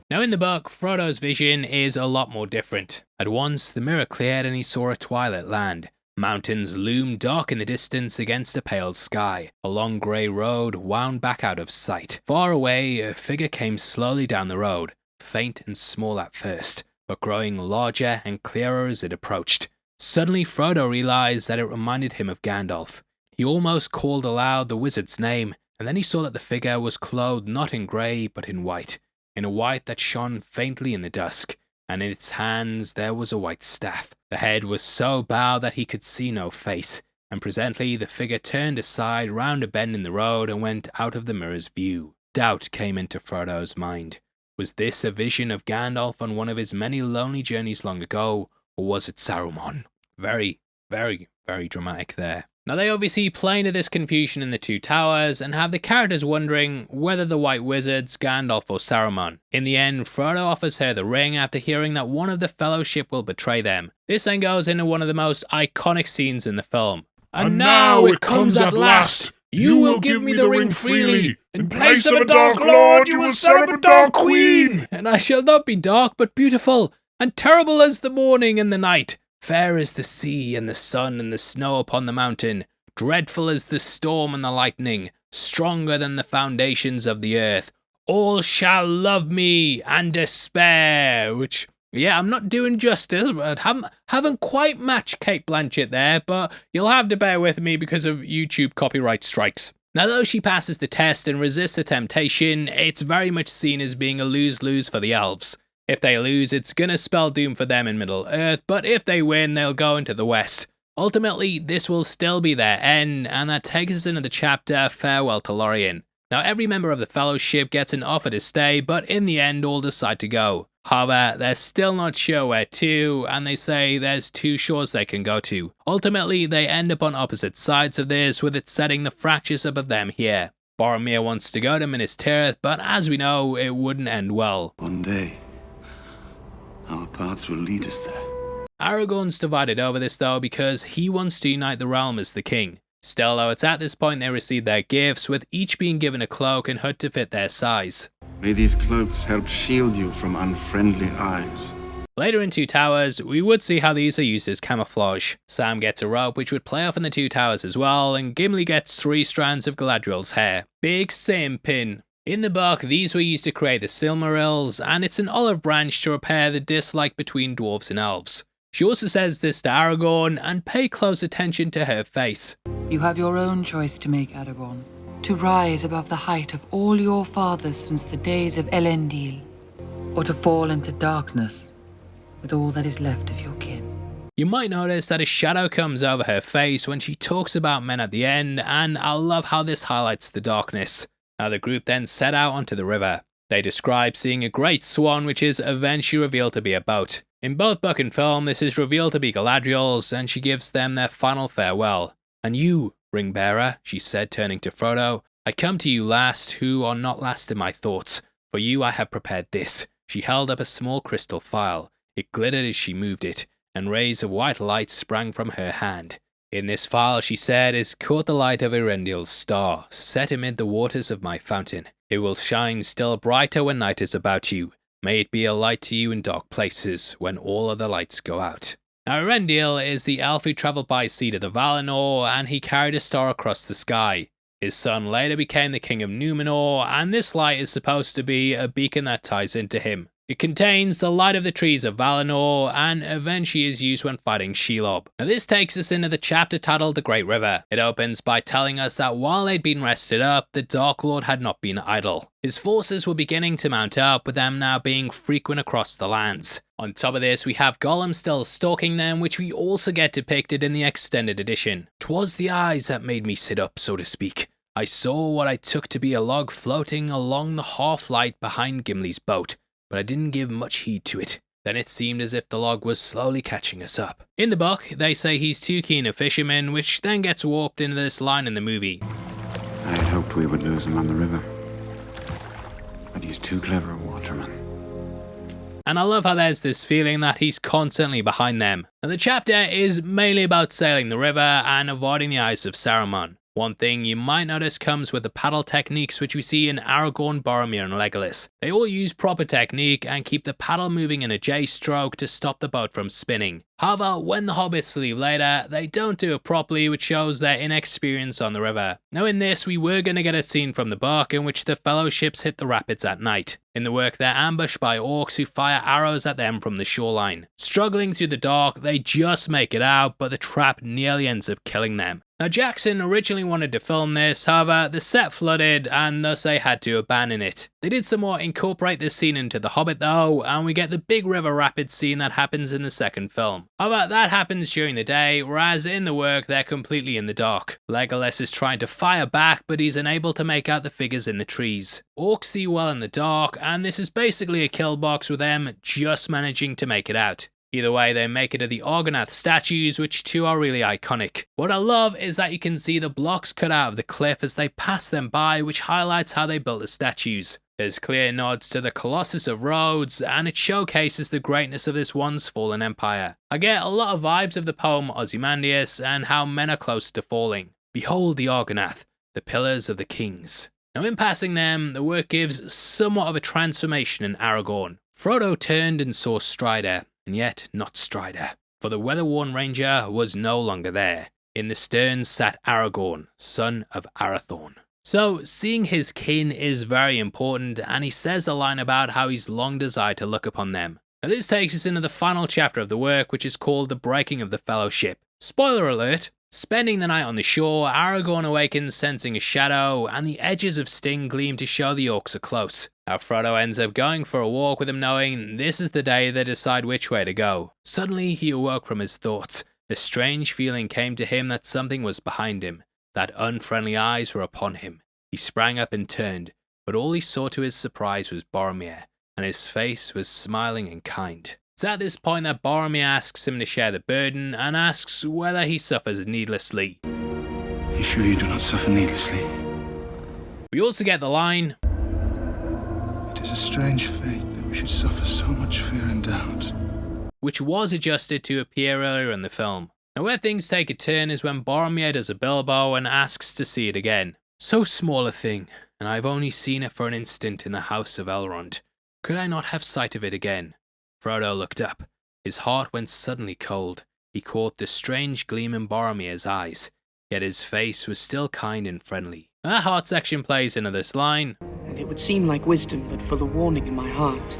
Now in the book, Frodo's vision is a lot more different. At once, the mirror cleared and he saw a twilight land. Mountains loomed dark in the distance against a pale sky. A long grey road wound back out of sight. Far away, a figure came slowly down the road, faint and small at first, but growing larger and clearer as it approached. Suddenly, Frodo realized that it reminded him of Gandalf. He almost called aloud the wizard's name, and then he saw that the figure was clothed not in grey, but in a white that shone faintly in the dusk, and in its hands there was a white staff. The head was so bowed that he could see no face, and presently the figure turned aside round a bend in the road and went out of the mirror's view. Doubt came into Frodo's mind. Was this a vision of Gandalf on one of his many lonely journeys long ago, or was it Saruman? Very, very, very dramatic there. Now they obviously play into this confusion in the Two Towers and have the characters wondering whether the White Wizard's Gandalf or Saruman. In the end, Frodo offers her the ring after hearing that one of the Fellowship will betray them. This then goes into one of the most iconic scenes in the film. And now it comes at last! You will give me the ring freely! In place of a Dark Lord, you will set up a Dark Queen! And I shall not be dark, but beautiful, and terrible as the morning and the night. Fair as the sea and the sun and the snow upon the mountain, dreadful as the storm and the lightning, stronger than the foundations of the earth. All shall love me and despair, which, yeah, I'm not doing justice, but haven't quite matched Cate Blanchett there, but you'll have to bear with me because of YouTube copyright strikes. Now, though she passes the test and resists the temptation, it's very much seen as being a lose-lose for the elves. If they lose, it's gonna spell doom for them in Middle-earth, but if they win, they'll go into the West. Ultimately, this will still be their end, and that takes us into the chapter Farewell to Lorien. Now, every member of the Fellowship gets an offer to stay, but in the end, all decide to go. However, they're still not sure where to, and they say there's two shores they can go to. Ultimately, they end up on opposite sides of this, with it setting the fractures up of them here. Boromir wants to go to Minas Tirith, but as we know, it wouldn't end well. One day, our paths will lead us there. Aragorn's divided over this though because he wants to unite the realm as the king. Still though, it's at this point they receive their gifts, with each being given a cloak and hood to fit their size. May these cloaks help shield you from unfriendly eyes. Later in Two Towers, we would see how these are used as camouflage. Sam gets a rope which would play off in the Two Towers as well, and Gimli gets 3 strands of Galadriel's hair. Big simpin'. In the book, these were used to create the Silmarils, and it's an olive branch to repair the dislike between dwarves and elves. She also says this to Aragorn, and pay close attention to her face. You have your own choice to make, Aragorn. To rise above the height of all your fathers since the days of Elendil, or to fall into darkness with all that is left of your kin. You might notice that a shadow comes over her face when she talks about men at the end, and I love how this highlights the darkness. Now the group then set out onto the river. They describe seeing a great swan which is eventually revealed to be a boat. In both book and film, this is revealed to be Galadriel's, and she gives them their final farewell. And you, ring-bearer, she said, turning to Frodo, I come to you last, who are not last in my thoughts. For you I have prepared this. She held up a small crystal phial. It glittered as she moved it, and rays of white light sprang from her hand. In this phial, she said, is caught the light of Erendiel's star, set amid the waters of my fountain. It will shine still brighter when night is about you. May it be a light to you in dark places, when all other lights go out. Now Erendiel is the elf who travelled by sea to the Valinor, and he carried a star across the sky. His son later became the king of Numenor, and this light is supposed to be a beacon that ties into him. It contains the light of the trees of Valinor, and eventually is used when fighting Shelob. Now this takes us into the chapter titled The Great River. It opens by telling us that while they'd been rested up, the Dark Lord had not been idle. His forces were beginning to mount up, with them now being frequent across the lands. On top of this, we have Gollum still stalking them, which we also get depicted in the extended edition. 'Twas the eyes that made me sit up, so to speak. I saw what I took to be a log floating along the half-light behind Gimli's boat, but I didn't give much heed to it. Then it seemed as if the log was slowly catching us up. In the book, they say he's too keen a fisherman, which then gets warped into this line in the movie. I had hoped we would lose him on the river, but he's too clever a waterman. and I love how there's this feeling that he's constantly behind them. Now the chapter is mainly about sailing the river and avoiding the eyes of Saruman. One thing you might notice comes with the paddle techniques which we see in Aragorn, Boromir and Legolas. They all use proper technique and keep the paddle moving in a J-stroke to stop the boat from spinning. However, when the hobbits leave later, they don't do it properly, which shows their inexperience on the river. Now in this, we were going to get a scene from the book in which the fellow ships hit the rapids at night. In the work, they're ambushed by orcs who fire arrows at them from the shoreline. Struggling through the dark, they just make it out, but the trap nearly ends up killing them. Now Jackson originally wanted to film this, however the set flooded and thus they had to abandon it. They did somewhat incorporate this scene into The Hobbit though, and we get the big river rapids scene that happens in the second film. However, that happens during the day, whereas in the work they're completely in the dark. Legolas is trying to fire back, but he's unable to make out the figures in the trees. Orcs see well in the dark, and this is basically a kill box with them just managing to make it out. Either way, they make it to the Argonath statues, which too are really iconic. What I love is that you can see the blocks cut out of the cliff as they pass them by, which highlights how they built the statues. There's clear nods to the Colossus of Rhodes, and it showcases the greatness of this once fallen empire. I get a lot of vibes of the poem Ozymandias and how men are close to falling. Behold the Argonath, the pillars of the kings. Now in passing them, the work gives somewhat of a transformation in Aragorn. Frodo turned and saw Strider, and yet not Strider, for the weather-worn ranger was no longer there. In the stern sat Aragorn, son of Arathorn. So, seeing his kin is very important, and he says a line about how he's long desired to look upon them. Now this takes us into the final chapter of the work, which is called The Breaking of the Fellowship. Spoiler alert! Spending the night on the shore, Aragorn awakens sensing a shadow, and the edges of Sting gleam to show the orcs are close. Now Frodo ends up going for a walk with him, knowing this is the day they decide which way to go. Suddenly he awoke from his thoughts. A strange feeling came to him that something was behind him, that unfriendly eyes were upon him. He sprang up and turned, but all he saw to his surprise was Boromir, and his face was smiling and kind. It's at this point that Boromir asks him to share the burden and asks whether he suffers needlessly. You sure you do not suffer needlessly? We also get the line, It is a strange fate that we should suffer so much fear and doubt. which was adjusted to appear earlier in the film. Now where things take a turn is when Boromir does a Bilbo and asks to see it again. So small a thing, and I've only seen it for an instant in the house of Elrond. Could I not have sight of it again? Frodo looked up. His heart went suddenly cold. He caught the strange gleam in Boromir's eyes, yet his face was still kind and friendly. That heart section plays into this line, And it would seem like wisdom but for the warning in my heart.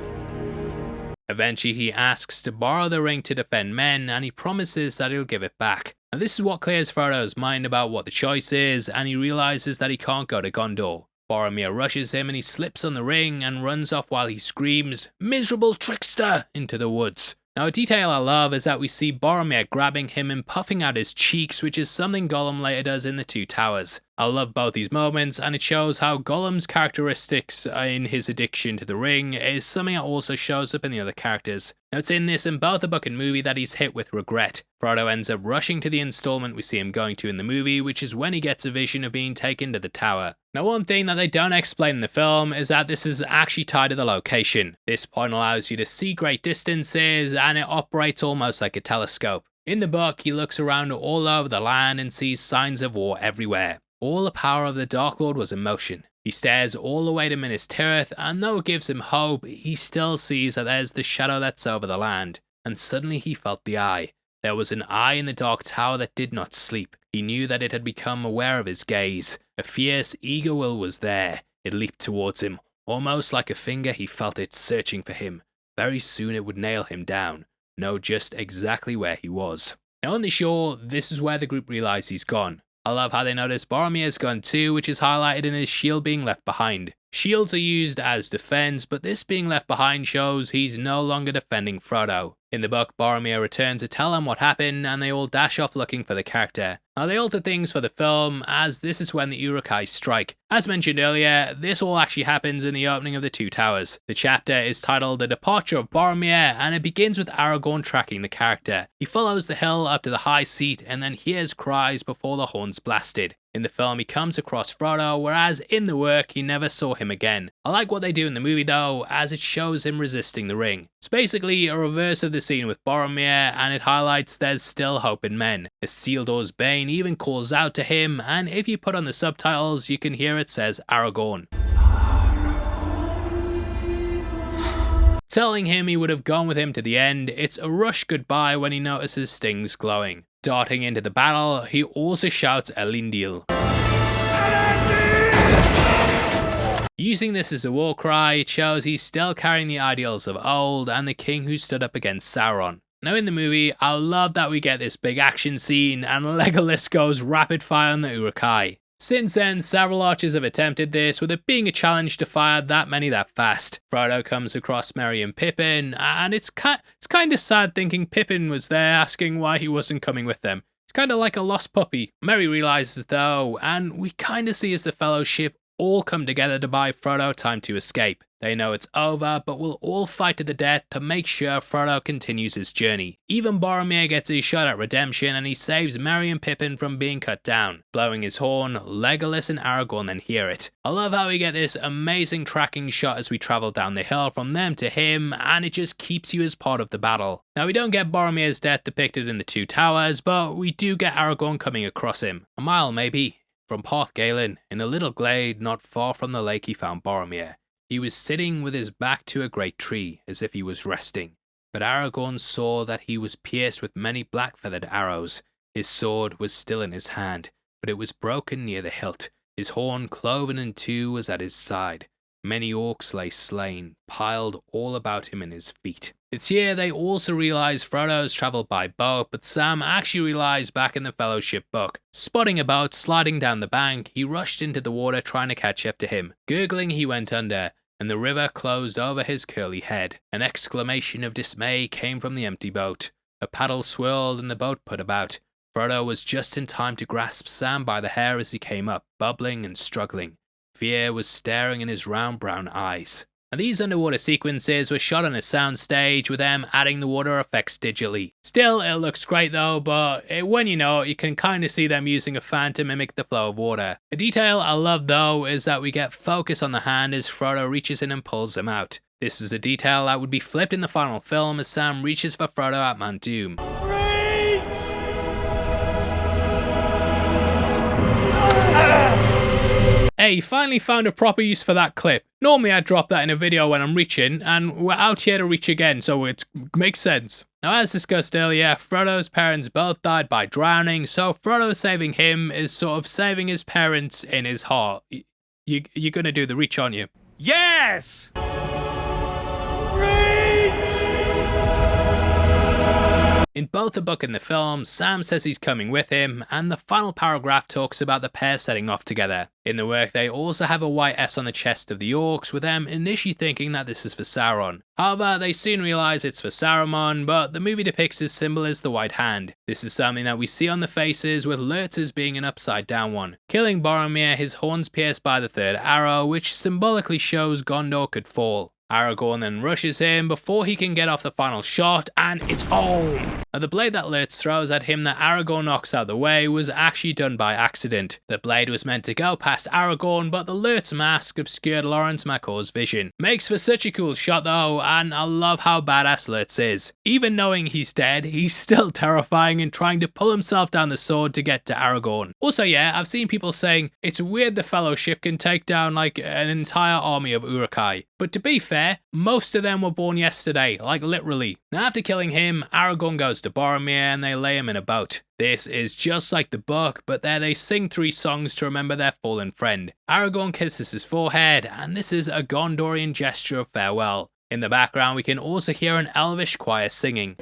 Eventually he asks to borrow the ring to defend men, and he promises that he'll give it back. And this is what clears Frodo's mind about what the choice is, and he realizes that he can't go to Gondor. Boromir rushes him and he slips on the ring and runs off while he screams, "Miserable trickster!" into the woods. Now a detail I love is that we see Boromir grabbing him and puffing out his cheeks, which is something Gollum later does in The Two Towers. I love both these moments, and it shows how Gollum's characteristics in his addiction to the ring is something that also shows up in the other characters. Now it's in this and both the book and movie that he's hit with regret. Frodo ends up rushing to the installment we see him going to in the movie, which is when he gets a vision of being taken to the tower. Now one thing that they don't explain in the film is that this is actually tied to the location. This point allows you to see great distances, and it operates almost like a telescope. In the book, he looks around all over the land and sees signs of war everywhere. All the power of the Dark Lord was in motion. He stares all the way to Minas Tirith, and though it gives him hope, he still sees that there's the shadow that's over the land. And suddenly he felt the eye. There was an eye in the Dark Tower that did not sleep. He knew that it had become aware of his gaze. A fierce, eager will was there. It leaped towards him. Almost like a finger, he felt it searching for him. Very soon it would nail him down. Know just exactly where he was. Now on the shore, this is where the group realize he's gone. I love how they notice Boromir's gone too, which is highlighted in his shield being left behind. Shields are used as defense, but this being left behind shows he's no longer defending Frodo. In the book, Boromir returns to tell them what happened, and they all dash off looking for the character. Now they alter things for the film, as this is when the Uruk-hai strike. As mentioned earlier, this all actually happens in the opening of the Two Towers. The chapter is titled The Departure of Boromir, and it begins with Aragorn tracking the character. He follows the hill up to the high seat and then hears cries before the horns blasted. In the film, he comes across Frodo, whereas in the work, he never saw him again. I like what they do in the movie though, as it shows him resisting the ring. It's basically a reverse of the scene with Boromir, and it highlights there's still hope in men. Isildur's Bane even calls out to him, and if you put on the subtitles, you can hear it says Aragorn. Telling him he would have gone with him to the end, it's a rush goodbye when he notices Sting's glowing. Darting into the battle, he also shouts Elendil. Using this as a war cry, it shows he's still carrying the ideals of old and the king who stood up against Sauron. Now in the movie, I love that we get this big action scene and Legolas goes rapid fire on the Uruk-hai. Since then, several archers have attempted this, with it being a challenge to fire that many that fast. Frodo comes across Merry and Pippin, and it's kind of sad thinking Pippin was there asking why he wasn't coming with them. It's kind of like a lost puppy. Merry realizes though, and we kind of see as the Fellowship all come together to buy Frodo time to escape. They know it's over, but will all fight to the death to make sure Frodo continues his journey. Even Boromir gets his shot at redemption, and he saves Merry and Pippin from being cut down. Blowing his horn, Legolas and Aragorn then hear it. I love how we get this amazing tracking shot as we travel down the hill from them to him, and it just keeps you as part of the battle. Now we don't get Boromir's death depicted in the Two Towers, but we do get Aragorn coming across him. A mile maybe. From Parth Galen, in a little glade not far from the lake, he found Boromir. He was sitting with his back to a great tree, as if he was resting. But Aragorn saw that he was pierced with many black-feathered arrows. His sword was still in his hand, but it was broken near the hilt. His horn, cloven in two, was at his side. Many orcs lay slain, piled all about him and his feet. It's here they also realize Frodo's traveled by boat, but Sam actually realized back in the Fellowship book. Spotting a boat sliding down the bank, he rushed into the water trying to catch up to him. Gurgling, he went under, and the river closed over his curly head. An exclamation of dismay came from the empty boat. A paddle swirled and the boat put about. Frodo was just in time to grasp Sam by the hair as he came up, bubbling and struggling. Fear was staring in his round brown eyes. And these underwater sequences were shot on a sound stage, with them adding the water effects digitally. Still, it looks great though, but when you know it, you can kind of see them using a fan to mimic the flow of water. A detail I love though is that we get focus on the hand as Frodo reaches in and pulls him out. This is a detail that would be flipped in the final film as Sam reaches for Frodo at Mount Doom. Hey, finally found a proper use for that clip. Normally I drop that in a video when I'm reaching, and we're out here to reach again, so it makes sense. Now as discussed earlier, Frodo's parents both died by drowning, so Frodo saving him is sort of saving his parents in his heart. You're gonna do the reach, aren't you? Yes! In both the book and the film, Sam says he's coming with him, and the final paragraph talks about the pair setting off together. In the work, they also have a white S on the chest of the orcs, with them initially thinking that this is for Sauron. However, they soon realise it's for Saruman, but the movie depicts his symbol as the white hand. This is something that we see on the faces, with Lurtz's being an upside down one. Killing Boromir, his horns pierced by the third arrow, which symbolically shows Gondor could fall. Aragorn then rushes him before he can get off the final shot, and it's on! Now the blade that Lurtz throws at him that Aragorn knocks out the way was actually done by accident. The blade was meant to go past Aragorn, but the Lurtz mask obscured Lawrence Makor's vision. Makes for such a cool shot though, and I love how badass Lurtz is. Even knowing he's dead, he's still terrifying and trying to pull himself down the sword to get to Aragorn. Also yeah, I've seen people saying it's weird the Fellowship can take down like an entire army of Uruk-hai. But to be fair, most of them were born yesterday, like literally. Now after killing him, Aragorn goes to Boromir and they lay him in a boat. This is just like the book, but there they sing 3 songs to remember their fallen friend. Aragorn kisses his forehead, and this is a Gondorian gesture of farewell. In the background we can also hear an elvish choir singing.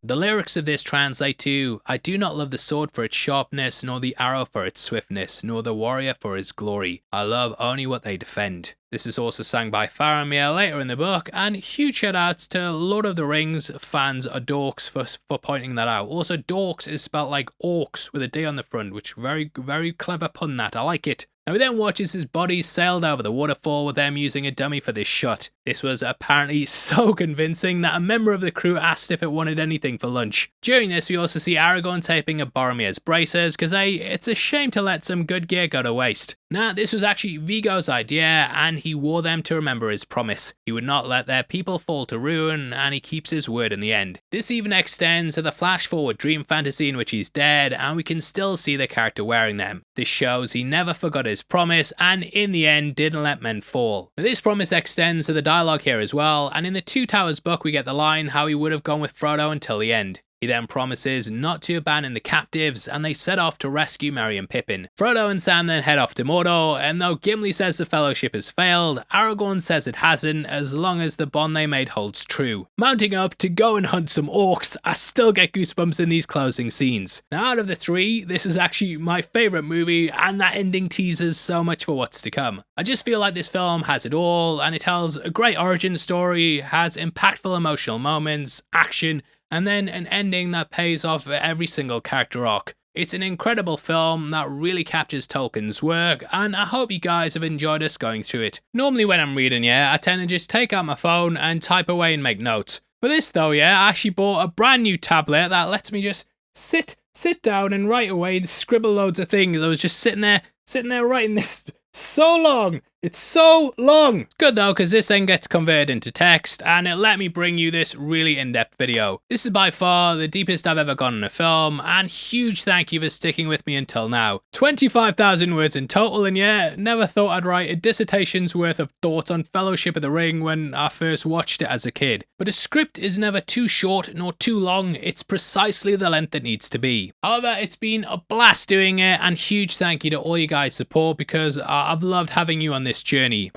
The lyrics of this translate to, I do not love the sword for its sharpness, nor the arrow for its swiftness, nor the warrior for his glory. I love only what they defend. This is also sung by Faramir later in the book, and huge shout outs to Lord of the Rings fans or dorks for pointing that out. Also, dorks is spelled like orcs with a D on the front, which very clever pun that. I like it. Now he then watches his body sailed over the waterfall with them using a dummy for this shot. This was apparently so convincing that a member of the crew asked if it wanted anything for lunch. During this we also see Aragorn taping up Boromir's braces because it's a shame to let some good gear go to waste. Now this was actually Viggo's idea and he wore them to remember his promise. He would not let their people fall to ruin and he keeps his word in the end. This even extends to the flash forward dream fantasy in which he's dead and we can still see the character wearing them. This shows he never forgot his promise and in the end didn't let men fall. Now, this promise extends to the dialogue here as well, and in the Two Towers book we get the line how he would have gone with Frodo until the end. He then promises not to abandon the captives and they set off to rescue Merry and Pippin. Frodo and Sam then head off to Mordor, and though Gimli says the fellowship has failed, Aragorn says it hasn't as long as the bond they made holds true. Mounting up to go and hunt some orcs, I still get goosebumps in these closing scenes. Now out of the three, this is actually my favourite movie and that ending teases so much for what's to come. I just feel like this film has it all and it tells a great origin story, has impactful emotional moments, action, and then an ending that pays off every single character arc. It's an incredible film that really captures Tolkien's work, and I hope you guys have enjoyed us going through it. Normally when I'm reading, I tend to just take out my phone and type away and make notes. For this though, I actually bought a brand new tablet that lets me just sit down and write away and scribble loads of things. I was just sitting there writing this so long. It's so long. Good though, because this then gets converted into text and it let me bring you this really in-depth video. This is by far the deepest I've ever gone in a film, and huge thank you for sticking with me until now. 25,000 words in total, and never thought I'd write a dissertation's worth of thoughts on Fellowship of the Ring when I first watched it as a kid. But a script is never too short nor too long, it's precisely the length it needs to be. However, it's been a blast doing it, and huge thank you to all you guys' support because I've loved having you on this journey.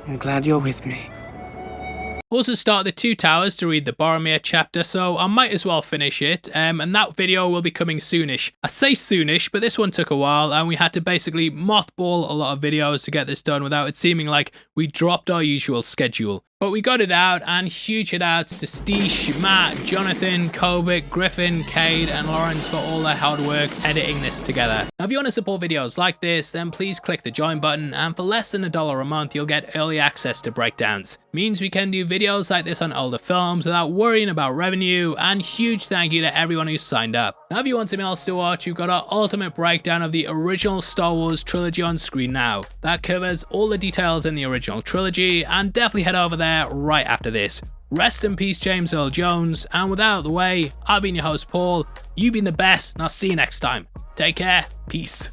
I'm glad you're with me. Also started the Two Towers to read the Boromir chapter, so I might as well finish it, and that video will be coming soonish. I say soonish, but this one took a while, and we had to basically mothball a lot of videos to get this done without it seeming like we dropped our usual schedule. But we got it out, and huge shout outs to Steesh, Matt, Jonathan, Kobik, Griffin, Cade and Lawrence for all their hard work editing this together. Now if you want to support videos like this, then please click the join button, and for less than $1 a month you'll get early access to breakdowns. Means we can do videos like this on older films without worrying about revenue, and huge thank you to everyone who's signed up. Now if you want something else to watch, we've got our ultimate breakdown of the original Star Wars trilogy on screen now. That covers all the details in the original trilogy, and definitely head over there right after this. Rest in peace James Earl Jones, and with that out of the way, I've been your host Paul, you've been the best, and I'll see you next time. Take care, peace.